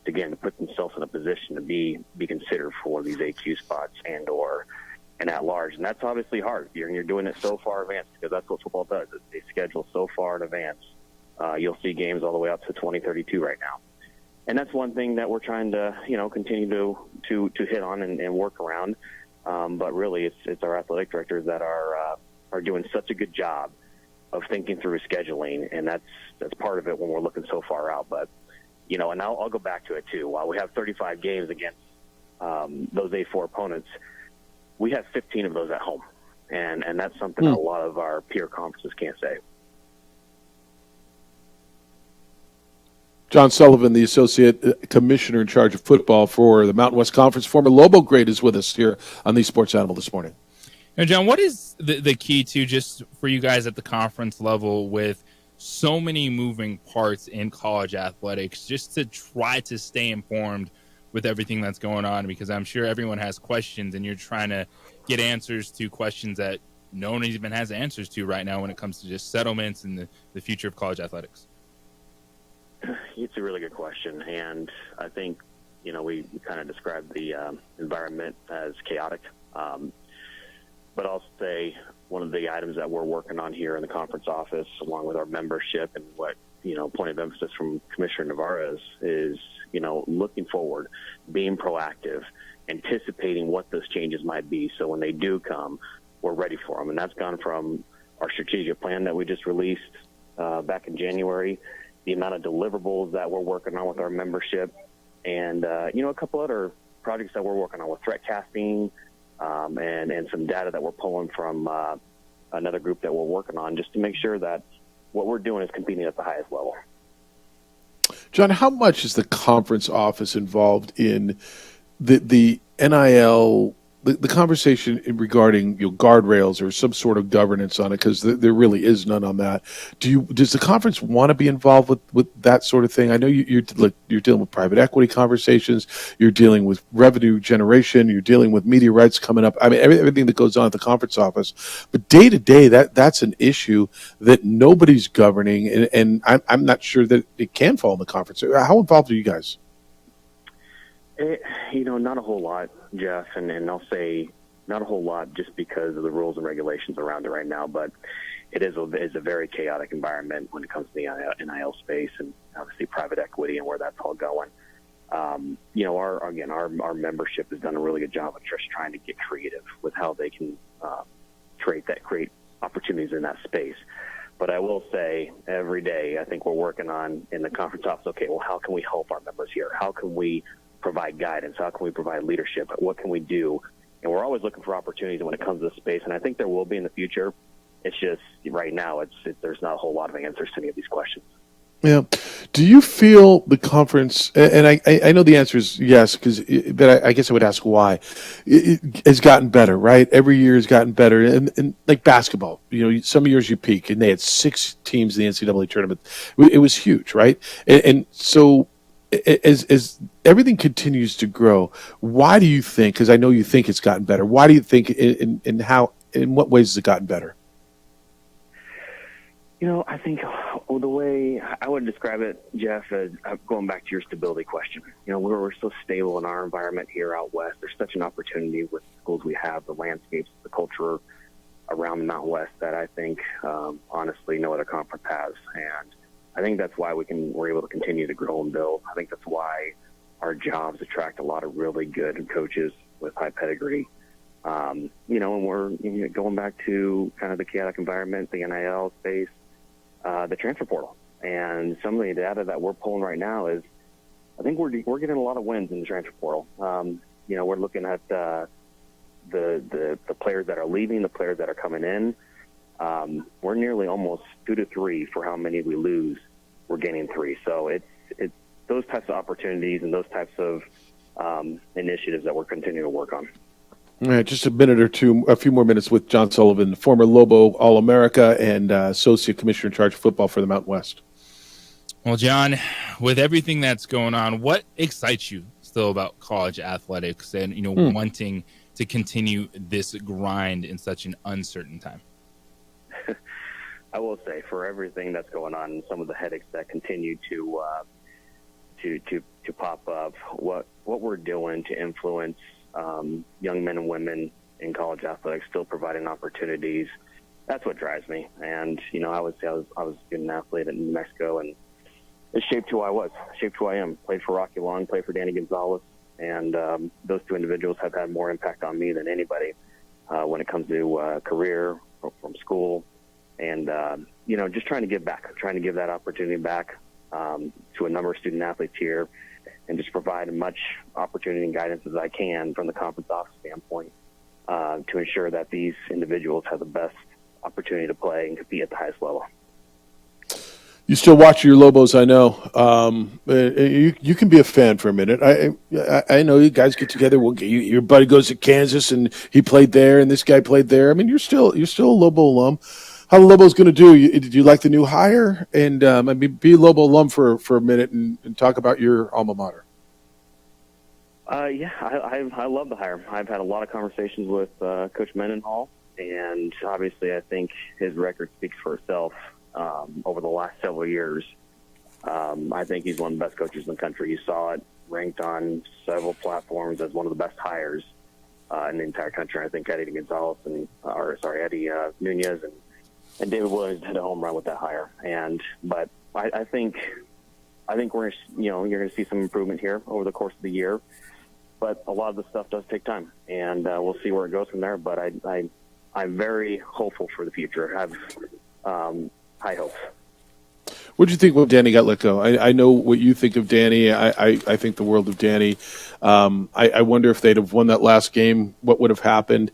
Again, to put themselves in a position to be considered for these AQ spots and at large. And that's obviously hard. You're doing it so far advanced, because that's what football does. They schedule so far in advance. You'll see games all the way up to 2032 right now. And that's one thing that we're trying to, continue to hit on and work around. But really, it's our athletic directors that are doing such a good job of thinking through scheduling, and that's part of it when we're looking so far out. But and I'll go back to it too. While we have 35 games against those A4 opponents, we have 15 of those at home, and that's something that a lot of our peer conferences can't say. John Sullivan, the Associate Commissioner in charge of football for the Mountain West Conference, former Lobo great, is with us here on the Sports Animal this morning. Now, John, what is the key to just for you guys at the conference level with so many moving parts in college athletics, just to try to stay informed with everything that's going on? Because I'm sure everyone has questions, and you're trying to get answers to questions that no one even has answers to right now when it comes to just settlements and the future of college athletics. It's a really good question, and I think we kind of described the environment as chaotic. But I'll say one of the items that we're working on here in the conference office, along with our membership, and what point of emphasis from Commissioner Navarro is looking forward, being proactive, anticipating what those changes might be, so when they do come, we're ready for them. And that's gone from our strategic plan that we just released back in January, the amount of deliverables that we're working on with our membership, and a couple other projects that we're working on with threat casting, and some data that we're pulling from another group that we're working on, just to make sure that what we're doing is competing at the highest level. John, how much is the conference office involved in the NIL, the conversation regarding guardrails or some sort of governance on it? Because there really is none on that. Does the conference want to be involved with that sort of thing? I know you're dealing with private equity conversations, you're dealing with revenue generation, you're dealing with media rights coming up. I mean, everything that goes on at the conference office. But day to day, that's an issue that nobody's governing, and I'm not sure that it can fall in the conference. How involved are you guys? Not a whole lot, Jeff, and I'll say not a whole lot just because of the rules and regulations around it right now, but it is a very chaotic environment when it comes to the NIL space and obviously private equity and where that's all going. Our membership has done a really good job of just trying to get creative with how they can create opportunities in that space. But I will say every day, I think we're working on in the conference office, okay, well, how can we help our members here? How can we provide guidance? How can we provide leadership? What can we do? And we're always looking for opportunities when it comes to this space, and I think there will be in the future. It's just right now, there's not a whole lot of answers to any of these questions. Yeah. Do you feel the conference, and I know the answer is yes, but I guess I would ask why, it has gotten better, right? Every year has gotten better. And like basketball, some years you peak, and they had 6 teams in the NCAA tournament. It was huge, right? And so as everything continues to grow, why do you think, because I know you think it's gotten better, why do you think, in what ways has it gotten better? I think the way I would describe it, Jeff, is going back to your stability question. We're so stable in our environment here out west. There's such an opportunity with the schools we have, the landscapes, the culture around the Mountain West that I think, honestly, no other conference has. And I think that's why we're able to continue to grow and build. I think that's why our jobs attract a lot of really good coaches with high pedigree. And we're going back to kind of the chaotic environment, the NIL space, the transfer portal, and some of the data that we're pulling right now is, I think we're getting a lot of wins in the transfer portal. We're looking at the players that are leaving, the players that are coming in. We're nearly almost 2 to 3 for how many we lose. We're gaining 3. So it's those types of opportunities and those types of initiatives that we're continuing to work on. All right, just a few more minutes with John Sullivan, former Lobo All-America and Associate Commissioner in charge of football for the Mountain West. Well, John, with everything that's going on, what excites you still about college athletics and wanting to continue this grind in such an uncertain time? I will say, for everything that's going on and some of the headaches that continue to pop up, what we're doing to influence young men and women in college athletics, still providing opportunities, that's what drives me. And I would say I was a student athlete in New Mexico, and it shaped who I was, shaped who I am. Played for Rocky Long, played for Danny Gonzalez, And those two individuals have had more impact on me than anybody when it comes to career from school. And, just trying to give back, trying to give that opportunity back to a number of student athletes here and just provide as much opportunity and guidance as I can from the conference office standpoint to ensure that these individuals have the best opportunity to play and compete at the highest level. You still watch your Lobos, I know. You can be a fan for a minute. I know you guys get together. Your buddy goes to Kansas, and he played there, and this guy played there. I mean, you're still a Lobo alum. How the Lobos going to do? Did you like the new hire? And be a Lobo alum for a minute and talk about your alma mater. I love the hire. I've had a lot of conversations with Coach Mendenhall, and obviously I think his record speaks for itself. Over the last several years, I think he's one of the best coaches in the country. You saw it ranked on several platforms as one of the best hires in the entire country. I think Eddie Gonzalez Eddie Nunez and David Williams had a home run with that hire. But I think we're you're going to see some improvement here over the course of the year. But a lot of the stuff does take time, and we'll see where it goes from there. But I'm very hopeful for the future. I have high hopes. What do you think when Danny got let go? I know what you think of Danny. I think the world of Danny. I wonder if they'd have won that last game, what would have happened.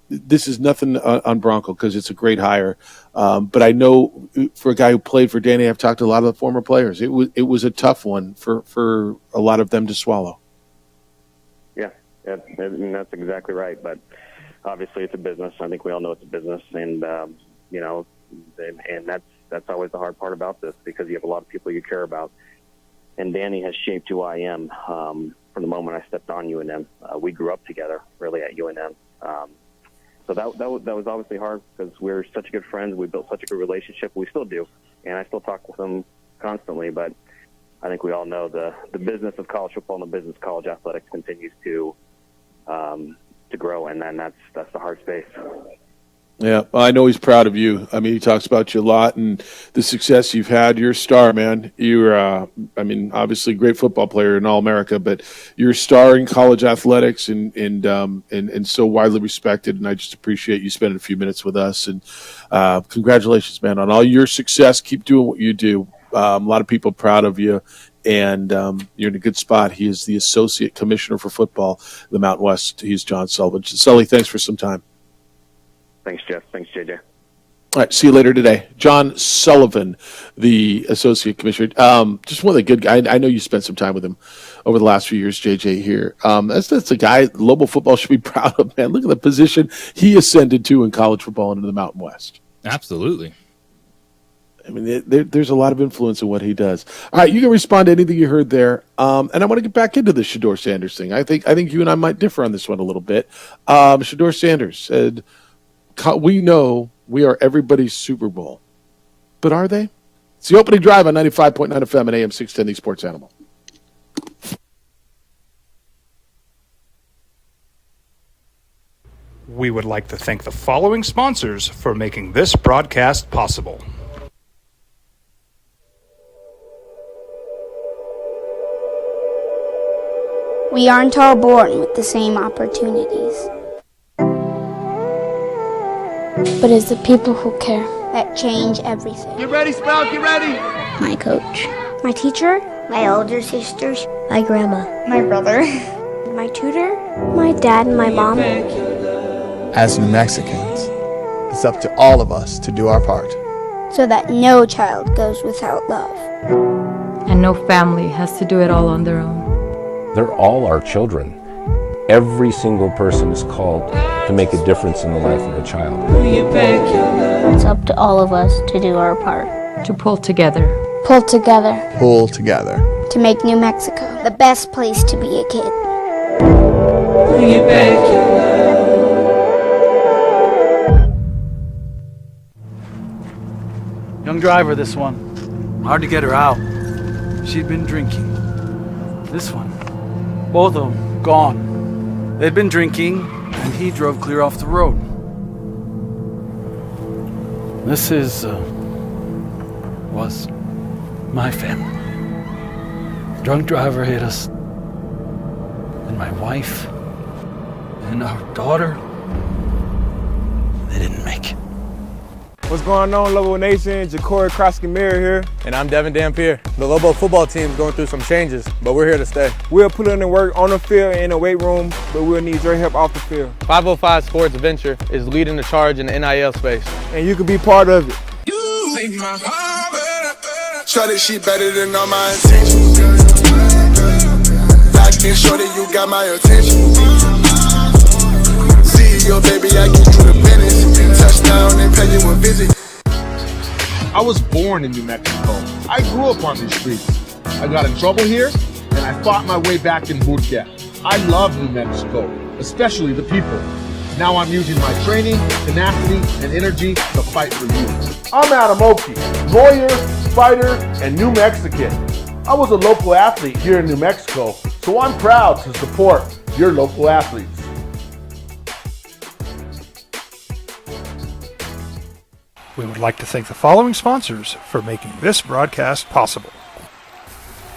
This is nothing on Bronco because it's a great hire. But I know for a guy who played for Danny, I've talked to a lot of the former players. It was a tough one for a lot of them to swallow. Yeah, and that's exactly right. But obviously it's a business. I think we all know it's a business. And, and that's always the hard part about this because you have a lot of people you care about. And Danny has shaped who I am from the moment I stepped on UNM. We grew up together, really, at UNM. So that was obviously hard because we're such good friends. We built such a good relationship. We still do, and I still talk with him constantly. But I think we all know the business of college football and the business of college athletics continues to grow, and then that's the hard space. Yeah, well, I know he's proud of you. I mean, he talks about you a lot and the success you've had. You're a star, man. You're, obviously a great football player in All-America, but you're a star in college athletics and so widely respected. And I just appreciate you spending a few minutes with us. And congratulations, man, on all your success. Keep doing what you do. A lot of people are proud of you. And you're in a good spot. He is the Associate Commissioner for Football, the Mountain West. He's John Sullivan. Sully, thanks for some time. Thanks, Jeff. Thanks, JJ. All right, see you later today. John Sullivan, the Associate Commissioner. Just one of the good guys. I know you spent some time with him over the last few years, JJ, here. That's a guy Lobo football should be proud of, man. Look at the position he ascended to in college football into the Mountain West. Absolutely. I mean, there's a lot of influence in what he does. All right, you can respond to anything you heard there. And I want to get back into the Shedeur Sanders thing. I think you and I might differ on this one a little bit. Shedeur Sanders said, we know we are everybody's Super Bowl. But are they? It's the opening drive on 95.9 FM and AM 610, the Sports Animal. We would like to thank the following sponsors for making this broadcast possible. We aren't all born with the same opportunities. But it's the people who care that change everything. Get ready, Sprout, get ready! My coach, my teacher, my older sisters, my grandma, my brother, my tutor, my dad, and my mom. As New Mexicans, it's up to all of us to do our part. So that no child goes without love. And no family has to do it all on their own. They're all our children. Every single person is called to make a difference in the life of a child. It's up to all of us to do our part. To pull together. Pull together. Pull together. To make New Mexico the best place to be a kid. Young driver, this one. Hard to get her out. She'd been drinking. This one. Both of them gone. They'd been drinking, and he drove clear off the road. This was my family. Drunk driver hit us. and my wife and our daughter, they didn't make it. What's going on, Lobo Nation? Ja'Cory Krosky-Miller here. And I'm Devin Dampier. The Lobo football team's going through some changes, but we're here to stay. We'll put in the work on the field and in the weight room, but we'll need your help off the field. 505 Sports Venture is leading the charge in the NIL space. And you can be part of it. You make my heart better. Shorty, she better than all my intentions. Locked in, shorty, you got my attention. CEO, baby, I get you the business. Touchdown and pay you a visit. I was born in New Mexico. I grew up on these streets. I got in trouble here, and I fought my way back in boot camp. I love New Mexico, especially the people. Now I'm using my training, tenacity, and energy to fight for you. I'm Adam Oki, lawyer, fighter, and New Mexican. I was a local athlete here in New Mexico, so I'm proud to support your local athletes. We would like to thank the following sponsors for making this broadcast possible.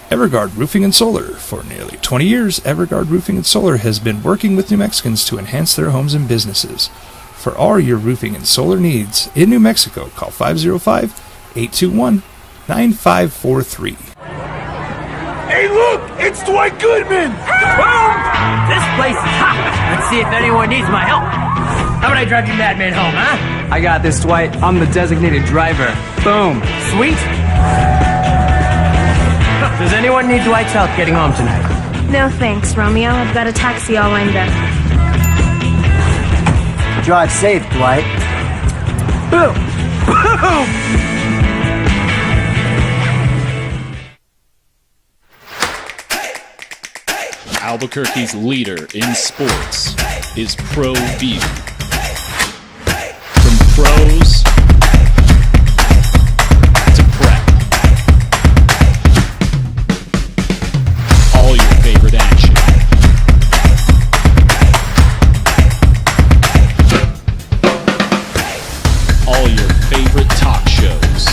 Everguard Roofing and Solar. For nearly 20 years, Everguard Roofing and Solar has been working with New Mexicans to enhance their homes and businesses. For all your roofing and solar needs in New Mexico, call 505-821-9543. Hey, look! It's Dwight Goodman! Boom! This place is hot. Let's see if anyone needs my help. How about I drive you madman home, huh? I got this, Dwight. I'm the designated driver. Boom. Sweet. Does anyone need Dwight's help getting home tonight? No thanks, Romeo. I've got a taxi all lined up. Drive safe, Dwight. Boom! Boom! Albuquerque's leader in sports is ProView. From pros to prep, all your favorite action. All your favorite talk shows.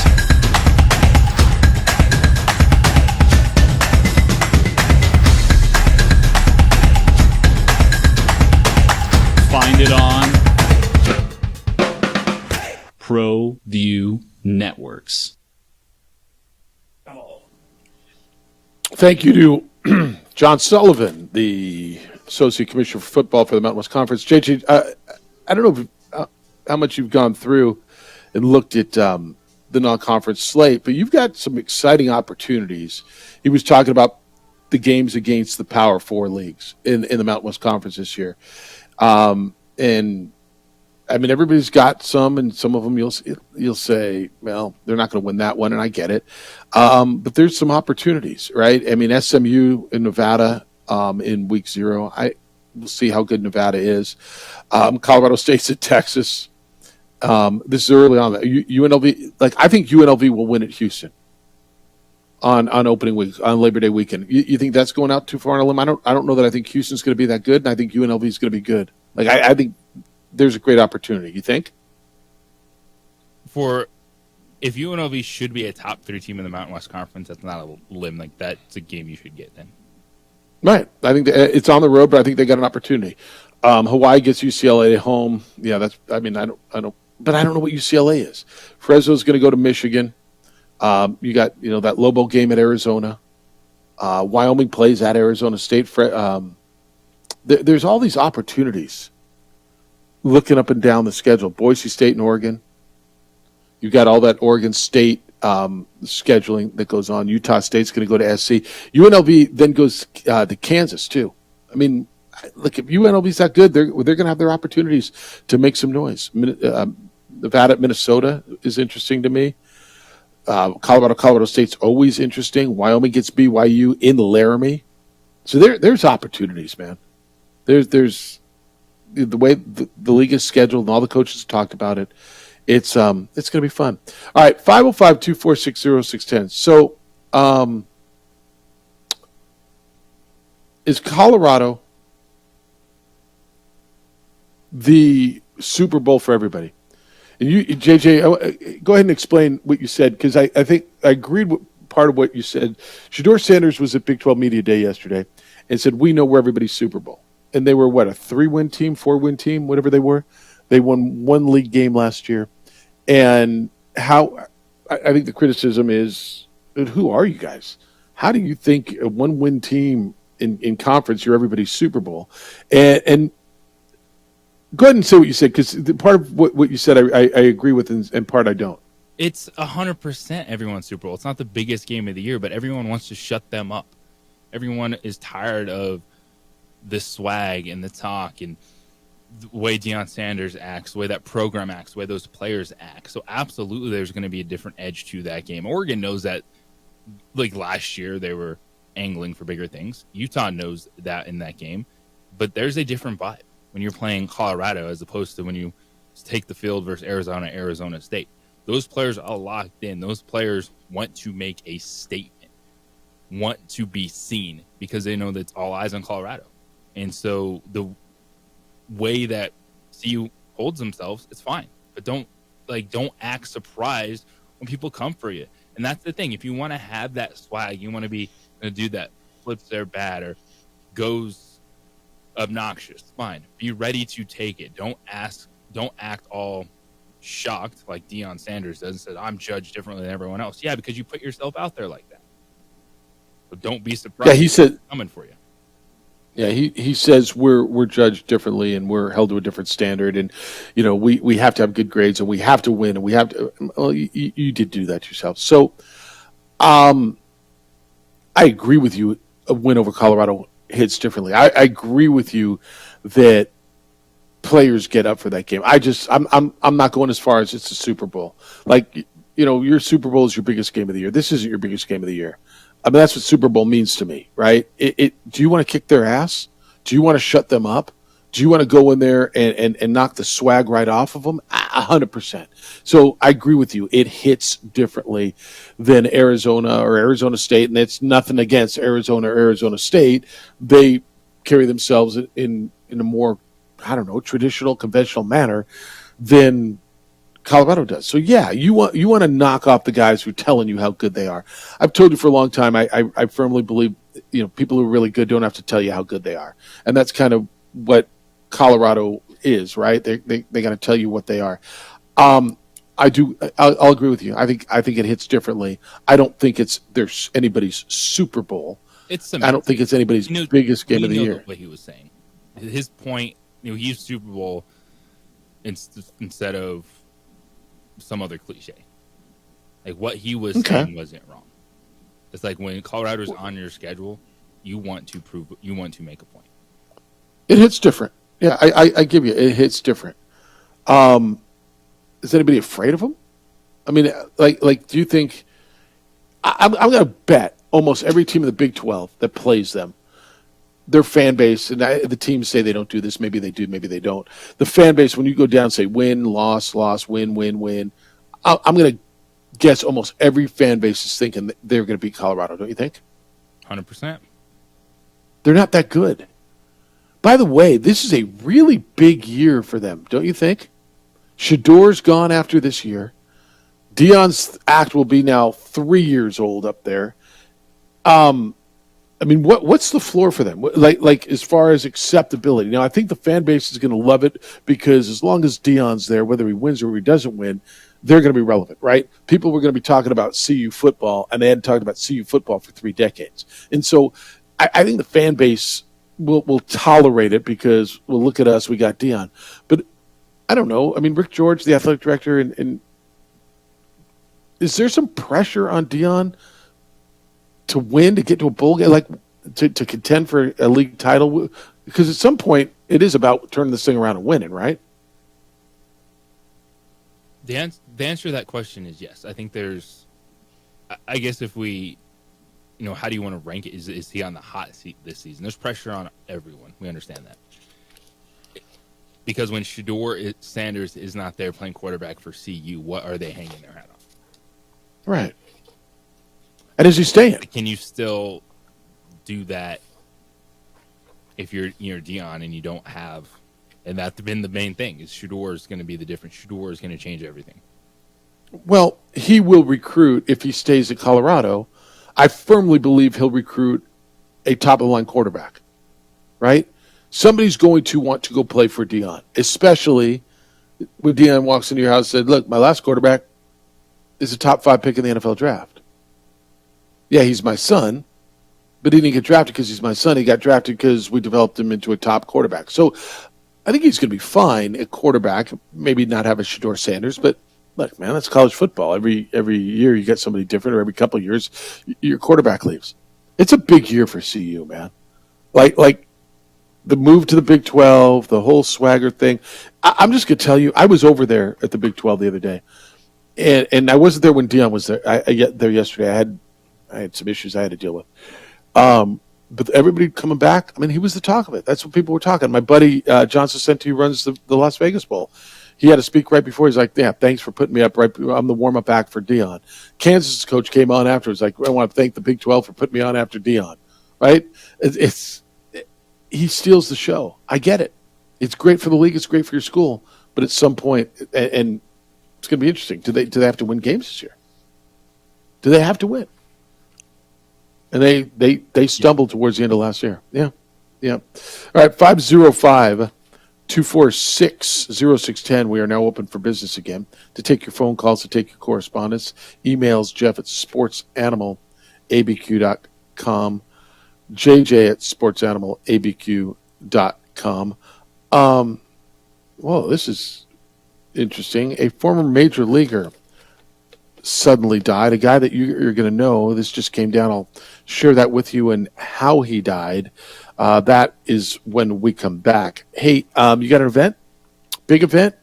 Find it on ProView Networks. Thank you to John Sullivan, the Associate Commissioner for Football for the Mountain West Conference. JJ, I don't know how much you've gone through and looked at the non-conference slate, but you've got some exciting opportunities. He was talking about the games against the Power Four leagues in the Mountain West Conference this year. And I mean, everybody's got some, and some of them you'll say, well, they're not going to win that one, and I get it. But there's some opportunities, right? I mean, SMU in Nevada in week 0. We'll see how good Nevada is. Colorado State's at Texas. This is early on. UNLV, I think UNLV will win at Houston on opening week, on Labor Day weekend. You think that's going out too far on a limb? I don't know that I think Houston's going to be that good, and I think UNLV is going to be good. I think there's a great opportunity. You think? If UNLV should be a top 3 team in the Mountain West Conference, that's not a limb. That's a game you should get then. Right. I think it's on the road, but I think they got an opportunity. Hawaii gets UCLA at home. Yeah, I don't know what UCLA is. Fresno's going to go to Michigan. You got that Lobo game at Arizona. Wyoming plays at Arizona State. There's all these opportunities. Looking up and down the schedule, Boise State and Oregon. You've got all that Oregon State scheduling that goes on. Utah State's going to go to SC. UNLV then goes to Kansas too. I mean, look, if UNLV's that good, they're going to have their opportunities to make some noise. Nevada at Minnesota is interesting to me. Colorado State's always interesting. Wyoming gets BYU in Laramie. So there's opportunities, man. There's the way the league is scheduled and all the coaches have talked about it. It's going to be fun. All right, 505-246-0610. So is Colorado the Super Bowl for everybody? And you, JJ, go ahead and explain what you said, because I think I agreed with part of what you said. Shedeur Sanders was at Big 12 Media Day yesterday, and said, we know we're everybody's Super Bowl. And they were, what, a 3-win team, 4-win team, whatever they were. They won one league game last year. And how I think the criticism is, who are you guys? How do you think a one-win team in conference, you're everybody's Super Bowl? And go ahead and say what you said, because part of what you said I agree with, and part I don't. It's 100% everyone's Super Bowl. It's not the biggest game of the year, but everyone wants to shut them up. Everyone is tired of the swag and the talk and the way Deion Sanders acts, the way that program acts, the way those players act. So absolutely there's going to be a different edge to that game. Oregon knows that, like last year, they were angling for bigger things. Utah knows that in that game. But there's a different vibe when you're playing Colorado as opposed to when you take the field versus Arizona State. Those players are locked in. Those players want to make a statement, want to be seen, because they know that it's all eyes on Colorado. And so the way that CU holds themselves, it's fine. But don't act surprised when people come for you. And that's the thing. If you want to have that swag, you want to be a dude that flips their bat or goes obnoxious, fine. Be ready to take it. Don't act all shocked like Deion Sanders does and says, I'm judged differently than everyone else. Yeah, because you put yourself out there like that. But don't be surprised. Yeah, he said coming for you. Yeah, he says we're judged differently and we're held to a different standard, and we have to have good grades and we have to win and we have to. Well, you did do that yourself. So, I agree with you. A win over Colorado hits differently. I agree with you that players get up for that game. I'm not going as far as it's a Super Bowl. Like, your Super Bowl is your biggest game of the year. This isn't your biggest game of the year. I mean, that's what Super Bowl means to me, right? Do you want to kick their ass? Do you want to shut them up? Do you want to go in there and knock the swag right off of them? 100%. So I agree with you. It hits differently than Arizona or Arizona State, and it's nothing against Arizona or Arizona State. They carry themselves in a more, traditional, conventional manner than Colorado does. So yeah, you want to knock off the guys who are telling you how good they are. I've told you for a long time. I firmly believe people who are really good don't have to tell you how good they are, and that's kind of what Colorado is, right? They got to tell you what they are. I'll agree with you. I think it hits differently. I don't think there's anybody's Super Bowl. I don't think it's anybody's biggest game of the year. What he was saying, his point. He's Super Bowl instead of some other cliche. Like what he was saying wasn't wrong. It's like when Colorado's on your schedule, you want to make a point. It hits different. Yeah, I give you, it hits different. Is anybody afraid of them? I mean, like, do you think? I'm going to bet almost every team in the Big 12 that plays them, their fan base, and the teams say they don't do this. Maybe they do, maybe they don't. The fan base, when you go down, say win, loss, win, win. I'm going to guess almost every fan base is thinking that they're going to beat Colorado. Don't you think? 100%. They're not that good. By the way, this is a really big year for them, don't you think? Shadour's gone after this year. Deion's act will be now 3 years old up there. I mean, what's the floor for them? Like as far as acceptability? Now, I think the fan base is going to love it because as long as Deion's there, whether he wins or he doesn't win, they're going to be relevant, right? People were going to be talking about CU football, and they hadn't talked about CU football for 3 decades. And so I think the fan base will tolerate it because, well, look at us, we got Deion. But I don't know. I mean, Rick George, the athletic director, and is there some pressure on Deion to win, to get to a bowl game, like to contend for a league title? Because at some point, it is about turning this thing around and winning, right? The answer to that question is yes. I think there's, I guess if we, how do you want to rank it? Is he on the hot seat this season? There's pressure on everyone. We understand that. Because when Shedeur Sanders is not there playing quarterback for CU, what are they hanging their hat on? Right. And is he staying? Can you still do that if you're Deion and you don't have, and that's been the main thing, is Shedeur is going to be the difference. Shedeur is going to change everything. Well, he will recruit if he stays at Colorado. I firmly believe he'll recruit a top-of-the-line quarterback, right? Somebody's going to want to go play for Deion, especially when Deion walks into your house and said, look, my last quarterback is a top 5 pick in the NFL draft. Yeah, he's my son, but he didn't get drafted because he's my son. He got drafted because we developed him into a top quarterback. So I think he's going to be fine at quarterback, maybe not have a Shedeur Sanders, but look, man, that's college football. Every year you get somebody different, or every couple of years your quarterback leaves. It's a big year for CU, man. Like the move to the Big 12, the whole swagger thing. I'm just going to tell you, I was over there at the Big 12 the other day, and I wasn't there when Deion was there. I got there yesterday. I had some issues I had to deal with. But everybody coming back, I mean, he was the talk of it. That's what people were talking. My buddy, John Sacenti, who runs the Las Vegas Bowl, he had to speak right before. He's like, yeah, thanks for putting me up. I'm the warm-up act for Deion. Kansas coach came on afterwards, like, I want to thank the Big 12 for putting me on after Deion, right? He steals the show. I get it. It's great for the league. It's great for your school. But at some point, and it's going to be interesting, do they have to win games this year? Do they have to win? And they stumbled towards the end of last year. Yeah. All right, 505-246-0610. We are now open for business again. To take your phone calls, to take your correspondence, emails Jeff at sportsanimalabq.com, JJ at sportsanimalabq.com. Whoa, this is interesting. A former major leaguer suddenly died, a guy that you're going to know. This just came down. I'll share that with you and how he died. That is when we come back. Hey, you got an event? Big event?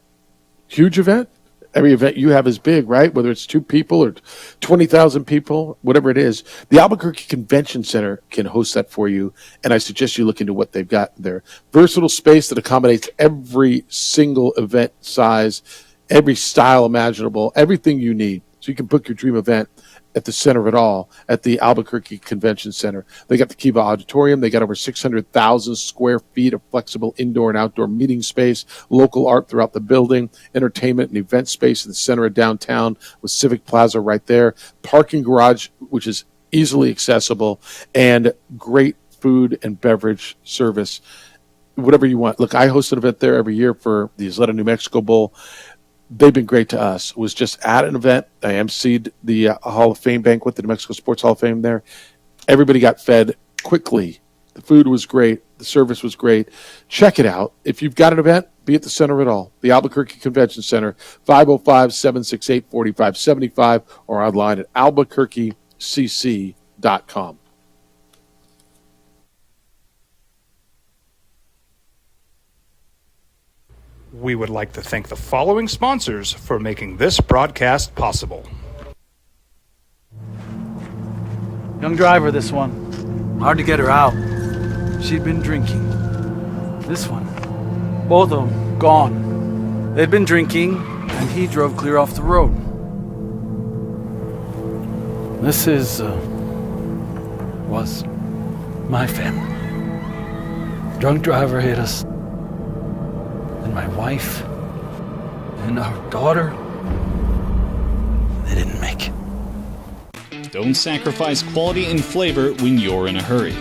Huge event? Every event you have is big, right? Whether it's 2 people or 20,000 people, whatever it is. The Albuquerque Convention Center can host that for you, and I suggest you look into what they've got there. Versatile space that accommodates every single event size, every style imaginable, everything you need. So you can book your dream event at the center of it all, at the Albuquerque Convention Center. They got the Kiva Auditorium. They got over 600,000 square feet of flexible indoor and outdoor meeting space, local art throughout the building, entertainment and event space in the center of downtown with Civic Plaza right there, parking garage, which is easily accessible, and great food and beverage service, whatever you want. Look, I host an event there every year for the Isleta New Mexico Bowl. They've been great to us. Was just at an event. I emceed the Hall of Fame banquet, the New Mexico Sports Hall of Fame there. Everybody got fed quickly. The food was great. The service was great. Check it out. If you've got an event, be at the center of it all. The Albuquerque Convention Center, 505-768-4575, or online at albuquerquecc.com. We would like to thank the following sponsors for making this broadcast possible. Young driver, this one. Hard to get her out. She'd been drinking. This one. Both of them gone. They'd been drinking, and he drove clear off the road. This was my family. Drunk driver hit us. And my wife and our daughter, they didn't make it. Don't sacrifice quality and flavor when you're in a hurry.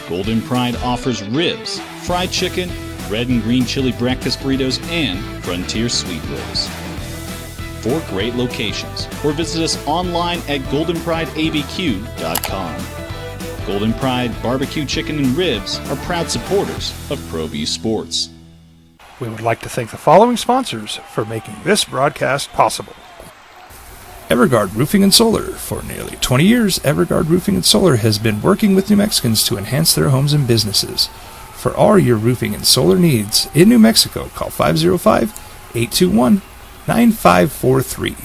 Golden Pride offers ribs, fried chicken, red and green chili breakfast burritos, and Frontier sweet rolls. 4 great locations, or visit us online at goldenprideabq.com. Golden Pride Barbecue Chicken and Ribs are proud supporters of ProView Sports. We would like to thank the following sponsors for making this broadcast possible. Everguard Roofing and Solar. For nearly 20 years, Everguard Roofing and Solar has been working with New Mexicans to enhance their homes and businesses. For all your roofing and solar needs in New Mexico, call 505-821-9543.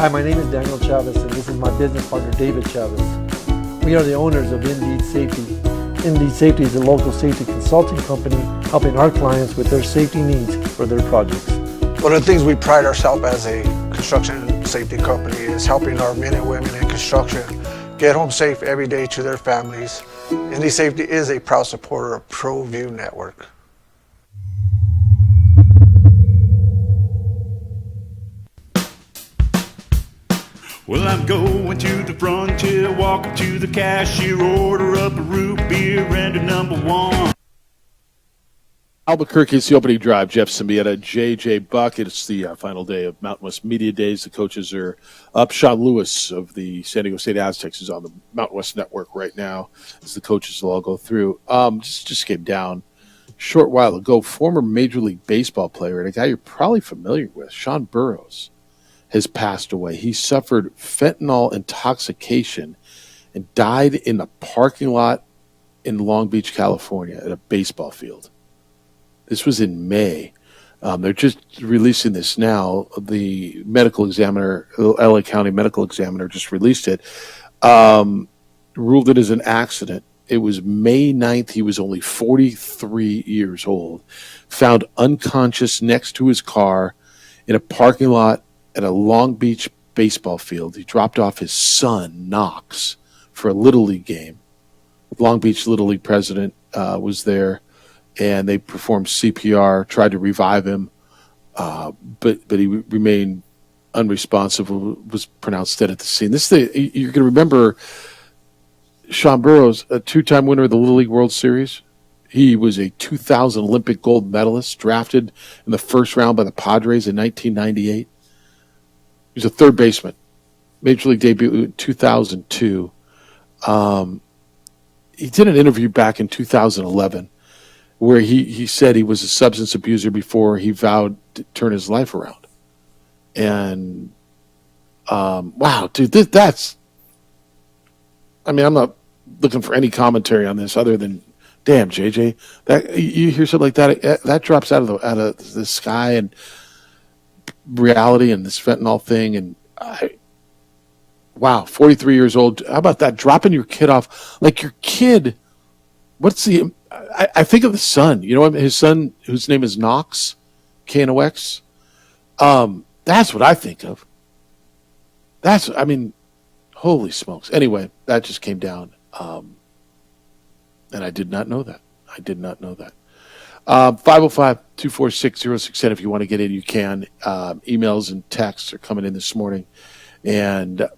Hi, my name is Daniel Chavez, and this is my business partner, David Chavez. We are the owners of Indeed Safety. Indeed Safety is a local safety consulting company helping our clients with their safety needs for their projects. One of the things we pride ourselves as a construction safety company is helping our men and women in construction get home safe every day to their families. Indeed Safety is a proud supporter of ProView Network. Well, I'm going to the frontier, walk up to the cashier, order up a root beer and a number one. Albuquerque is the opening drive. Jeff Symbieta, J.J. Buck. It's the final day of Mountain West Media Days. The coaches are up. Sean Lewis of the San Diego State Aztecs is on the Mountain West Network right now as the coaches will all go through. Just came down a short while ago. Former Major League Baseball player and a guy you're probably familiar with, Sean Burroughs, has passed away. He suffered fentanyl intoxication and died in a parking lot in Long Beach, California at a baseball field. This was in May. They're just releasing this now. The medical examiner, LA County medical examiner, just released it, ruled it as an accident. It was May 9th. He was only 43 years old, found unconscious next to his car in a parking lot at a Long Beach baseball field. He dropped off his son, Knox, for a Little League game. Long Beach Little League president was there, and they performed CPR, tried to revive him, but he remained unresponsive, was pronounced dead at the scene. You're going to remember Sean Burroughs, a two-time winner of the Little League World Series. He was a 2000 Olympic gold medalist, drafted in the first round by the Padres in 1998. He was a third baseman. Major League debut in 2002. He did an interview back in 2011 where he said he was a substance abuser before he vowed to turn his life around. And, wow, dude, that's... I mean, I'm not looking for any commentary on this other than, damn, JJ, that you hear something like that drops out of the sky and reality and this fentanyl thing, and wow, 43 years old. How about that? Dropping your kid off, like your kid. What's the? I think of the son. You know, his son, whose name is Knox, K-N-O-X. That's what I think of. I mean, holy smokes. Anyway, that just came down, and I did not know that. 505-246-0610. If you want to get in, you can. Emails and texts are coming in this morning. And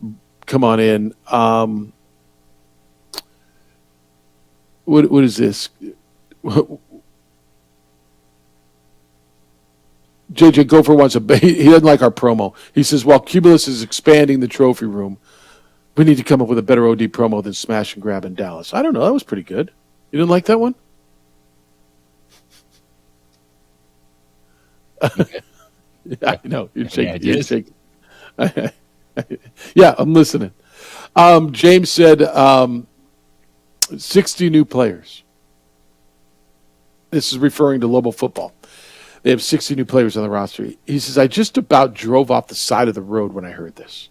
come on in. What is this? JJ Gopher wants he doesn't like our promo. He says, while Cumulus is expanding the trophy room, we need to come up with a better OD promo than Smash and Grab in Dallas. I don't know. That was pretty good. You didn't like that one? I know. You're shaking. Yeah, I'm listening. James said 60 new players. This is referring to Lobo football. They have 60 new players on the roster. He says, I just about drove off the side of the road when I heard this.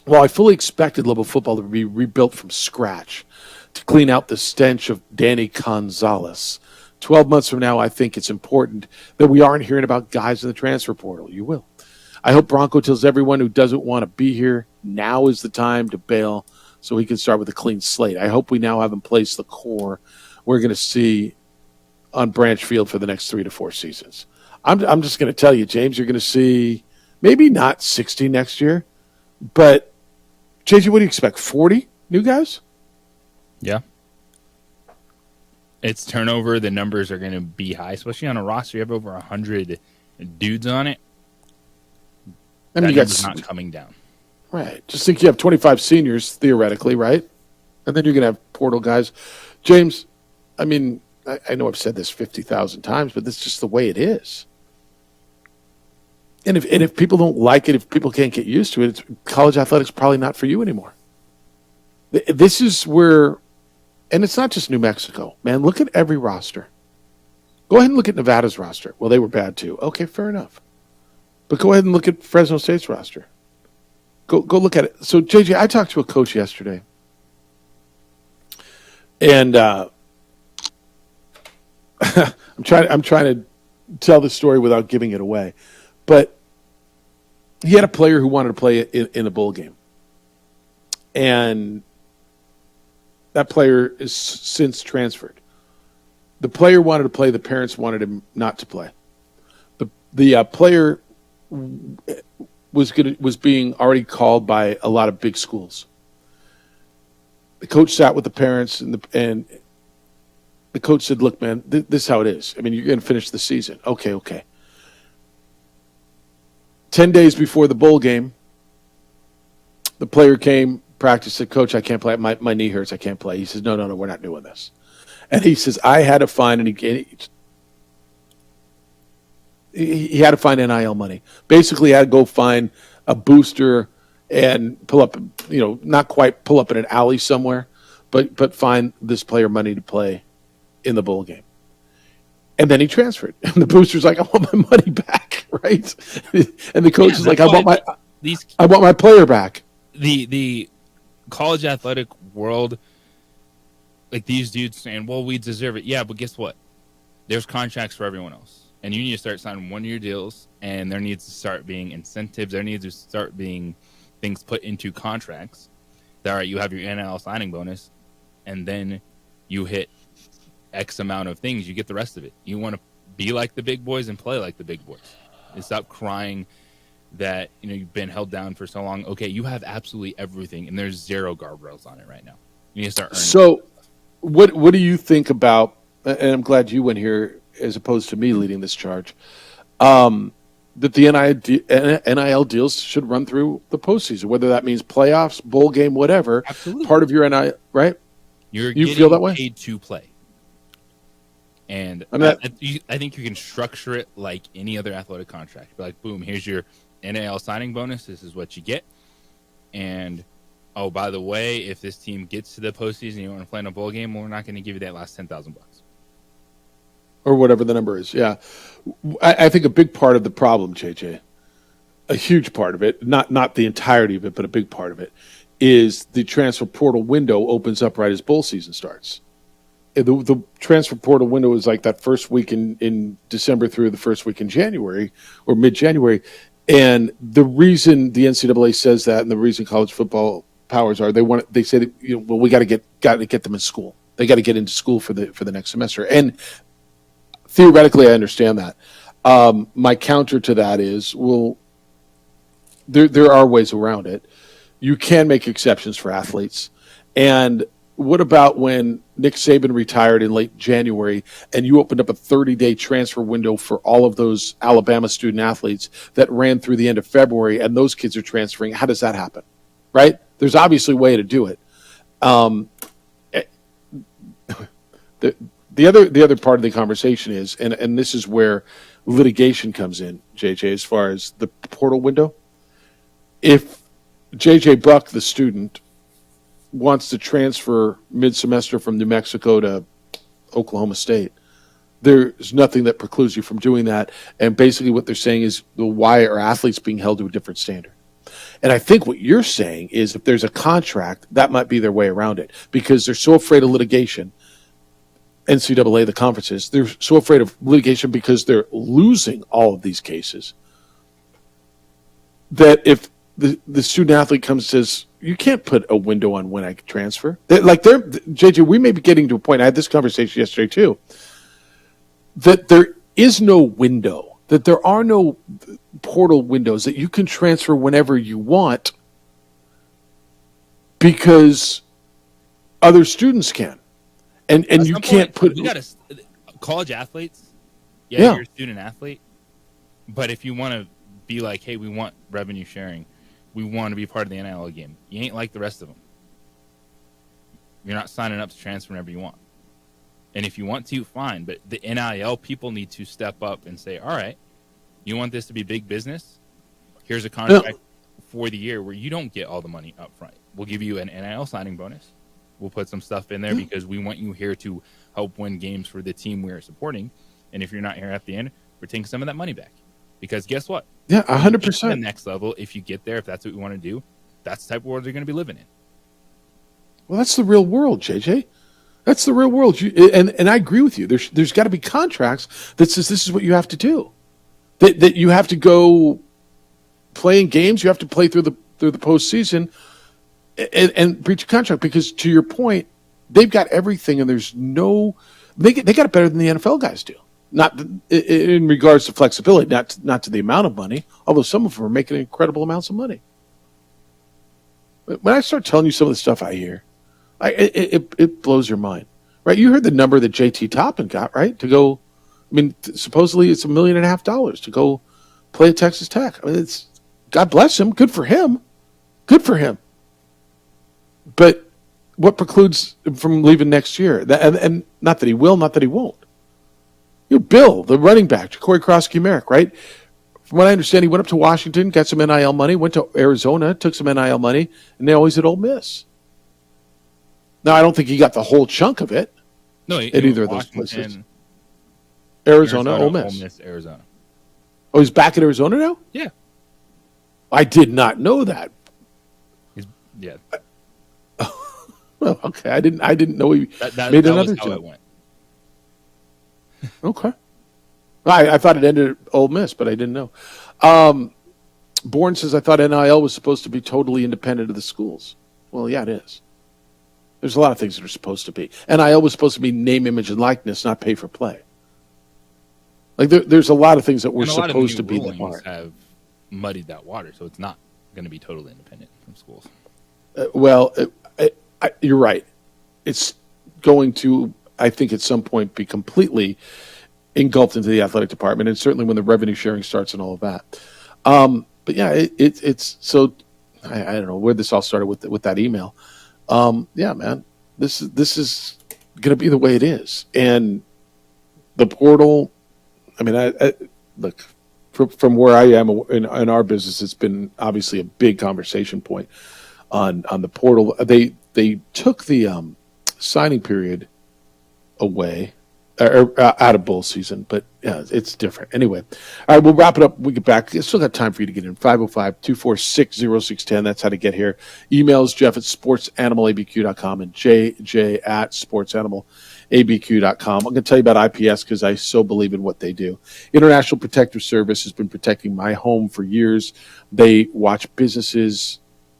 Well, I fully expected Lobo football to be rebuilt from scratch to clean out the stench of Danny Gonzalez. 12 months from now, I think it's important that we aren't hearing about guys in the transfer portal. You will. I hope Bronco tells everyone who doesn't want to be here, now is the time to bail so he can start with a clean slate. I hope we now have in place the core we're going to see on Branch Field for the next 3 to 4 seasons. I'm just going to tell you, James, you're going to see maybe not 60 next year, but JJ, what do you expect, 40 new guys? Yeah. It's turnover. The numbers are going to be high, especially on a roster. You have over 100 dudes on it. I mean, that number's not coming down. Right. Just think you have 25 seniors, theoretically, right? And then you're going to have portal guys. James, I mean, I know I've said this 50,000 times, but this is just the way it is. And if people don't like it, if people can't get used to it, college athletics probably not for you anymore. This is where, and it's not just New Mexico, man. Look at every roster. Go ahead and look at Nevada's roster. Well, they were bad too. Okay, fair enough. But go ahead and look at Fresno State's roster. Go look at it. So, JJ, I talked to a coach yesterday, and I'm trying to tell the story without giving it away. But he had a player who wanted to play in a bowl game, and that player is since transferred. The player wanted to play. The parents wanted him not to play. The player was being already called by a lot of big schools. The coach sat with the parents, and the coach said, "Look, man, this is how it is. I mean, you're going to finish the season. Okay. 10 days before the bowl game, the player came, practiced, said, Coach, I can't play. My knee hurts. I can't play. He says, no, we're not doing this. And he says, I had to find, he had to find NIL money. Basically, I had to go find a booster and pull up, not quite pull up in an alley somewhere, but find this player money to play in the bowl game. And then he transferred. And the booster's like, I want my money back, right? And the coach is like, I want my player back. The college athletic world, like these dudes saying, well, we deserve it. Yeah, but guess what? There's contracts for everyone else. And you need to start signing one-year deals, and there needs to start being incentives. There needs to start being things put into contracts that, all right, you have your NIL signing bonus, and then you hit X amount of things, you get the rest of it. You want to be like the big boys and play like the big boys. And stop crying that you've been held down for so long. Okay, you have absolutely everything, and there's zero guardrails on it right now. You need to start earning. So, what do you think about? And I'm glad you went here as opposed to me leading this charge. That the NIL deals should run through the postseason, whether that means playoffs, bowl game, whatever. Absolutely. Part of your NIL, right? You feel that way? Paid to play. And I think you can structure it like any other athletic contract. Be like, boom, here's your NIL signing bonus. This is what you get. And, oh, by the way, if this team gets to the postseason and you want to play in a bowl game, we're not going to give you that last $10,000. Or whatever the number is, yeah. I think a big part of the problem, JJ, a huge part of it, not the entirety of it, but a big part of it, is the transfer portal window opens up right as bowl season starts. The transfer portal window is like that first week in December through the first week in January or mid-January. And the reason the NCAA says that and the reason college football powers are, they say that, we got to get them in school. They got to get into school for the next semester. And theoretically, I understand that. My counter to that is, there are ways around it. You can make exceptions for athletes. And what about when Nick Saban retired in late January and you opened up a 30-day transfer window for all of those Alabama student athletes that ran through the end of February and those kids are transferring? How does that happen? Right? There's obviously a way to do it. The other part of the conversation is, and this is where litigation comes in, JJ, as far as the portal window. If JJ Buck, the student, wants to transfer mid-semester from New Mexico to Oklahoma State, there's nothing that precludes you from doing that. And basically what they're saying is, why are athletes being held to a different standard? And I think what you're saying is if there's a contract, that might be their way around it because they're so afraid of litigation. NCAA, the conferences, they're so afraid of litigation because they're losing all of these cases that if the student athlete comes and says, you can't put a window on when I can transfer. JJ, we may be getting to a point, I had this conversation yesterday too, that there is no window, that there are no portal windows, that you can transfer whenever you want because other students can. And you can't put... We got college athletes, you're a student athlete, but if you want to be like, hey, we want revenue sharing, we want to be part of the NIL game, you ain't like the rest of them. You're not signing up to transfer whenever you want. And if you want to, fine, but the NIL people need to step up and say, all right, you want this to be big business? Here's a contract for the year where you don't get all the money up front. We'll give you an NIL signing bonus. We'll put some stuff in there because we want you here to help win games for the team we are supporting. And if you're not here at the end, we're taking some of that money back. Because guess what? Yeah, 100%. The next level, if you get there, if that's what we want to do, that's the type of world you're going to be living in. Well, that's the real world, JJ. That's the real world. And I agree with you. There's got to be contracts that says this is what you have to do. That you have to go playing games. You have to play through the postseason and breach a contract. Because to your point, they've got everything, and there's no. They got it better than the NFL guys do. Not in regards to flexibility, not to the amount of money. Although some of them are making incredible amounts of money. But when I start telling you some of the stuff I hear, it blows your mind, right? You heard the number that JT Toppin got, right? To go, I mean, supposedly it's $1.5 million to go play at Texas Tech. I mean, it's God bless him, good for him, But what precludes him from leaving next year? And not that he will, not that he won't. Bill, the running back, Ja'Cory Krosky-Merrick, right? From what I understand, he went up to Washington, got some NIL money, went to Arizona, took some NIL money, and now he's at Ole Miss. Now, I don't think he got the whole chunk of it at either of those places. Arizona, Ole Miss. Arizona. Oh, he's back at Arizona now? Yeah. I did not know that. Yeah. Well, okay. I didn't know he made another jump. Okay. I thought it ended at Ole Miss, but I didn't know. Bourne says, I thought NIL was supposed to be totally independent of the schools. Well, yeah, it is. There's a lot of things that are supposed to be. NIL was supposed to be name, image, and likeness, not pay for play. Like there's a lot of things that were supposed to be that aren't. Have muddied that water, so it's not going to be totally independent from schools. You're right. It's going to, I think, at some point be completely engulfed into the athletic department, and certainly when the revenue sharing starts and all of that. But yeah, it's so. I don't know where this all started with that email. Yeah, man, this is going to be the way it is, and the portal. I mean, I look from where I am in our business. It's been obviously a big conversation point on the portal. They took the signing period away or out of bowl season, but yeah, it's different. Anyway, all right, we'll wrap it up. We get back. Still got time for you to get in. 505-246-0610. That's how to get here. Emails Jeff at sportsanimалabq.com and JJ at sportsanimалabq.com. I'm going to tell you about IPS because I so believe in what they do. International Protective Service has been protecting my home for years. They watch businesses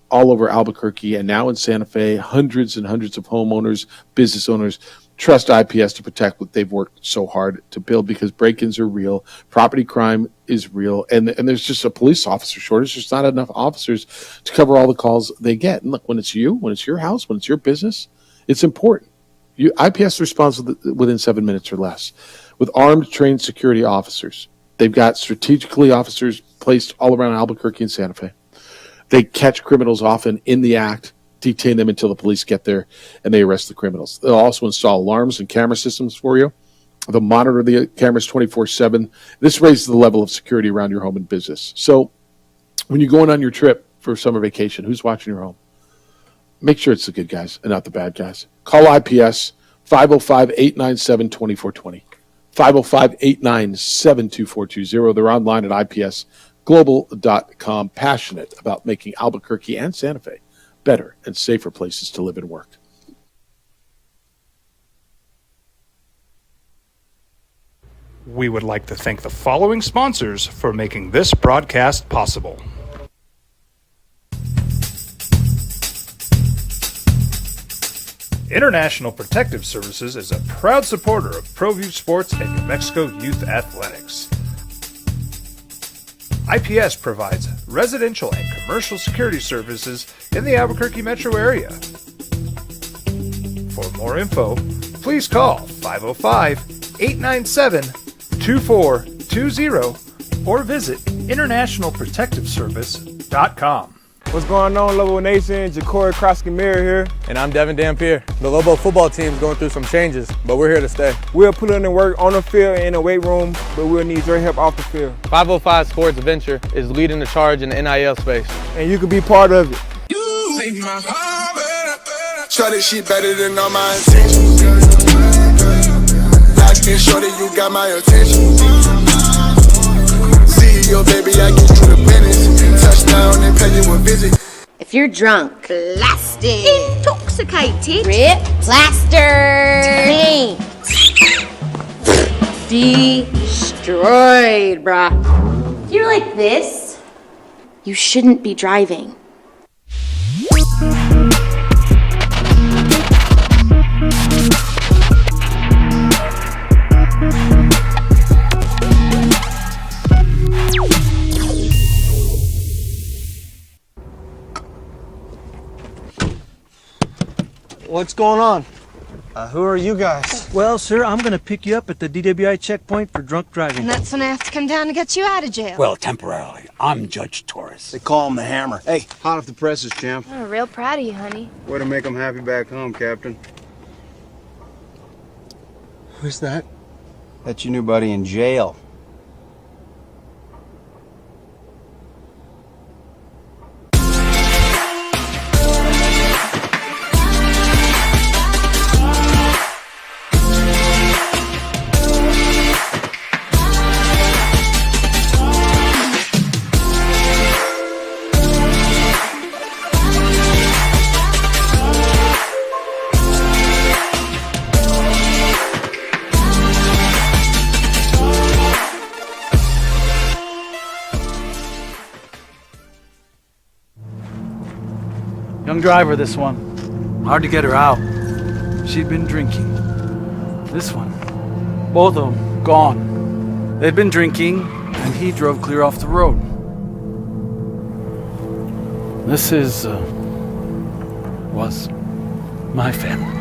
all over Albuquerque and now in Santa Fe. Hundreds and hundreds of homeowners, business owners trust IPS to protect what they've worked so hard to build, because break-ins are real, property crime is real, and there's just a police officer shortage. There's not enough officers to cover all the calls they get. And look, when it's you, when it's your house, when it's your business, it's important. IPS responds within 7 minutes or less with armed, trained security officers. They've got strategically officers placed all around Albuquerque and Santa Fe. They catch criminals often in the act, detain them until the police get there, and they arrest the criminals. They'll also install alarms and camera systems for you. They'll monitor the cameras 24/7. This raises the level of security around your home and business. So when you're going on your trip for summer vacation, who's watching your home? Make sure it's the good guys and not the bad guys. Call IPS 505-897-2420. 505-897-2420. They're online at IPSglobal.com, passionate about making Albuquerque and Santa Fe better and safer places to live and work. We would like to thank the following sponsors for making this broadcast possible. International Protective Services is a proud supporter of ProView Sports and New Mexico Youth Athletics. IPS provides residential and commercial security services in the Albuquerque metro area. For more info, please call 505-897-2420 or visit internationalprotectiveservice.com. What's going on, Lobo Nation? Ja'Cory Krosky-Merrick here. And I'm Devin Dampier. The Lobo football team's going through some changes, but we're here to stay. We'll put in the work on the field and in the weight room, but we'll need your help off the field. 505 Sports Venture is leading the charge in the NIL space. And you can be part of it. You make my heart better. Shorty, she better than all my intentions. Locked in, shorty, you got my attention. CEO If you're drunk, blasted, intoxicated, rip, plastered, paint, destroyed, bruh. If you're like this, you shouldn't be driving. What's going on? Who are you guys? Well, sir, I'm going to pick you up at the DWI checkpoint for drunk driving. And that's when I have to come down to get you out of jail. Well, temporarily. I'm Judge Torres. They call him the Hammer. Hey, hot off the presses, champ. I'm real proud of you, honey. Way to make them happy back home, Captain. Who's that? That's your new buddy in jail. Young driver, this one. Hard to get her out. She'd been drinking. This one. Both of them gone. They'd been drinking, and he drove clear off the road. This was my family.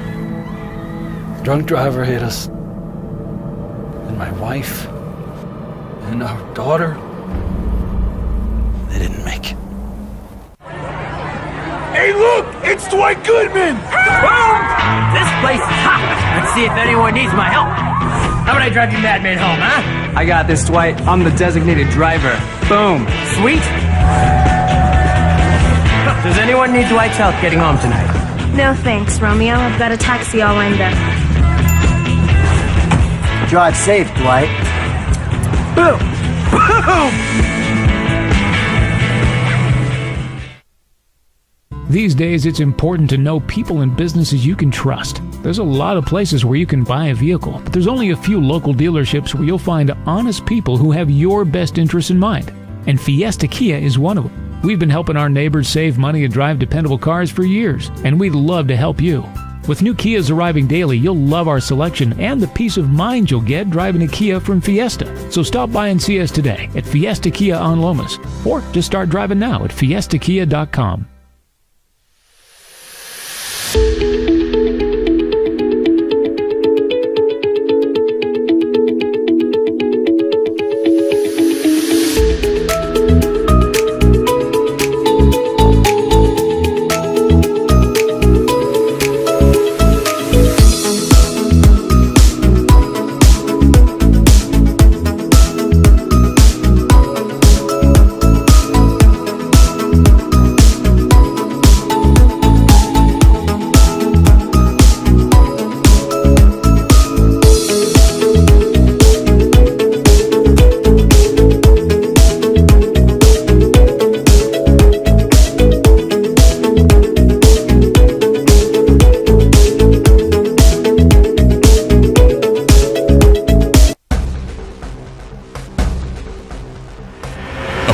Drunk driver hit us. And my wife and our daughter, they didn't make it. Hey, look! It's Dwight Goodman! Boom! This place is hot. Let's see if anyone needs my help. How about I drive you madman home, huh? I got this, Dwight. I'm the designated driver. Boom. Sweet. Does anyone need Dwight's help getting home tonight? No thanks, Romeo. I've got a taxi all lined up. Drive safe, Dwight. Boom! Boom! These days, it's important to know people and businesses you can trust. There's a lot of places where you can buy a vehicle, but there's only a few local dealerships where you'll find honest people who have your best interests in mind. And Fiesta Kia is one of them. We've been helping our neighbors save money and drive dependable cars for years, and we'd love to help you. With new Kias arriving daily, you'll love our selection and the peace of mind you'll get driving a Kia from Fiesta. So stop by and see us today at Fiesta Kia on Lomas, or just start driving now at fiestakia.com.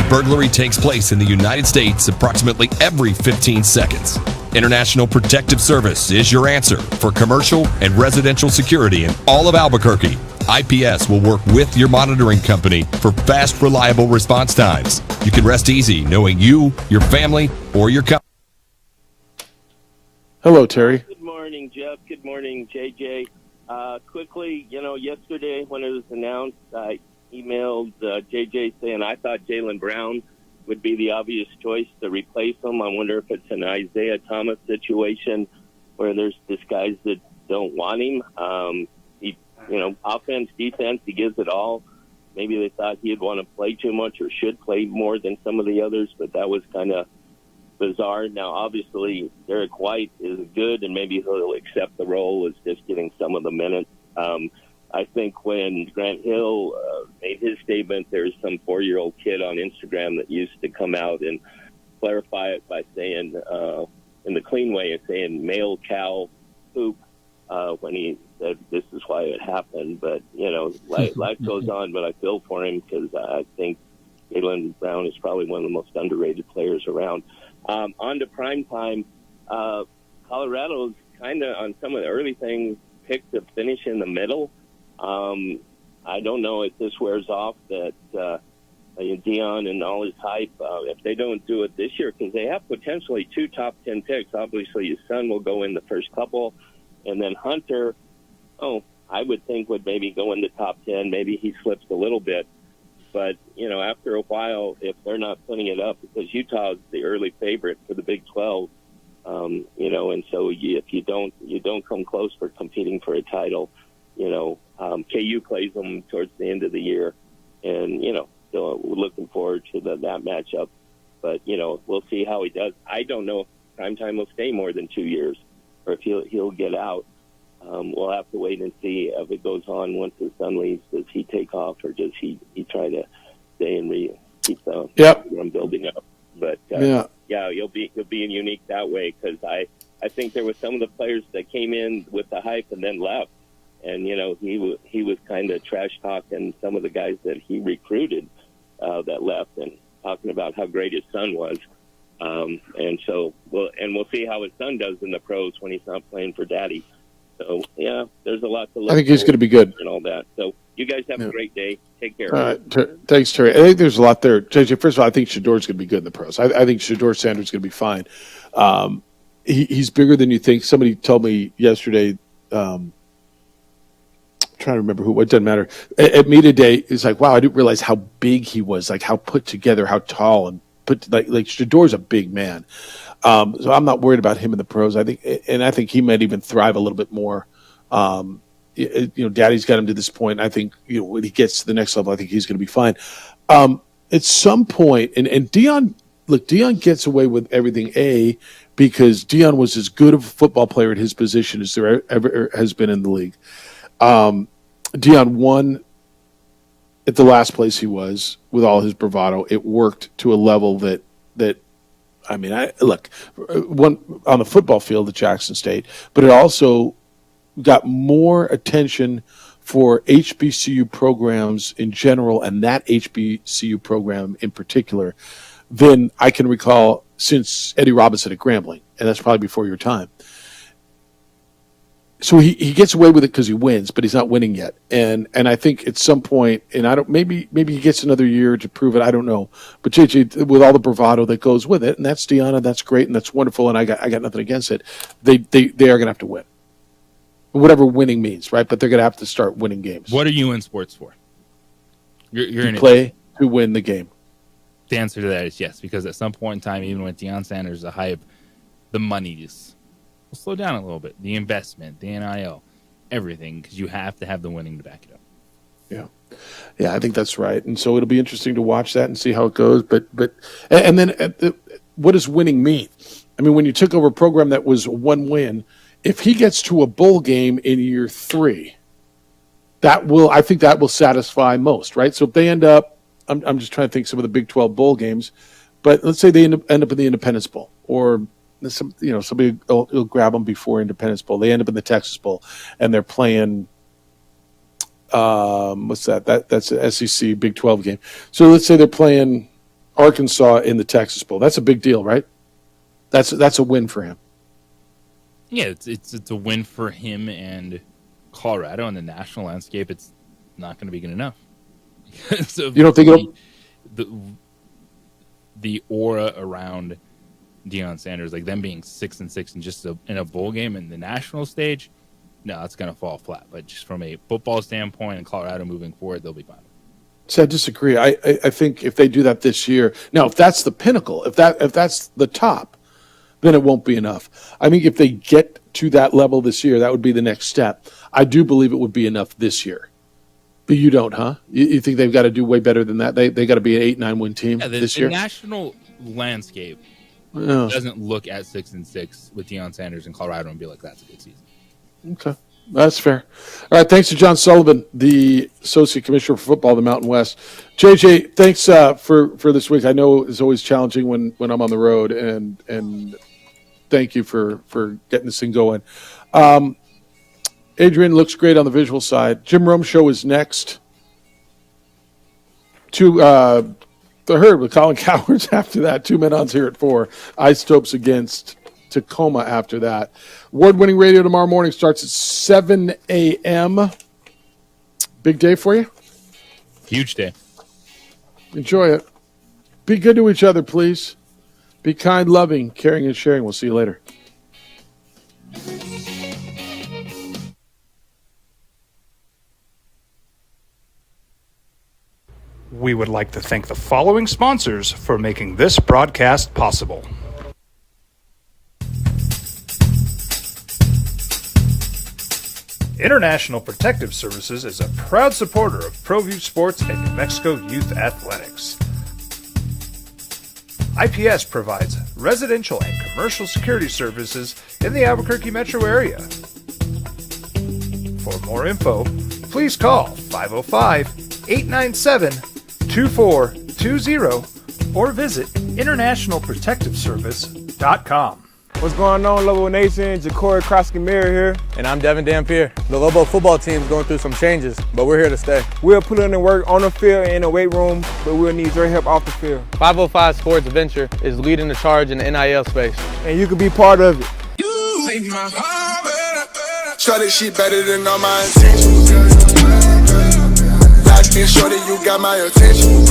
Burglary takes place in the United States approximately every 15 seconds. International Protective Service is your answer for commercial and residential security in all of Albuquerque. IPS will work with your monitoring company for fast, reliable response times. You can rest easy knowing you, your family, or your company. Hello, Terry. Good morning, Jeff. Good morning, JJ. Quickly, yesterday when it was announced, I emailed JJ saying I thought Jaylen Brown would be the obvious choice to replace him. I wonder if it's an Isaiah Thomas situation where there's this guys that don't want him. Offense, defense, he gives it all. Maybe they thought he'd want to play too much or should play more than some of the others, but that was kind of bizarre. Now, obviously, Derek White is good, and maybe he'll accept the role as just getting some of the minutes. I think when Grant Hill made his statement, there's some 4-year-old kid on Instagram that used to come out and clarify it by saying, in the clean way, of saying male cow poop when he said this is why it happened. But, life goes on, but I feel for him because I think Jaylen Brown is probably one of the most underrated players around. On to prime time, Colorado's kind of on some of the early things picked to finish in the middle. I don't know if this wears off that Deion and all his hype, if they don't do it this year, because they have potentially 2 top 10 picks. Obviously, his son will go in the first couple, and then Hunter, I would think would maybe go in the top 10. Maybe he slips a little bit. But, after a while, if they're not putting it up, because Utah's the early favorite for the Big 12, and so if you don't come close for competing for a title, KU plays them towards the end of the year, and, so we're looking forward to that matchup. But, we'll see how he does. I don't know if Primetime will stay more than 2 years or if he'll get out. We'll have to wait and see if it goes on once his son leaves. Does he take off or does he try to stay and keep the run building up? But, he'll be unique that way because I think there were some of the players that came in with the hype and then left. And, he was kind of trash talking some of the guys that he recruited that left and talking about how great his son was. And so we'll see how his son does in the pros when he's not playing for daddy. So, there's a lot to look I think he's going to be good. And all that. So you guys have a great day. Take care. All right. Thanks, Terry. I think there's a lot there. JJ, first of all, I think Shedor's going to be good in the pros. I think Shedeur Sanders is going to be fine. He's bigger than you think. Somebody told me yesterday, trying to remember who, it doesn't matter. At media day, it's like, wow, I didn't realize how big he was, like how put together, how tall, and like Shedor's a big man. So I'm not worried about him in the pros. I think he might even thrive a little bit more. Daddy's got him to this point. I think when he gets to the next level, I think he's going to be fine. At some point, and Deion gets away with everything. Because Deion was as good of a football player at his position as there ever has been in the league. Deion won at the last place he was with all his bravado. It worked to a level that one on the football field at Jackson State, but it also got more attention for HBCU programs in general and that HBCU program in particular than I can recall since Eddie Robinson at Grambling, and that's probably before your time. So he gets away with it because he wins, but he's not winning yet. And I think at some point, and maybe he gets another year to prove it. I don't know. But JJ, with all the bravado that goes with it, and that's Deion, and that's great, and that's wonderful, and I got nothing against it. They are going to have to win, whatever winning means, right? But they're going to have to start winning games. What are you in sports for? You're in play to win the game. The answer to that is yes, because at some point in time, even with Deion Sanders, the hype, the money will slow down a little bit. The investment, the NIL, everything, because you have to have the winning to back it up. Yeah, I think that's right. And so it'll be interesting to watch that and see how it goes. But then what does winning mean? I mean, when you took over a program that was one win, if he gets to a bowl game in year 3, I think that will satisfy most, right? So if they end up, I'm just trying to think some of the Big 12 bowl games, but let's say they end up in the Independence Bowl, or somebody will grab them before Independence Bowl. They end up in the Texas Bowl, and they're playing. What's that? That's an SEC Big 12 game. So let's say they're playing Arkansas in the Texas Bowl. That's a big deal, right? That's a win for him. Yeah, it's a win for him and Colorado in the national landscape. It's not going to be good enough. So you don't think the aura around Deion Sanders, like them being 6-6 and just in a bowl game in the national stage, no, it's going to fall flat. But just from a football standpoint and Colorado moving forward, they'll be fine. So I disagree. I think if they do that this year, now if that's the pinnacle, if that's the top, then it won't be enough. I think if they get to that level this year, that would be the next step. I do believe it would be enough this year. But you don't, huh? You think they've got to do way better than that? They got to be an 8-9 win team this year? The national landscape doesn't look at 6-6 with Deion Sanders in Colorado and be like, that's a good season. Okay. That's fair. All right, thanks to John Sullivan, the Associate Commissioner for Football of the Mountain West. JJ, thanks for this week. I know it's always challenging when I'm on the road, and thank you for getting this thing going. Adrian looks great on the visual side. Jim Rome Show is next. The Herd with Colin Cowherds after that. 2 Men On's here at 4. Isotopes against Tacoma after that. Award-winning radio tomorrow morning starts at 7 a.m. Big day for you? Huge day. Enjoy it. Be good to each other, please. Be kind, loving, caring, and sharing. We'll see you later. We would like to thank the following sponsors for making this broadcast possible. International Protective Services is a proud supporter of ProView Sports and New Mexico Youth Athletics. IPS provides residential and commercial security services in the Albuquerque metro area. For more info, please call 505-897-2420 or visit internationalprotectiveservice.com. What's going on, Lobo Nation? Ja'Cory Krosky-Miller here. And I'm Devin Dampier. The Lobo football team's going through some changes, but we're here to stay. We'll put in the work on the field and in the weight room, but we'll need your help off the field. 505 Sports Venture is leading the charge in the NIL space. And you can be part of it. Shorty, she better than all my intentions. Locked in, shorty, you got my attention.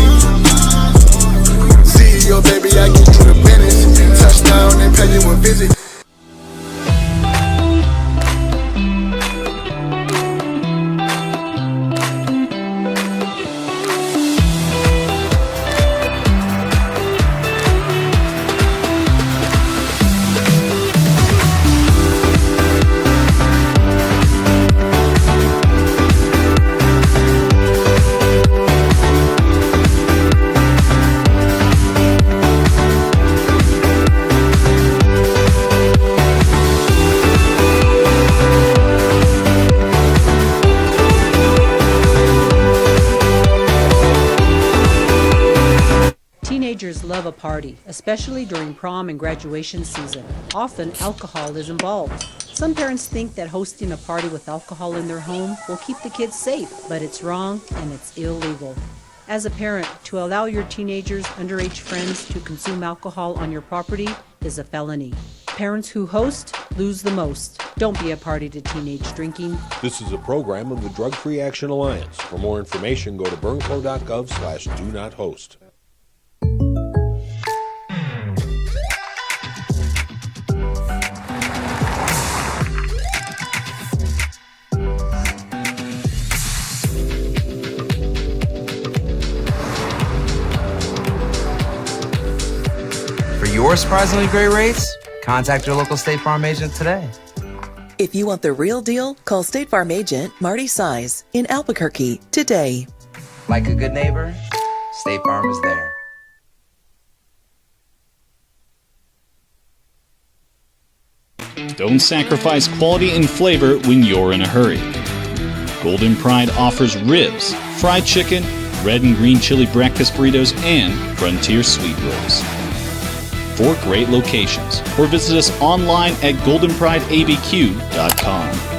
CEO, baby, I get you the business. Touchdown and pay you a visit. Teenagers love a party, especially during prom and graduation season. Often, alcohol is involved. Some parents think that hosting a party with alcohol in their home will keep the kids safe, but it's wrong and it's illegal. As a parent, to allow your teenagers' underage friends to consume alcohol on your property is a felony. Parents who host lose the most. Don't be a party to teenage drinking. This is a program of the Drug Free Action Alliance. For more information, go to burnco.gov/do-not-host. For your surprisingly great rates, contact your local State Farm agent today. If you want the real deal, call State Farm agent Marty Size in Albuquerque today. Like a good neighbor, State Farm is there. Don't sacrifice quality and flavor when you're in a hurry. Golden Pride offers ribs, fried chicken, red and green chili breakfast burritos, and Frontier sweet rolls. 4 great locations, or visit us online at goldenprideabq.com.